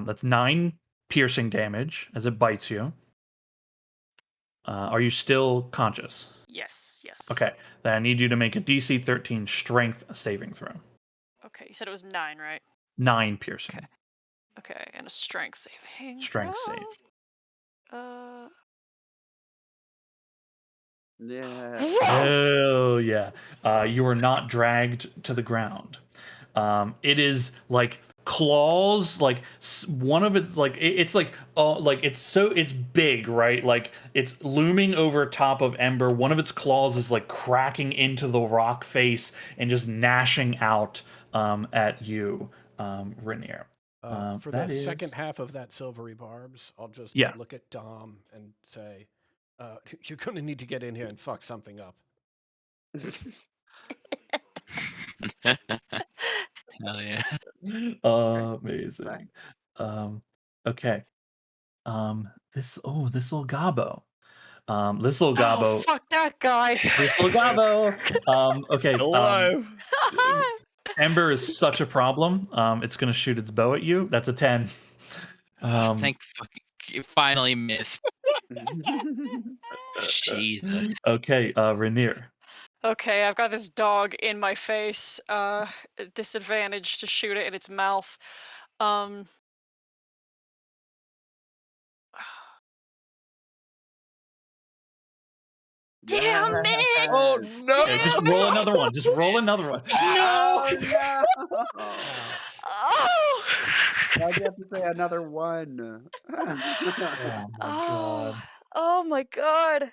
That's 9 piercing damage as it bites you. Are you still conscious? Yes. Okay. Then I need you to make a DC 13 strength saving throw. Okay, you said it was 9, right? 9 piercing. Okay, and a strength saving. Strength throw. save. Yeah. Oh yeah. You are not dragged to the ground. It is like claws, like one of it, like it's like it's big, right? Like it's looming over top of Ember. One of its claws is like cracking into the rock face and just gnashing out at you, Rainier. For that the is- second half of that Silvery Barbs, I'll just Yeah. look at Dom and say, you're going to need to get in here and fuck something up. Hell yeah. Amazing. Okay. This little Gabo. This little Oh, Gabo. fuck that guy. This little Gabo. Okay. Still alive. Ember is such a problem. It's gonna shoot its bow at you. That's a 10. Thank fucking it finally missed. Jesus. Okay, Rainier. Okay, I've got this dog in my face. Disadvantage to shoot it in its mouth. Damn it! Oh no! Yeah, just roll another one. Just roll another one. Oh no! Oh! Why'd you have to say another one? Oh my god. Oh my god.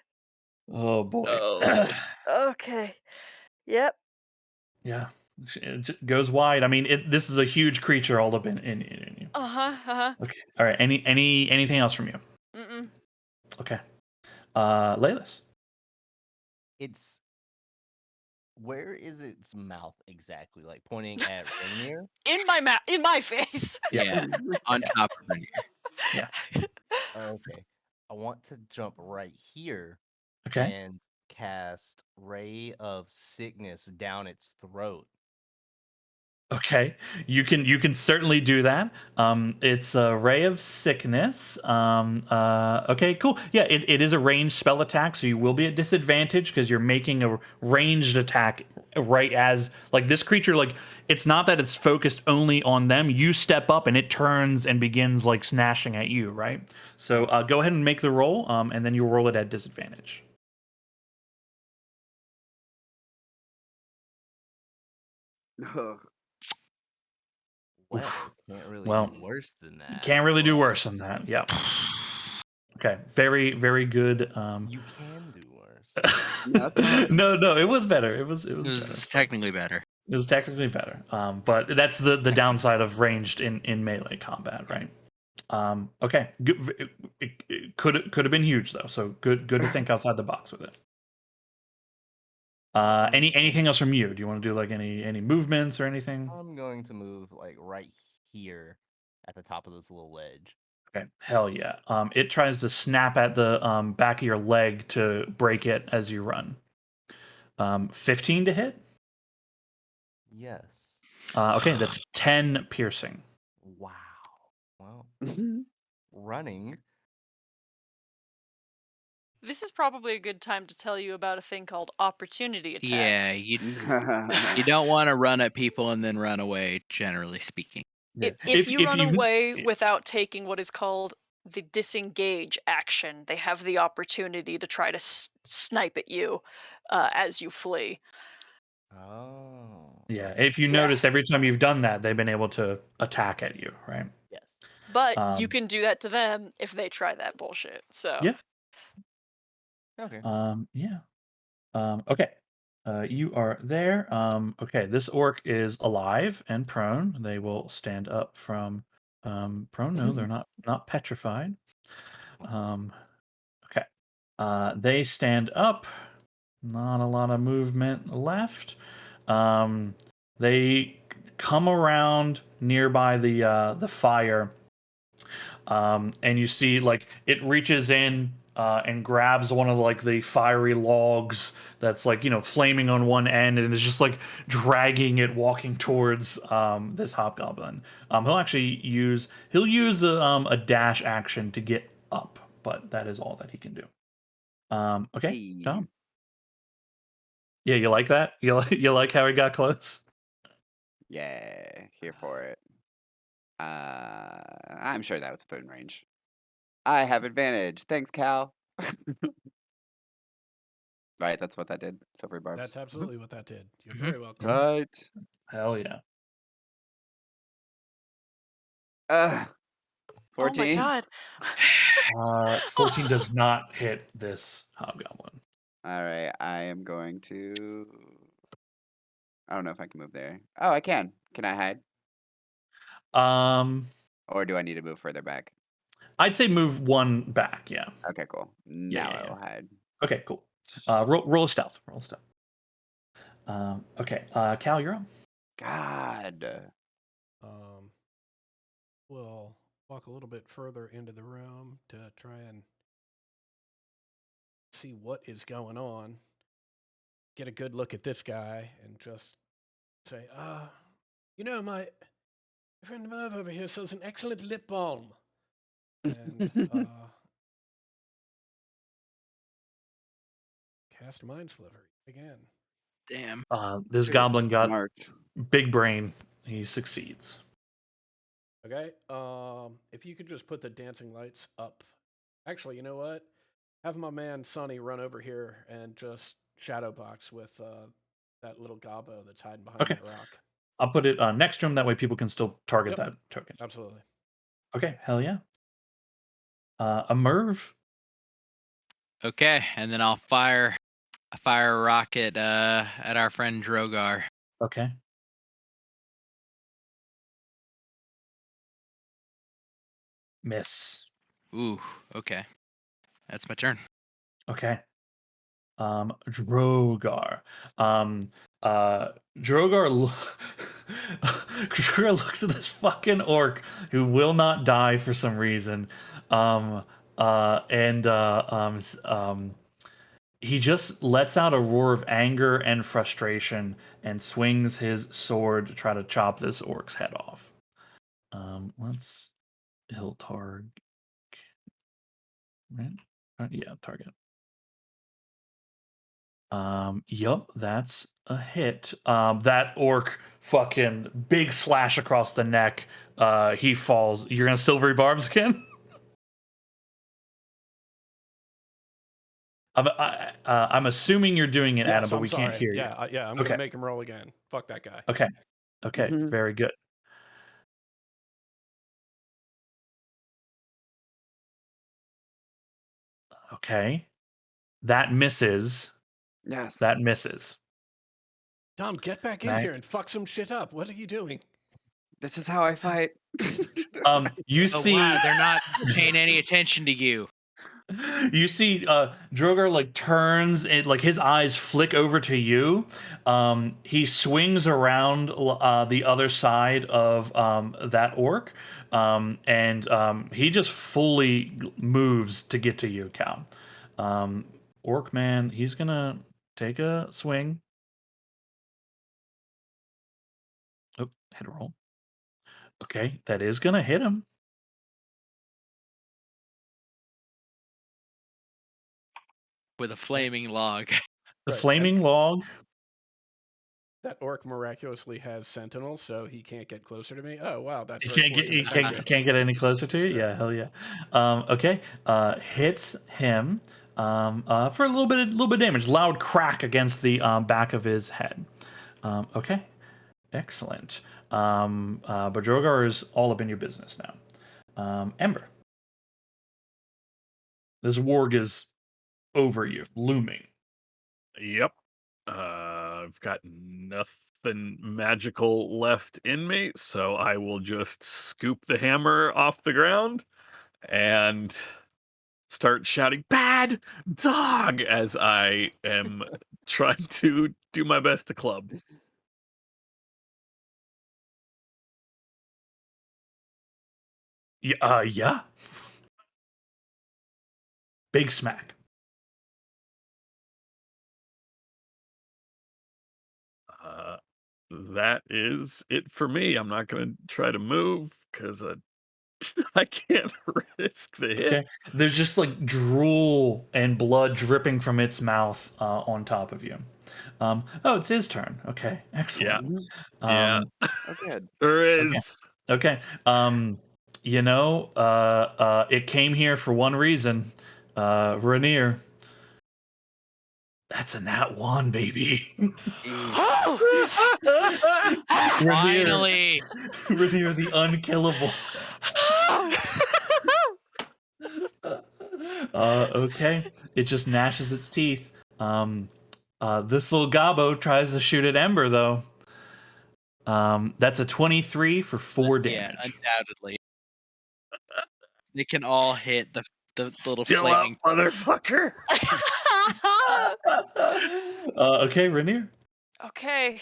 Oh boy. No. Okay. Yep. Yeah. It goes wide. I mean, this is a huge creature all up in you. Okay. All right. Anything else from you? Mm-mm. Okay. Laylis. It's where is its mouth exactly? Like pointing at Rainier? In my mouth, in my face. Yeah. On top of Rainier. Okay. I want to jump right here Okay. and cast Ray of Sickness down its throat. Okay, you can certainly do that. It's a Ray of Sickness. Okay, cool. Yeah, it is a ranged spell attack, so you will be at disadvantage because you're making a ranged attack right as like this creature. Like it's not that it's focused only on them. You step up and it turns and begins like snashing at you, right? So go ahead and make the roll, and then you'll roll it at disadvantage. Ugh. Well, Oof. can't really Well, do worse than that. Can't really do but worse than that. Yeah. Okay. Very, very good. You can do worse. No, that's fine. no, it was better. It was It better. was So technically better. it was technically better. But that's the downside of ranged in melee combat, right? Okay. Good. It could have been huge though. So good to think outside the box with it. Anything else from you? Do you want to do like any movements or anything? I'm going to move like right here at the top of this little ledge. Okay, hell yeah. It tries to snap at the back of your leg to break it as you run. 15 to hit. Yes. Okay, that's 10 piercing. Wow. Well, running. This is probably a good time to tell you about a thing called opportunity attacks. Yeah, you don't want to run at people and then run away. Generally speaking. Yeah. If you run away yeah. without taking what is called the disengage action, they have the opportunity to try to snipe at you as you flee. Oh. Yeah, if you notice, every time you've done that, they've been able to attack at you, right? Yes. But you Um, can do that to them if they try that bullshit. So Yeah. Okay. Yeah. Okay. You are there. Okay, this orc is alive and prone. They will stand up from prone. No, they're not petrified. Okay. They stand up. Not a lot of movement left. They come around nearby the fire, and you see like it reaches in and grabs one of like the fiery logs that's like flaming on one end, and is just like dragging it, walking towards this hobgoblin. He'll use a dash action to get up, but that is all that he can do. Okay, Hey. Tom. Yeah, you like that? You like how he got close? Yeah, here for it. I'm sure that was within range. I have advantage. Thanks, Cal. Right, that's what that did. Silvery barbs. That's absolutely what that did. You're Mhm. very welcome. Right. Hell yeah. Uh, oh my 14. god. 14 does not hit this hobgoblin. All right, I am going to. I don't know if I can move there. Oh, I can. Can I hide? Um, Or do I need to move further back? I'd say move one back. Yeah. Okay, cool. Yeah, Now yeah, I yeah. will hide. Okay, cool. Roll a stealth. Roll a stealth. Okay. Cal, you're up. God. We'll walk a little bit further into the room to try and see what is going on. Get a good look at this guy and just say, my friend Merv over here sells an excellent lip balm. And cast Mind Sliver again. Damn. This Dude, goblin got smart. big brain. He succeeds. Okay. If you could just put the dancing lights up. Actually, you know what? Have my man Sonny run over here and just shadow box with that little gobbo that's hiding behind Okay. that rock. I'll put it next to him. That way people can still target that token. Absolutely. Okay. Hell yeah. A Merv. Okay, and then I'll fire a rocket at our friend Drogar. Okay. Miss. Ooh, okay. That's my turn. Okay. Drogar. Drogar Drogar looks at this fucking orc who will not die for some reason. He just lets out a roar of anger and frustration and swings his sword to try to chop this orc's head off. He'll target. Right? Yeah, target. Yup, that's a hit. That orc fucking big slash across the neck. He falls. You're gonna silvery barbs again? I'm assuming you're doing it, Yes, Adam, but I'm we can't sorry. hear you. Yeah, I'm Okay. gonna make him roll again. Fuck that guy. Okay. Okay. Mhm. Very good. Okay. That misses. Yes. That misses. Tom, get back in Mag- here and fuck some shit up. What are you doing? This is how I fight. You Oh see. wow, they're not paying any attention to you. You see Drogar like turns and like his eyes flick over to you. He swings around the other side of that orc, and he just fully moves to get to you, Cal. Orc man, he's gonna take a swing. Oh, hit a roll. Okay, that is gonna hit him. With a flaming log. The Right, flaming log. That orc miraculously has sentinels, so he can't get closer to me. Oh wow, that's You very can't get fortunate. Thank you. can't get any closer to you. Yeah, hell yeah. Okay, hits him for a little bit of damage. Loud crack against the back of his head. Okay, excellent. But Drogar is all up in your business now. Ember, this warg is over you, looming. Yep. I've got nothing magical left in me, so I will just scoop the hammer off the ground and start shouting "bad dog" as I am trying to do my best to club. Yeah, yeah. Big smack. That is it for me. I'm not gonna try to move because I can't risk the hit. Okay. There's just like drool and blood dripping from its mouth on top of you. Oh, it's his turn. Okay, excellent. Mhm. Yeah, Oh, good. there Okay. is. Okay. It came here for one reason. Rainier. That's a nat one, baby. Rainier. Finally. Rainier the unkillable. Okay. It just gnashes its teeth. This little gobbo tries to shoot at Ember though. That's a 23 for 4 Yeah, damage. undoubtedly. They can all hit the little Still up, flaming. motherfucker. Okay, Rainier. Okay,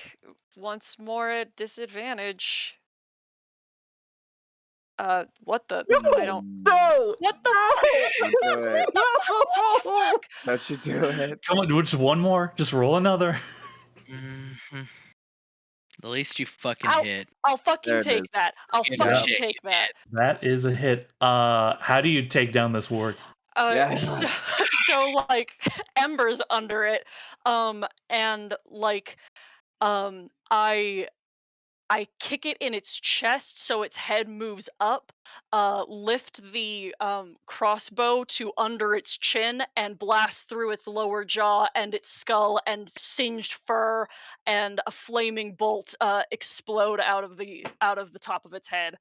once more at disadvantage. What the? I don't. No, What the? Don't do it. no. Don't you do it. Come on, just one more. Just roll another. Mhm. The least you fucking Ow. hit. I'll There fucking it take is. that. I'll Give a fucking shit. take that. That is a hit. How do you take down this warg? Yeah. So like Ember's under it, and like, I kick it in its chest so its head moves up, lift the crossbow to under its chin, and blast through its lower jaw and its skull, and singed fur and a flaming bolt explode out of the top of its head,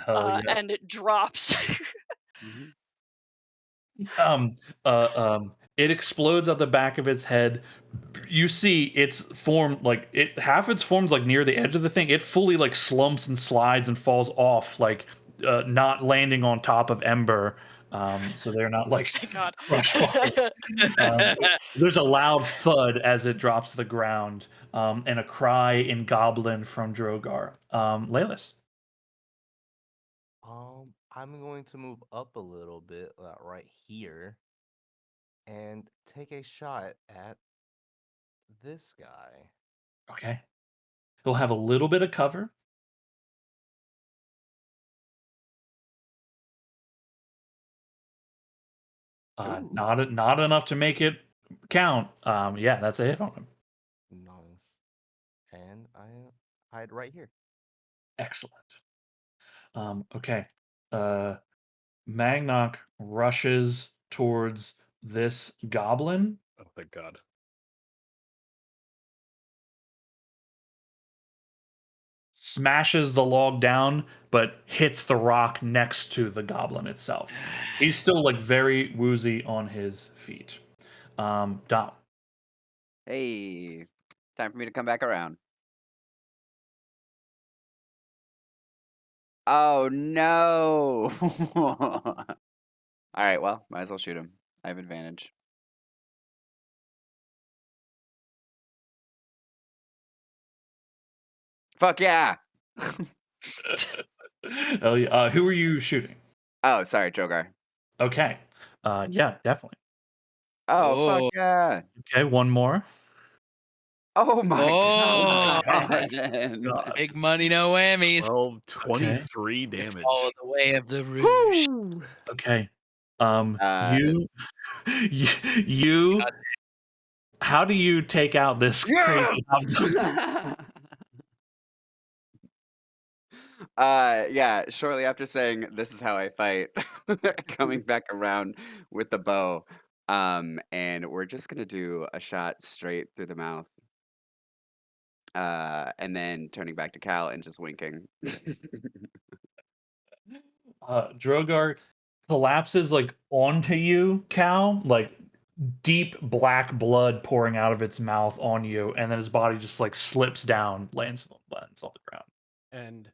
Hell yeah. and it drops. Mhm. It explodes out the back of its head. You see its form, like it half its form's like near the edge of the thing. It fully like slumps and slides and falls off, like not landing on top of Ember. So they're not like Thank God. crushed off. There's a loud thud as it drops to the ground, and a cry in Goblin from Drogar. Leyless. I'm going to move up a little bit, right here, and take a shot at this guy. Okay. He'll have a little bit of cover. Ooh. Not enough to make it count. Yeah, that's a hit on him. Nice. And I hide right here. Excellent. Okay. Magnok rushes towards this goblin Oh, thank God. smashes the log down, but hits the rock next to the goblin itself. He's still like very woozy on his feet. Dom. Hey, time for me to come back around. Oh no! All right, well, might as well shoot him. I have advantage. Fuck yeah! Hell yeah. Who are you shooting? Oh, sorry, Drogar. Okay. Yeah, definitely. Oh, fuck Oh, yeah! Okay, one more. Oh my oh, god! God. big money, no whammies. 12, 23 damage. Follow the way of the rouge. Woo! Okay. Uh, You, you, how do you take out this crazy Yes! Yeah, shortly after saying this is how I fight, coming back around with the bow. And we're just gonna do a shot straight through the mouth. And then turning back to Cal and just winking. Drogar collapses like onto you, Cal, like deep black blood pouring out of its mouth on you, and then his body just like slips down, lands on the ground. And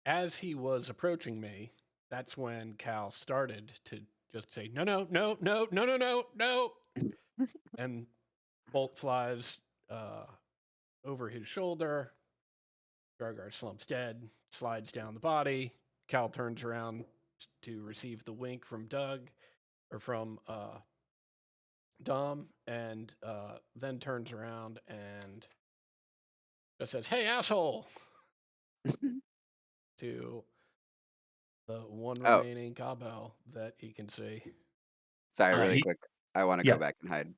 as he was approaching me, that's when Cal started to just say, no, no, no, no, no, no, no, no. And bolt flies over his shoulder. Gargar slumps dead, slides down the body. Cal turns around to receive the wink from Doug, or from Dom, and then turns around and just says, "Hey, asshole!" to the one Oh, remaining Gabel that he can see. sorry, really He, quick. I want to yeah. go back and hide.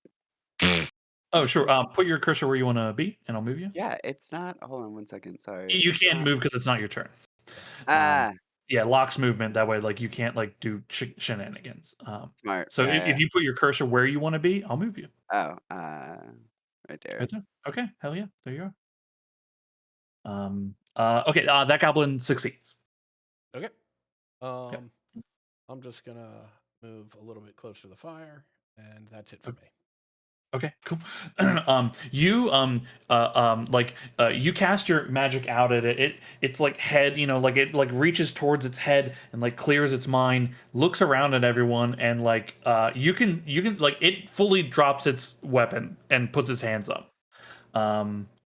Oh, sure. Put your cursor where you want to be, and I'll move you. Yeah, it's not. Hold on 1 second. Sorry. You It's can't not. move because it's not your turn. Ah, Yeah, locks movement. That way, like you can't like do shenanigans. smart. So Yeah. if you put your cursor where you want to be, I'll move you. Oh, right there. Right there. Okay. Hell yeah. There you are. Okay. That goblin succeeds. Okay. I'm just gonna move a little bit closer to the fire, and that's it for me. Okay, cool. You cast your magic out at it. It's like head, like it like reaches towards its head and like clears its mind, looks around at everyone, and like you can like it fully drops its weapon and puts its hands up.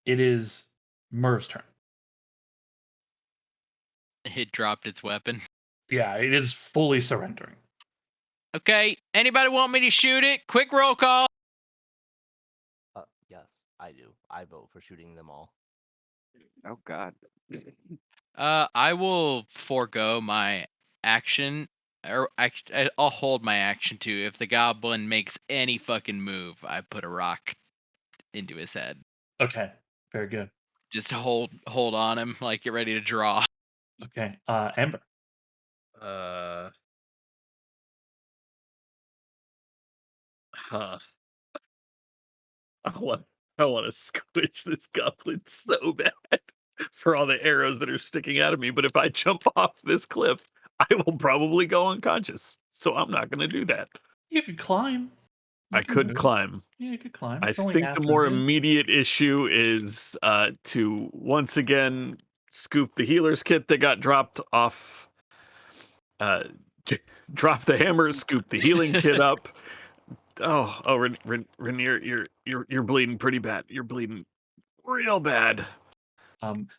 It is Merv's turn. It dropped its weapon. Yeah, it is fully surrendering. Okay, anybody want me to shoot it? Quick roll call. Yes, I do. I vote for shooting them all. Oh God. I will forego my action, or I'll hold my action too. If the goblin makes any fucking move, I put a rock into his head. Okay, very good. Just hold on him, like get ready to draw. Okay, Amber. Huh. I want to squish this goblin so bad for all the arrows that are sticking out of me. But if I jump off this cliff, I will probably go unconscious. So I'm not going to do that. You could climb. I could climb. Yeah, you could climb. I It's only think half the the more bit. immediate issue is to once again scoop the healer's kit that got dropped off. Drop the hammer, scoop the healing kit up. Oh, Rainier, you're bleeding pretty bad. You're bleeding real bad.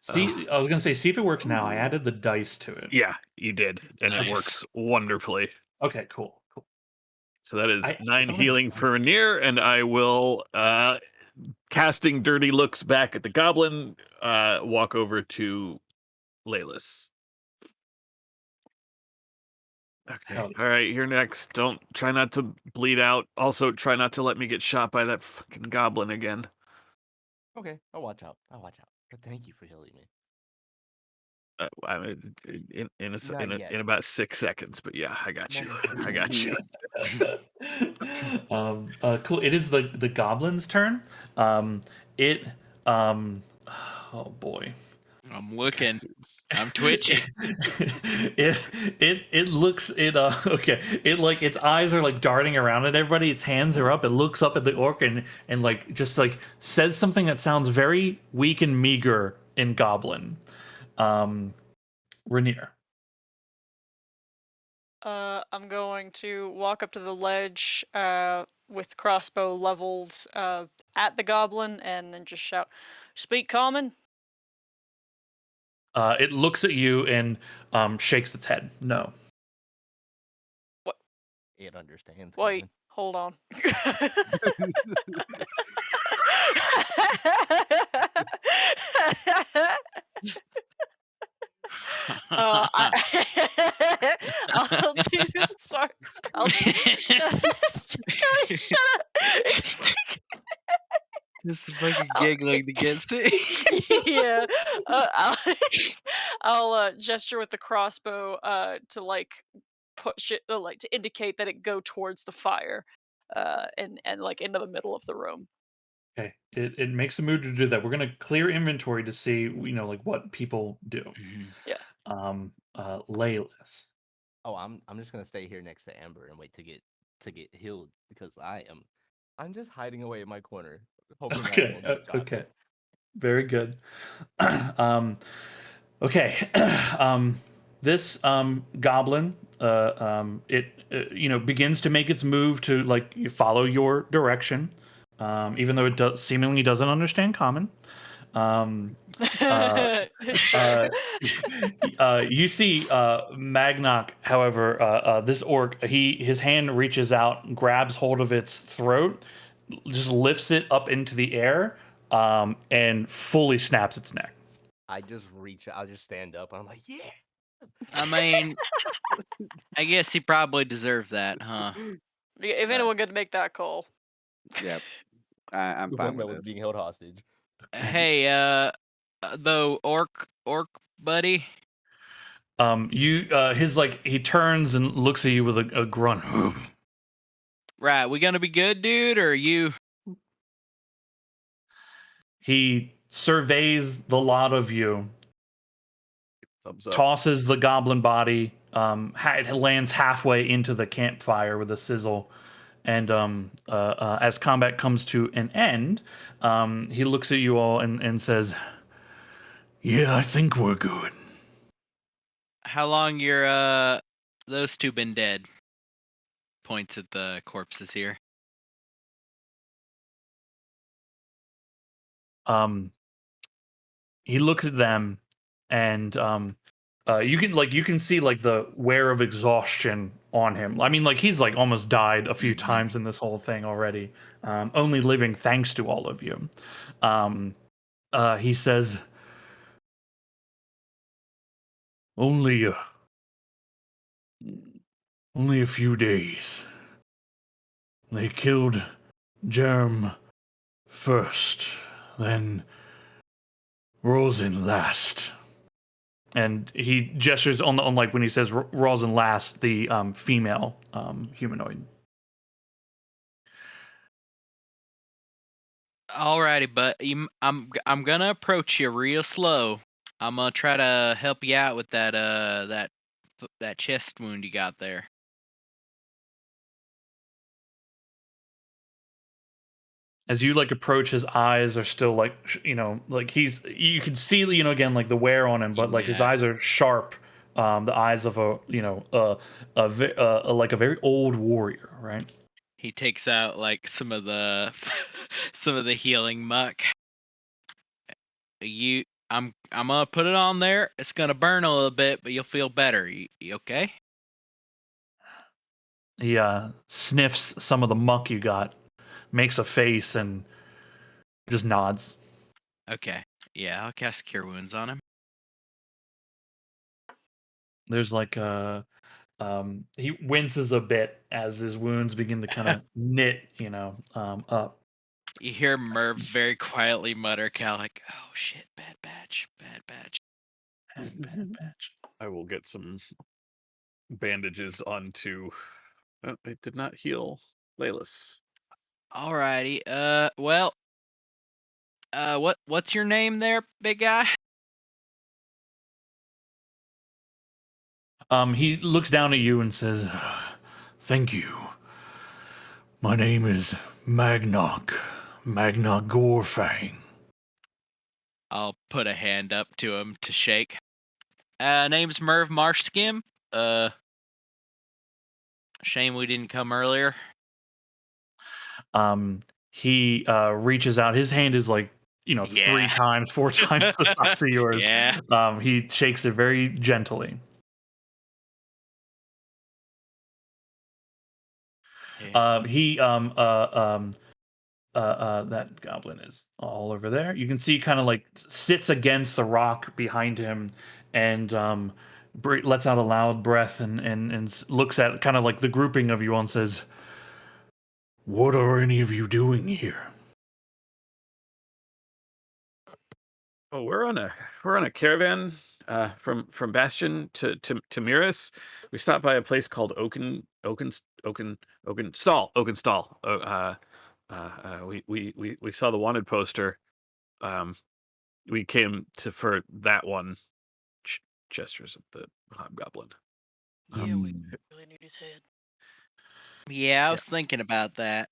See, I was gonna say, see if it works now. I added the dice to it. Yeah, you did, and it Nice. works wonderfully. Okay, cool. So that is I 9 thought I- healing for Rainier, and I will, casting dirty looks back at the goblin, walk over to Laylis. Okay, Hell all right, you're next. Don't try not to bleed out. Also, try not to let me get shot by that fucking goblin again. Okay, I'll watch out. But thank you for healing me. In Not yet. about 6 seconds, but yeah, I got you. I got you. Cool. It is the goblin's turn. It oh boy. I'm looking. I'm twitching. It looks okay. It like its eyes are like darting around at everybody. Its hands are up. It looks up at the orc and like just like says something that sounds very weak and meager in goblin. Rainier. I'm going to walk up to the ledge with crossbow leveled at the goblin and then just shout, "Speak common." It looks at you and shakes its head. No. It understands. Wait, common. hold on. I'll do. Sorry, I'll do. Guys, shut up. This is fucking I'll- giggling against me. Yeah, I'll gesture with the crossbow to like push it, like to indicate that it go towards the fire, and like into the middle of the room. Okay. It makes a move to do that. We're gonna clear inventory to see like what people do. Mhm. Laylis. Oh, I'm just gonna stay here next to Amber and wait to get healed because I'm just hiding away in my corner, hoping I Okay. won't get shot. Okay. Very good. Okay. This goblin, it begins to make its move to like follow your direction, even though it seemingly doesn't understand common. You see Magnock, however, this orc, his hand reaches out, grabs hold of its throat, just lifts it up into the air, and fully snaps its neck. I just reach. I'll just stand up. And I'm like, yeah. I mean, I guess he probably deserved that, huh? If anyone could make that call. Yep. I'm The fine one that with was this. being held hostage. Hey, though orc buddy. He turns and looks at you with a grunt. Right, we gonna be good, dude, or are you? He surveys the lot of you, Thumbs up. tosses the goblin body. It lands halfway into the campfire with a sizzle. And as combat comes to an end, he looks at you all and says, "Yeah, I think we're good." How long your those two been dead? Points at the corpses here. He looks at them, and you can see like the wear of exhaustion on him. I mean, like he's like almost died a few times in this whole thing already, only living thanks to all of you. He says, only a few days. They killed Germ first, then Rosin last." And he gestures on like when he says Rosin last, the female humanoid. Alrighty, but I'm gonna approach you real slow. I'm gonna try to help you out with that chest wound you got there. As you like approach, his eyes are still like like you can see again like the wear on him, but like his Yeah. eyes are sharp, the eyes of a like a very old warrior, right? He takes out like some of the some of the healing muck. I'm gonna put it on there. It's gonna burn a little bit, but you'll feel better. You okay? He sniffs some of the muck you got, makes a face, and just nods. Okay. Yeah, I'll cast Cure Wounds on him. There's like he winces a bit as his wounds begin to kind of knit, up. You hear Merv very quietly mutter, Cal, like, "Oh shit, bad batch, bad batch." Bad batch. I will get some bandages onto It did not heal Laylis. Alrighty. Well. What's your name there, big guy? He looks down at you and says, "Thank you. My name is Magnok Gorfang." I'll put a hand up to him to shake. Name's Merv Marshskim. Shame we didn't come earlier. He reaches out. His hand is like, 3 times, 4 times the size of yours. Yeah. He shakes it very gently. That goblin is all over there. You can see kind of like sits against the rock behind him and lets out a loud breath and looks at kind of like the grouping of you all and says, "What are any of you doing here?" Oh, we're on a caravan from Bastion to Miras. We stopped by a place called Oaken Stall. We saw the wanted poster. We came for that one. Gestures at the hobgoblin. Yeah, we really need his head. Yeah, I was thinking about that.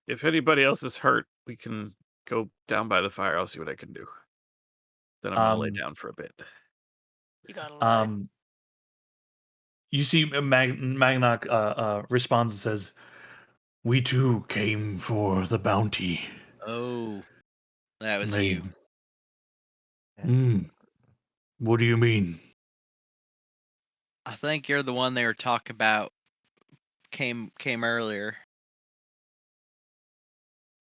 If anybody else is hurt, we can go down by the fire. I'll see what I can do. Then I'm gonna lay down for a bit. You gotta lie. You see Magnok responds and says, "We too came for the bounty." Oh, that was you. What do you mean? I think you're the one they were talking about. Came earlier.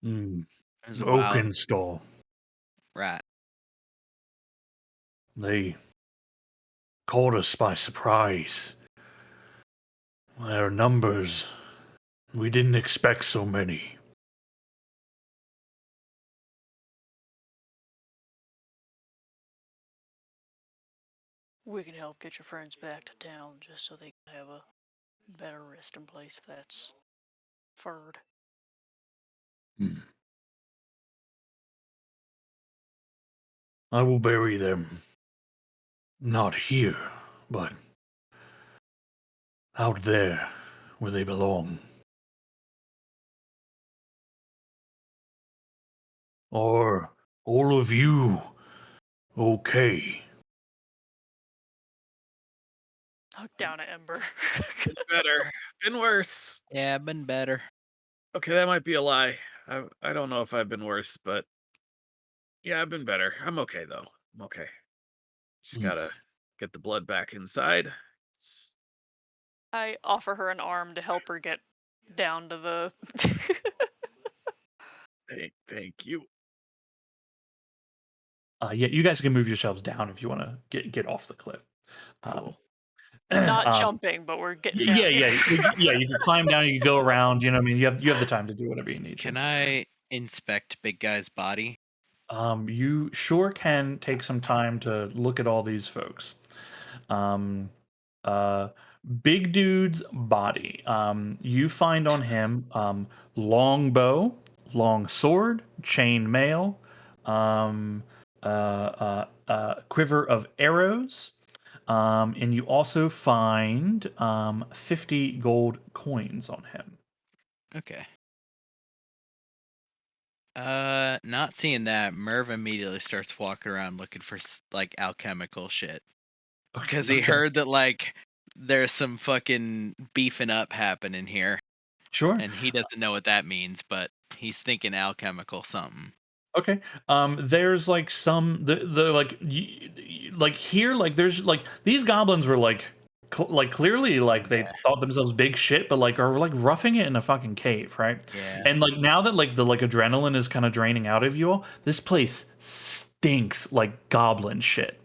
It was a while. Oakenstall. Right. They caught us by surprise. Their numbers, we didn't expect so many. We can help get your friends back to town just so they can have a better resting place if that's preferred. I will bury them. Not here, but out there where they belong. Are all of you okay? Look down at Ember. Been better. Been worse. Yeah, been better. Okay, that might be a lie. I don't know if I've been worse, but yeah, I've been better. I'm okay though. I'm okay. Just gotta get the blood back inside. I offer her an arm to help her get down to the. Thank you. Yeah, you guys can move yourselves down if you want to get off the cliff. Cool. Not jumping, but we're getting down. Yeah. You can climb down. You can go around. You know, what I mean, you have the time to do whatever you need to. Can I inspect Big Guy's body? You sure can take some time to look at all these folks. Big dude's body. You find on him long bow, long sword, chain mail, quiver of arrows, and you also find 50 gold coins on him. Okay. Not seeing that, Merv immediately starts walking around looking for like alchemical shit. Because he heard that like there's some fucking beefing up happening here. Sure. And he doesn't know what that means, but he's thinking alchemical something. Okay. There's like some the like here like there's like these goblins were like clearly like they thought themselves big shit, but like are like roughing it in a fucking cave, right? Yeah. And like now that like the like adrenaline is kind of draining out of you all, this place stinks like goblin shit.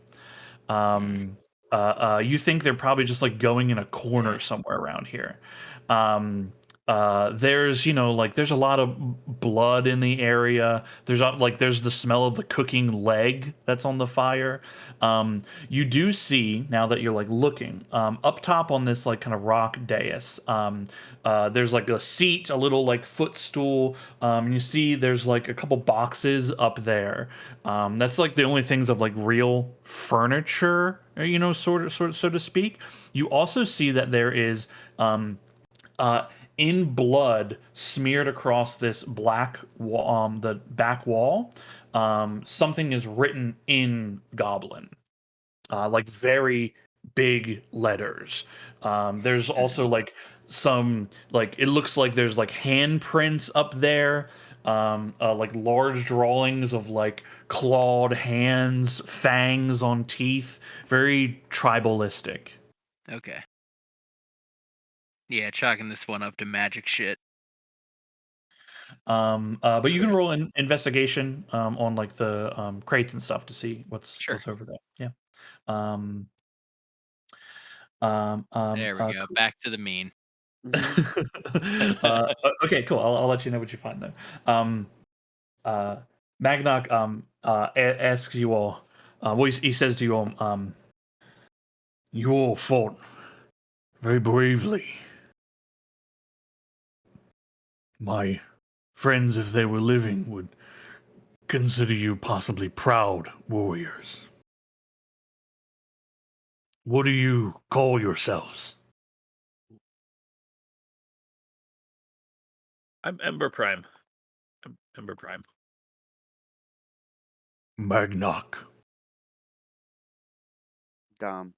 You think they're probably just like going in a corner somewhere around here. there's there's a lot of blood in the area. There's the smell of the cooking leg that's on the fire. You do see, now that you're like looking, up top on this like kind of rock dais, there's like a seat, a little like footstool. And you see there's like a couple boxes up there. That's like the only things of like real furniture, sort of so to speak. You also see that there is in blood smeared across this black wall, the back wall. Something is written in Goblin, like very big letters. There's also like some like it looks like there's like handprints up there, like large drawings of like clawed hands, fangs on teeth, very tribalistic. Okay. Yeah, chalking this one up to magic shit. But you can roll an investigation on like the crates and stuff to see what's Sure. over there. Yeah. There we go. Back to the mean. Okay, cool. I'll let you know what you find then. Magnock asks you all. Well, he says to you all, you all fought very bravely. My friends, if they were living, would consider you possibly proud warriors. What do you call yourselves? I'm Ember Prime. Ember Prime. Magnock. Dom.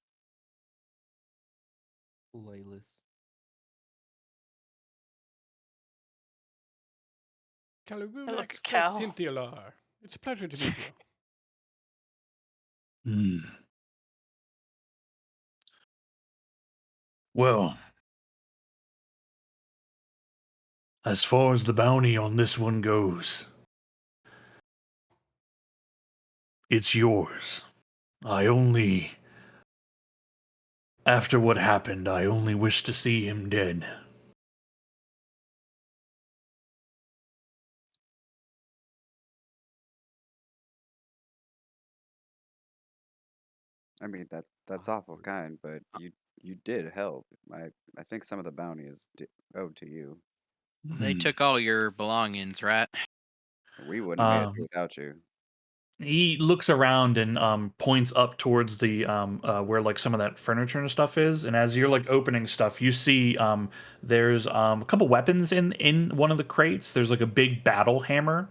Laylis. Kalagulak cow. Tintialar. It's a pleasure to meet you. Hmm. Well, as far as the bounty on this one goes, it's yours. After what happened, I only wish to see him dead. I mean that's awful kind, but you did help. I think some of the bounty is owed to you. They Hmm. took all your belongings, right? We wouldn't have made it Um, through without you. He looks around and points up towards the where like some of that furniture and stuff is. And as you're like opening stuff, you see there's a couple weapons in one of the crates. There's like a big battle hammer,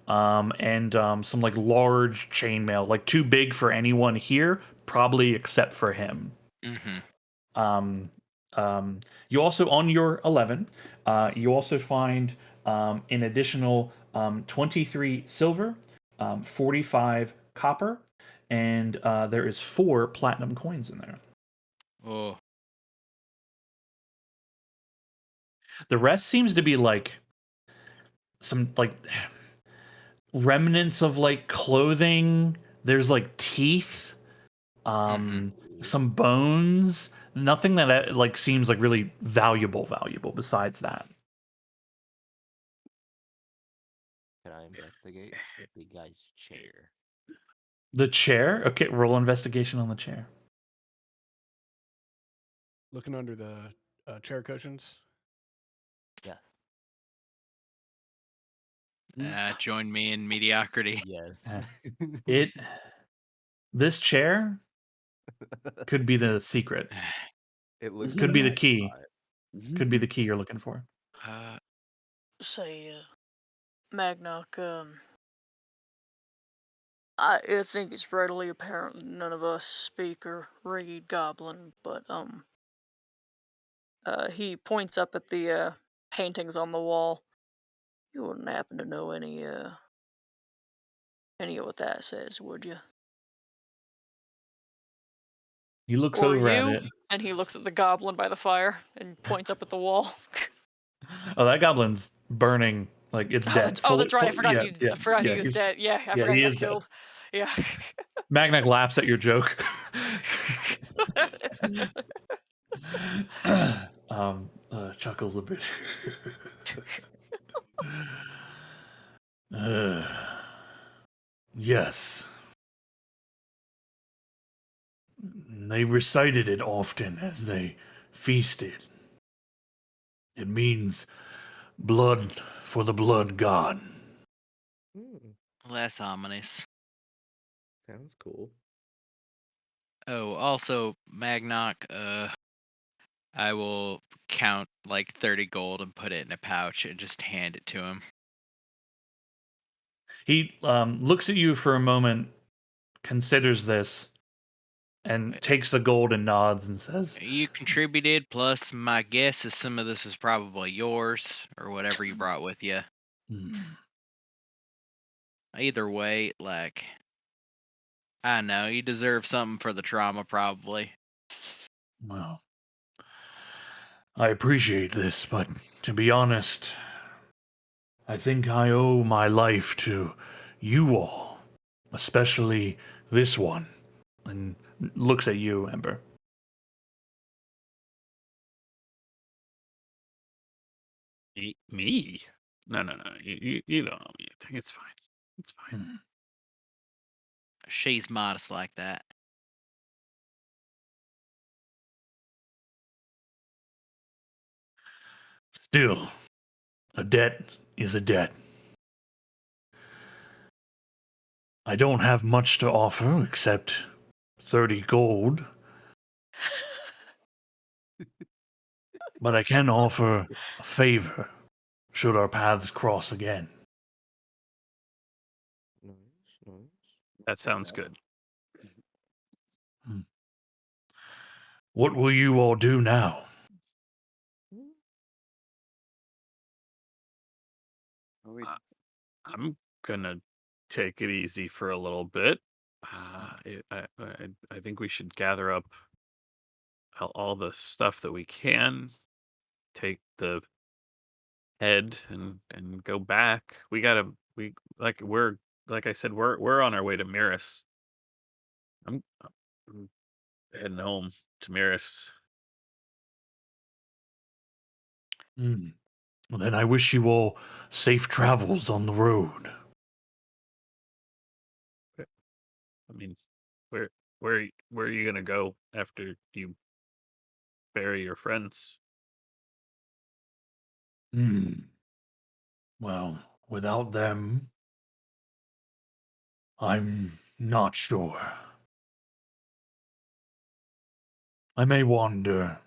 and some like large chainmail, like too big for anyone here, probably except for him. Mm-hmm. You also, on your 11, you also find an additional 23 silver, 45 copper, and there is 4 platinum coins in there. Oh. The rest seems to be like some like remnants of like clothing. There's like teeth, some bones. Nothing that like seems like really valuable besides that. Can I investigate the guy's chair? The chair? Okay, roll investigation on the chair. Looking under the chair cushions. Yes. Join me in mediocrity. Yes. This chair could be the secret. It looks Could be the nice, key. but- Could be the key you're looking for. Say, Magnock, I think it's readily apparent that none of us speak or read Goblin, but he points up at the paintings on the wall. You wouldn't happen to know any of what that says, would you? He looks Or over at you? it. And he looks at the goblin by the fire and points up at the wall. Oh, that goblin's burning. Like it's dead. That's right. I forgot yeah, I forgot yeah, he was he's- dead. Yeah, I yeah, forgot he he is got dead. killed. Yeah. Magnac laughs at your joke. chuckles a bit. uh, yes. They recited it often as they feasted. It means blood for the blood god. Less ominous. Sounds cool. Oh, also, Magnock, I will count like 30 gold and put it in a pouch and just hand it to him. He looks at you for a moment, considers this, and takes the gold and nods and says, You contributed, plus my guess is some of this is probably yours or whatever you brought with you. "Hmm, Either way, like, I know, you deserve something for the trauma, probably. well, I appreciate this, but to be honest, I think I owe my life to you all, especially this one." And looks at you, Ember. Me? No. You don't owe me anything. It's fine. It's fine. Hmm. She's modest like that. Still, a debt is a debt. I don't have much to offer except 30 gold, but I can offer a favor should our paths cross again. Nice, nice. That sounds good. What will you all do now? Well, we- Uh, I'm gonna take it easy for a little bit. I think we should gather up all the stuff that we can. Take the head and go back. We're like I said, we're on our way to Miris. I'm heading home to Miris. Hmm. Well, then I wish you all safe travels on the road. I mean, where where are you gonna go after you bury your friends? Hmm. Well, without them, I'm not sure. I may wander,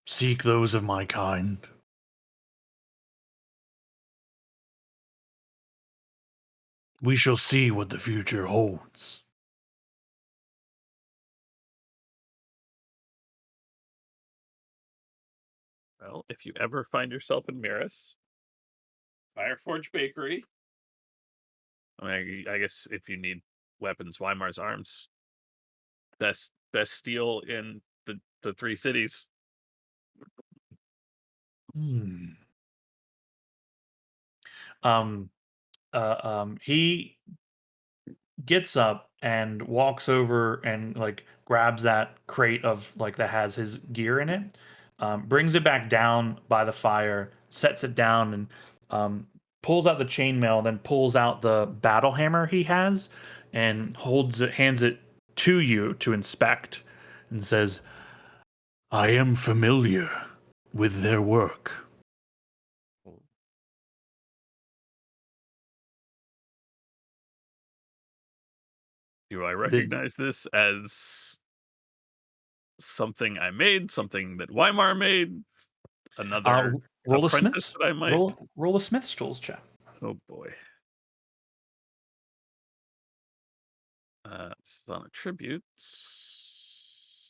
seek those of my kind. We shall see what the future holds. Well, if you ever find yourself in Miris, Fireforge Bakery. I mean, I guess if you need weapons, Weimar's Arms. Best steel in the three cities. Hmm. He gets up and walks over and like grabs that crate of like that has his gear in it, brings it back down by the fire, sets it down, and pulls out the chainmail, then pulls out the battle hammer he has, and hands it to you to inspect, and says, "I am familiar with their work." Do I recognize this as something I made, something that Weimar made, another Roll a apprentice smith's that I might? roll a smith's tools check. Oh boy. This is on attributes,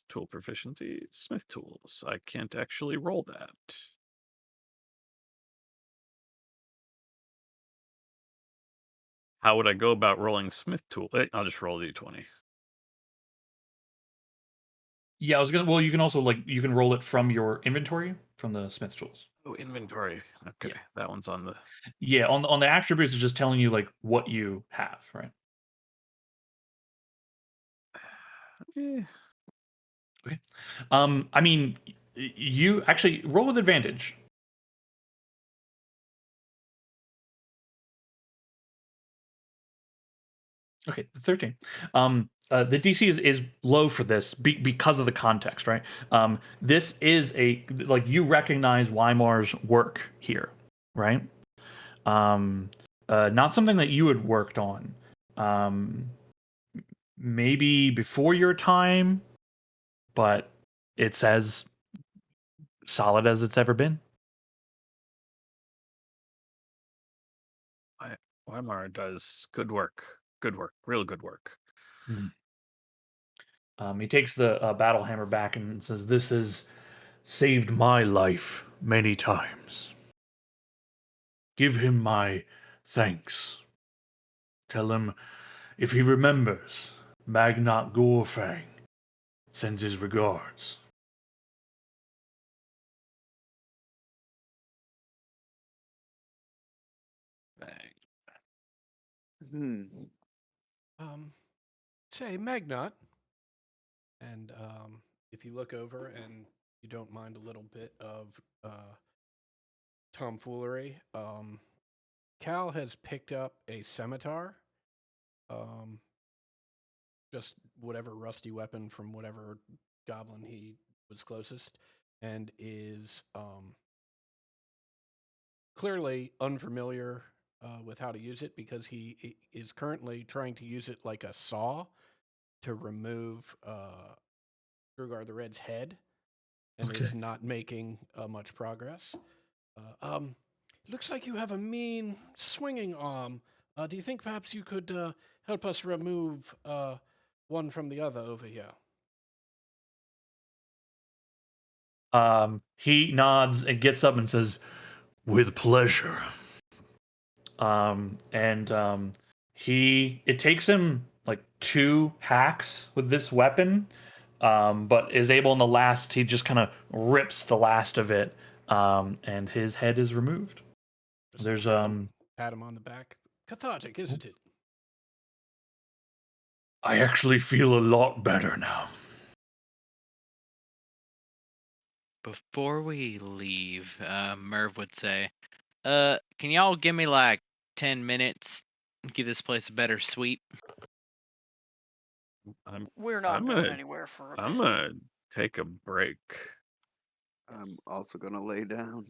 tool proficiency, smith tools. I can't actually roll that. How would I go about rolling smith tool? I'll just roll d20. Yeah, I was gonna. Well, you can also you can roll it from your inventory from the smith's tools. Oh, inventory. Okay, Yeah. that one's on the. Yeah, on the attributes, it's just telling you like what you have, right? Eh, I mean, You actually roll with advantage. Okay, 13. The DC is low for this because of the context, right? This is like you recognize Weimar's work here, right? Not something that you had worked on. Maybe before your time, but it's as solid as it's ever been. Weimar does good work. Good work. Real good work. He takes the battle hammer back and says, "This has saved my life many times. Give him my thanks. Tell him if he remembers, Magnat Gorfang sends his regards." Hmm. Say, Magnat, and if you look over and you don't mind a little bit of tomfoolery, Cal has picked up a scimitar, just whatever rusty weapon from whatever goblin he was closest, and is clearly unfamiliar with how to use it because he is currently trying to use it like a saw to remove Durgar the Red's head, and Okay. is not making much progress. Looks like you have a mean swinging arm. Do you think perhaps you could help us remove one from the other over here? He nods and gets up and says, "With pleasure." It takes him like 2 hacks with this weapon, but is able in the last. He just kind of rips the last of it, and his head is removed. Just There's pat him on the back. Cathartic, isn't it? I actually feel a lot better now. Before we leave, Merv would say, can y'all give me like 10 minutes? Give this place a better sweep. We're not I'm going gonna- anywhere for a I'm bit. gonna take a break. I'm also gonna lay down.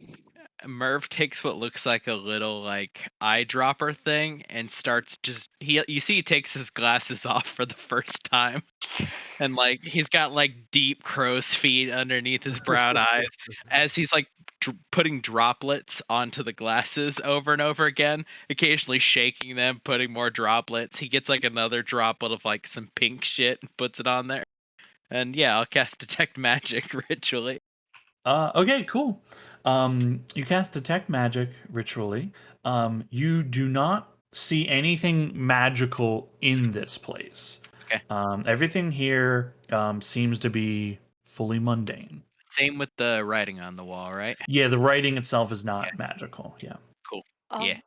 Merv takes what looks like a little like eyedropper thing and starts just you see he takes his glasses off for the first time. And like he's got like deep crow's feet underneath his brown eyes as he's like putting droplets onto the glasses over and over again, occasionally shaking them, putting more droplets. He gets like another droplet of like some pink shit and puts it on there. And yeah, I'll cast detect magic ritually. Okay, cool. You cast detect magic ritually. You do not see anything magical in this place. Okay. Everything here seems to be fully mundane. Same with the writing on the wall, right? Yeah, the writing itself is not magical. Yeah. Cool. Um, Yeah.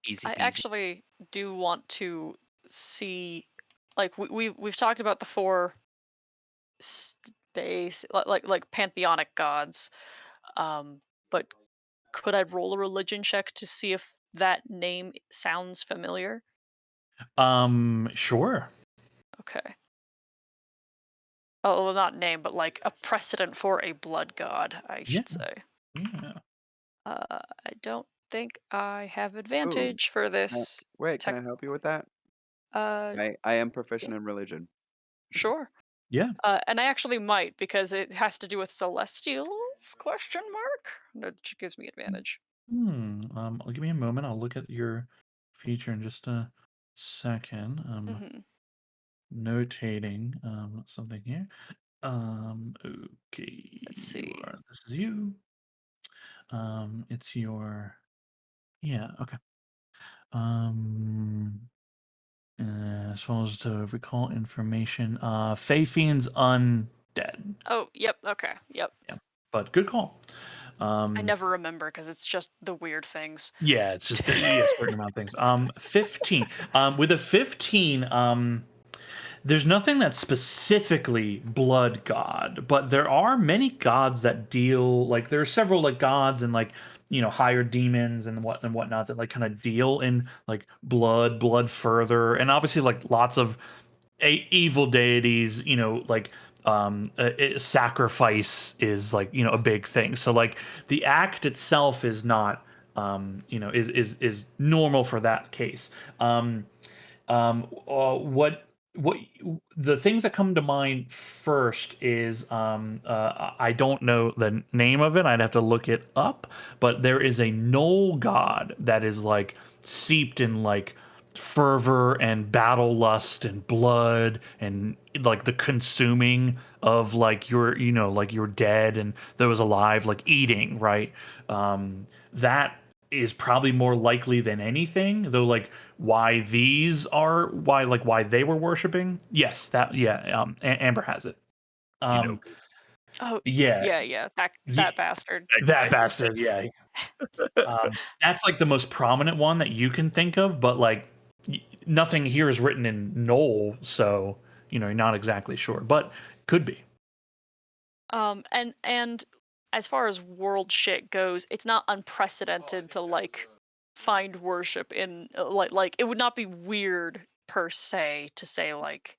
Easy I peasy. actually do want to see, like we've talked about the 4 space like pantheonic gods, but could I roll a religion check to see if that name sounds familiar? Sure. Okay. Oh, well, not name, but like a precedent for a blood god, I should Yeah. say. Yeah. I don't think I have advantage for this. Wait, Tech- can I help you with that? Uh, I am proficient in religion. sure. Yeah. And I actually might because it has to do with celestials? Question mark. That gives me advantage. I'll give me a moment. I'll look at your feature in just a second. Hmm. Notating something here. Okay. Let's see. This is you. It's your. Yeah. Okay. Supposed to recall information. Fey Fiend's undead. Oh, yep. Okay. Yep. But good call. I never remember because it's just the weird things. Yeah, it's just a certain amount of things. 15. With a 15, there's nothing that's specifically blood god, but there are many gods that deal like there are several like gods and like higher demons and whatnot that like kind of deal in like blood further, and obviously like lots of evil deities. Like sacrifice is like a big thing. So like the act itself is not is normal for that case. What the things that come to mind first is I don't know the name of it. I'd have to look it up, but there is a knoll god that is like seeped in like fervor and battle lust and blood and like the consuming of like like your dead and those alive, like eating, right? That is probably more likely than anything, though. Like why they were worshiping, yes, that, yeah, Amber has it. You Oh, Yeah, yeah. That yeah, bastard. that bastard, yeah. That's like the most prominent one that you can think of, but like nothing here is written in Knoll, so you're not exactly sure, but could be. And as far as world shit goes, it's not unprecedented to like find worship in like it would not be weird per se to say like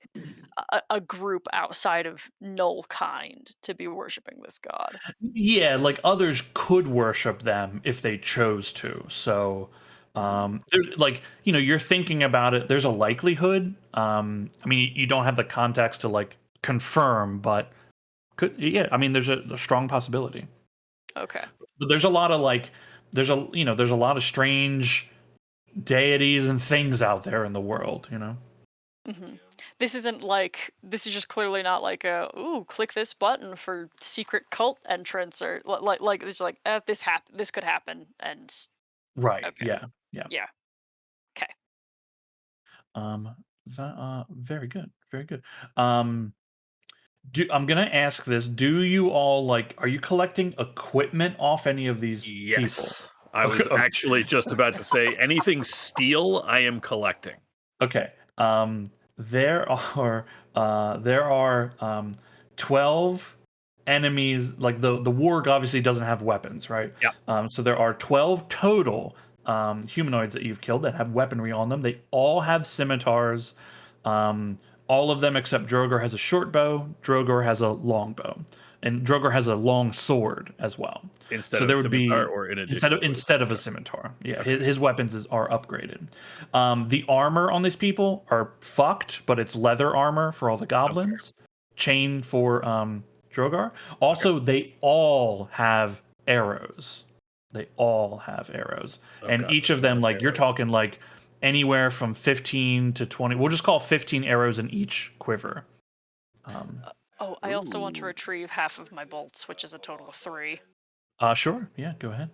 a group outside of Null kind to be worshiping this god. Yeah, like others could worship them if they chose to. So, there's like you're thinking about it. There's a likelihood. I mean, you don't have the context to like confirm, but yeah. I mean, there's a strong possibility. Okay. But there's a lot of like, there's a lot of strange deities and things out there in the world. hmm This isn't like this is just clearly not like a ooh click this button for secret cult entrance or like it's like this could happen and Right. okay Yeah. Yeah. yeah okay. Um. Very good. Very good. Um. I'm gonna ask this. Do you all like? Are you collecting equipment off any of these people? Yes. I was actually just about to say anything steel I am collecting. Okay. There are 12 enemies. Like the warg obviously doesn't have weapons, right? Yep. So there are 12 total humanoids that you've killed that have weaponry on them. They all have scimitars. All of them except Drogar has a short bow. Drogar has a long bow, and Drogar has a long sword as well. Instead So of there a would be scimitar or in addition to instead of a scimitar? scimitar. Yeah, Okay. his weapons are upgraded. The armor on these people are fucked, but it's leather armor for all the goblins, chain for Drogar. Also, they all have arrows. They all have arrows, Oh, and God, each there's of a lot them, of like you're arrows. talking like anywhere from 15 to 20. We'll just call 15 arrows in each quiver. Oh, I also want to Ooh. retrieve half of my bolts, which is a total of 3. Sure. Yeah, go ahead.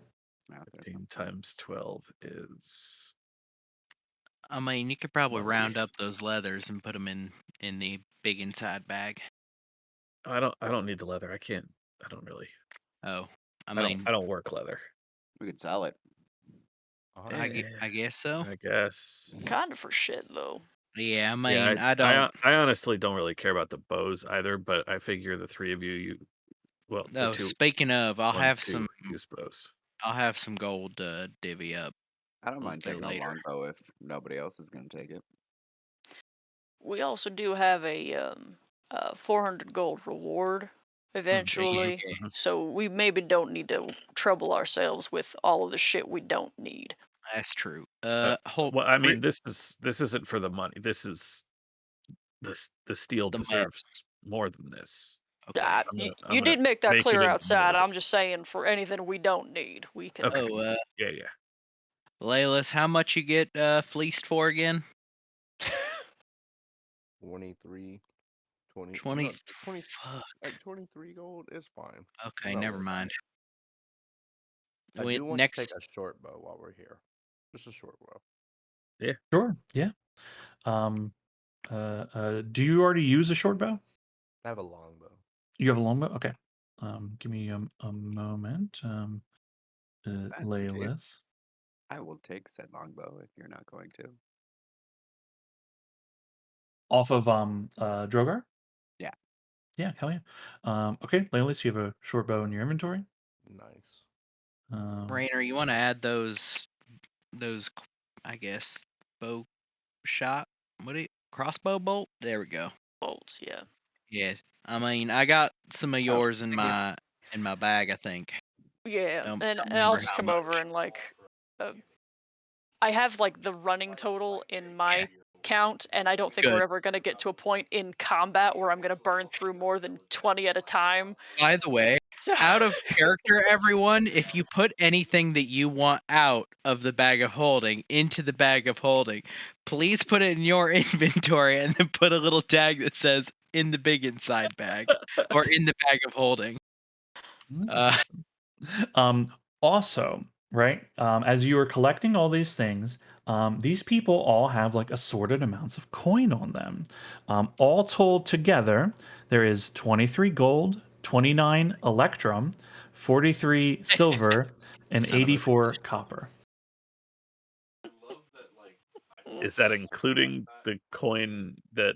Wow, there's 15 times 12 is. I mean, you could probably Lovely. round up those leathers and put them in the big inside bag. I don't need the leather. I can't. I don't really. Oh, I I mean, don't work leather. We could sell it. I guess so. I guess. Kind of for shit though. Yeah, I Yeah, mean, I don't. I honestly don't really care about the bows either, but I figure the three of you, well, the No, two, speaking of, I'll 1, have 2 some. use bows. I'll have some gold to divvy up I don't a little mind bit taking a later. longbow if nobody else is going to take it. We also do have a 400 gold reward eventually, Mhm. so we maybe don't need to trouble ourselves with all of the shit we don't need. That's true. Well, I mean, this isn't for the money. This is the steel The map. deserves more than this. Okay. You I'm gonna did make that make it clear into outside. more. I'm just saying for anything we don't need, we can. Okay. Oh, Yeah. Laylas, how much you get fleeced for again? 23, 20, 20. no, 20, Fuck. 23 gold is fine. Okay, not never worried about mind. I We- do want next, to take a short bow while we're here. Just a short bow. Sure. Yeah. Do you already use a short bow? I have a long bow. You have a long bow? Okay. Give me a moment. That's the Lay case. list. I will take said longbow if you're not going to. Off of Drogar? Yeah. Yeah, hell yeah. Okay, Lelis, you have a short bow in your inventory. Nice. Rainer, you want to add those, I guess, bow shot? Crossbow bolt? There we go. Bolts, yeah. Yeah. I mean, I got some of Oh, yours in thank you. my bag, I think. Yeah, Don't and I'll remember just how come much. over and like, I have like the running total in my count, and I don't think we're Good. ever gonna get to a point in combat where I'm gonna burn through more than 20 at a time. By the way, So out of character, everyone, if you put anything that you want out of the bag of holding into the bag of holding, please put it in your inventory and then put a little tag that says in the big inside bag or in the bag of holding. Awesome. Also, right, as you are collecting all these things, these people all have like assorted amounts of coin on them. All told together, there is 23 gold, 29 electrum, 43 silver, and Son of a 84 copper. Is that including the coin that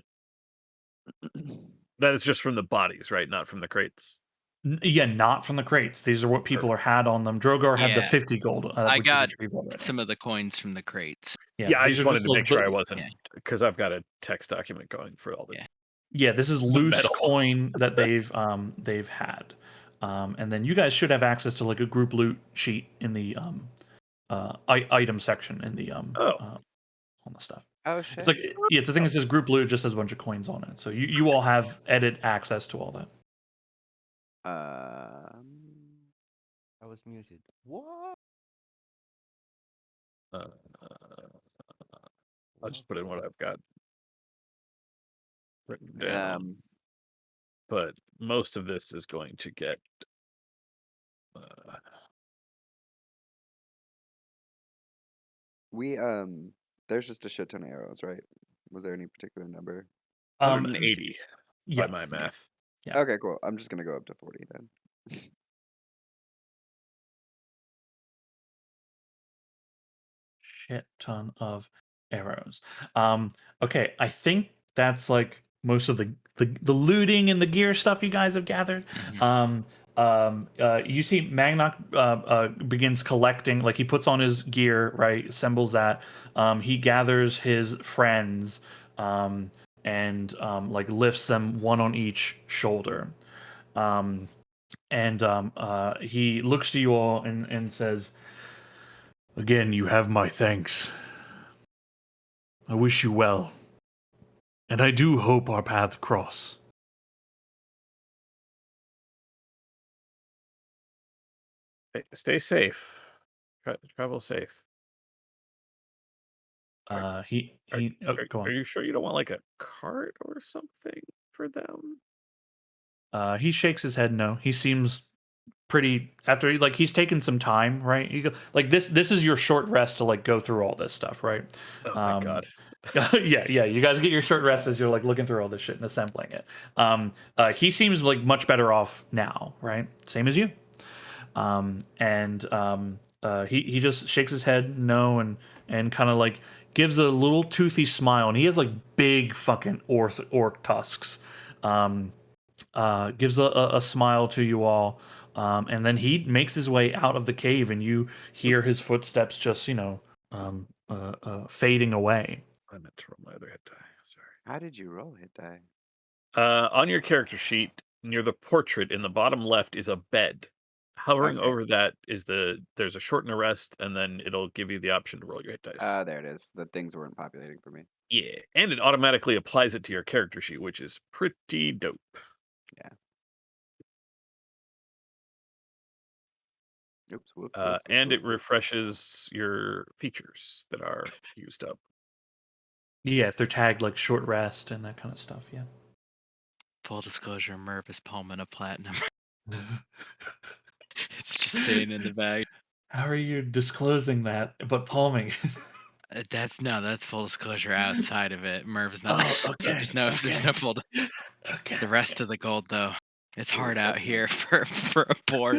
is just from the bodies, right? Not from the crates. Yeah, not from the crates. These are what people are had on them. Drogar had the Yeah. 50 gold, I which you got retrieved already. some of the coins from the crates. Yeah, I these just are wanted to like make sure I the- wasn't, because I've got a text document going for all the. Yeah. Yeah, this is loose metal. coin that they've had, and then you guys should have access to like a group loot sheet in the item section in the Oh. on the stuff. Oh shit. It's like it's a thing that says group loot, just has a bunch of coins on it. So you all have edit access to all that. I was muted. What? I'll just put in what I've got written down. But most of this is going to get. We there's just a shit ton of arrows, right? Was there any particular number? 180 Yeah, by my math. Yeah. Okay, cool. I'm just gonna go up to 40 then. Shit ton of arrows. Okay, I think that's like most of the looting and the gear stuff you guys have gathered. You see Magnock begins collecting, like he puts on his gear, right, assembles that. He gathers his friends and like lifts them one on each shoulder. He looks to you all and says, "Again, you have my thanks. I wish you well, and I do hope our paths cross." Stay safe. Travel safe. Go on. Are you sure you don't want like a cart or something for them? He shakes his head. No, he seems pretty after like he's taken some time, right? Like this is your short rest to like go through all this stuff, right? Oh, thank God. yeah. You guys get your short rest as you're like looking through all this shit and assembling it. He seems like much better off now, right? Same as you. He just shakes his head no and kind of like gives a little toothy smile, and he has like big fucking orc tusks. Gives a smile to you all, and then he makes his way out of the cave, and you hear his footsteps just fading away. I meant to roll my other hit die. Sorry. How did you roll hit die? On your character sheet, near the portrait in the bottom left is a bed. Hovering Okay. over that is there's a shorten a rest, and then it'll give you the option to roll your hit dice. There it is. The things weren't populating for me. Yeah, and it automatically applies it to your character sheet, which is pretty dope. Yeah. Oops. Whoops. And it refreshes your features that are used up. Yeah, if they're tagged like short rest and that kind of stuff. Yeah. Full disclosure, Merv is palming a platinum. It's just staying in the bag. How are you disclosing that? But palming. That's full disclosure outside of it. Merv's not. Oh, okay. There's no full. Okay. The rest of the gold though, it's hard out here for a poor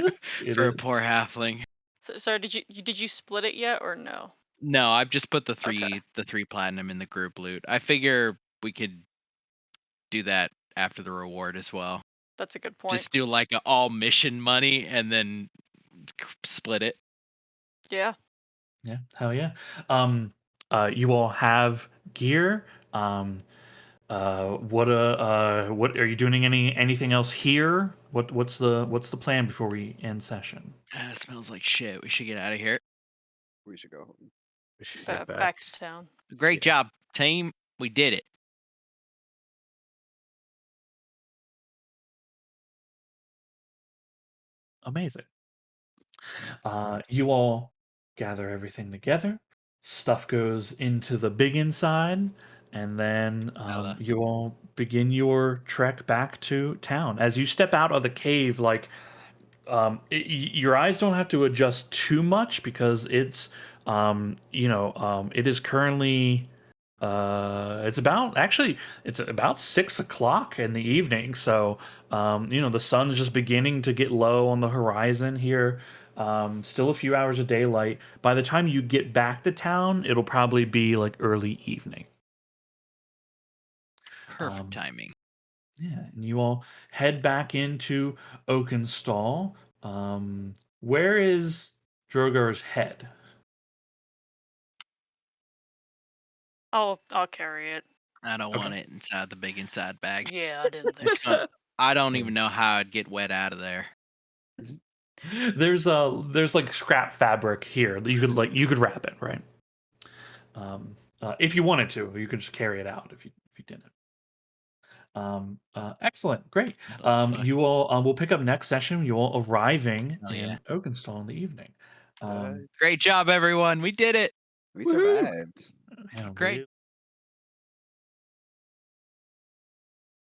halfling. So sorry, did you split it yet or no? No, I've just put the Okay. three platinum in the group loot. I figure we could do that after the reward as well. That's a good point. Just do like a all mission money and then split it. Yeah. Yeah, hell yeah. You all have gear. What are you doing? Anything else here? What's the plan before we end session? It smells like shit. We should get out of here. We should go home. We should get Back to town. Great Yeah. job, team. We did it. Amazing. You all gather everything together. Stuff goes into the big inside, and then Bella. you all begin your trek back to town. As you step out of the cave, like your eyes don't have to adjust too much because it's it is currently it's about 6 o'clock in the evening, so the sun's just beginning to get low on the horizon here. Still a few hours of daylight. By the time you get back to town, it'll probably be like early evening. Perfect Um, timing. Yeah, and you all head back into Oakenstall. Where is Drogar's head? I'll carry it. I don't Okay. want it inside the big inside bag. Yeah, I didn't think It's so. not- I don't even know how I'd get wet out of there. There's like scrap fabric here that you could wrap it, right? If you wanted to, you could just carry it out if you didn't. Excellent, great. That's fine. You all will pick up next session. You all arriving Oh, in yeah. Oakenstall in the evening. Uh, Great job, everyone. We did it. we Woohoo! survived. Yeah, Great.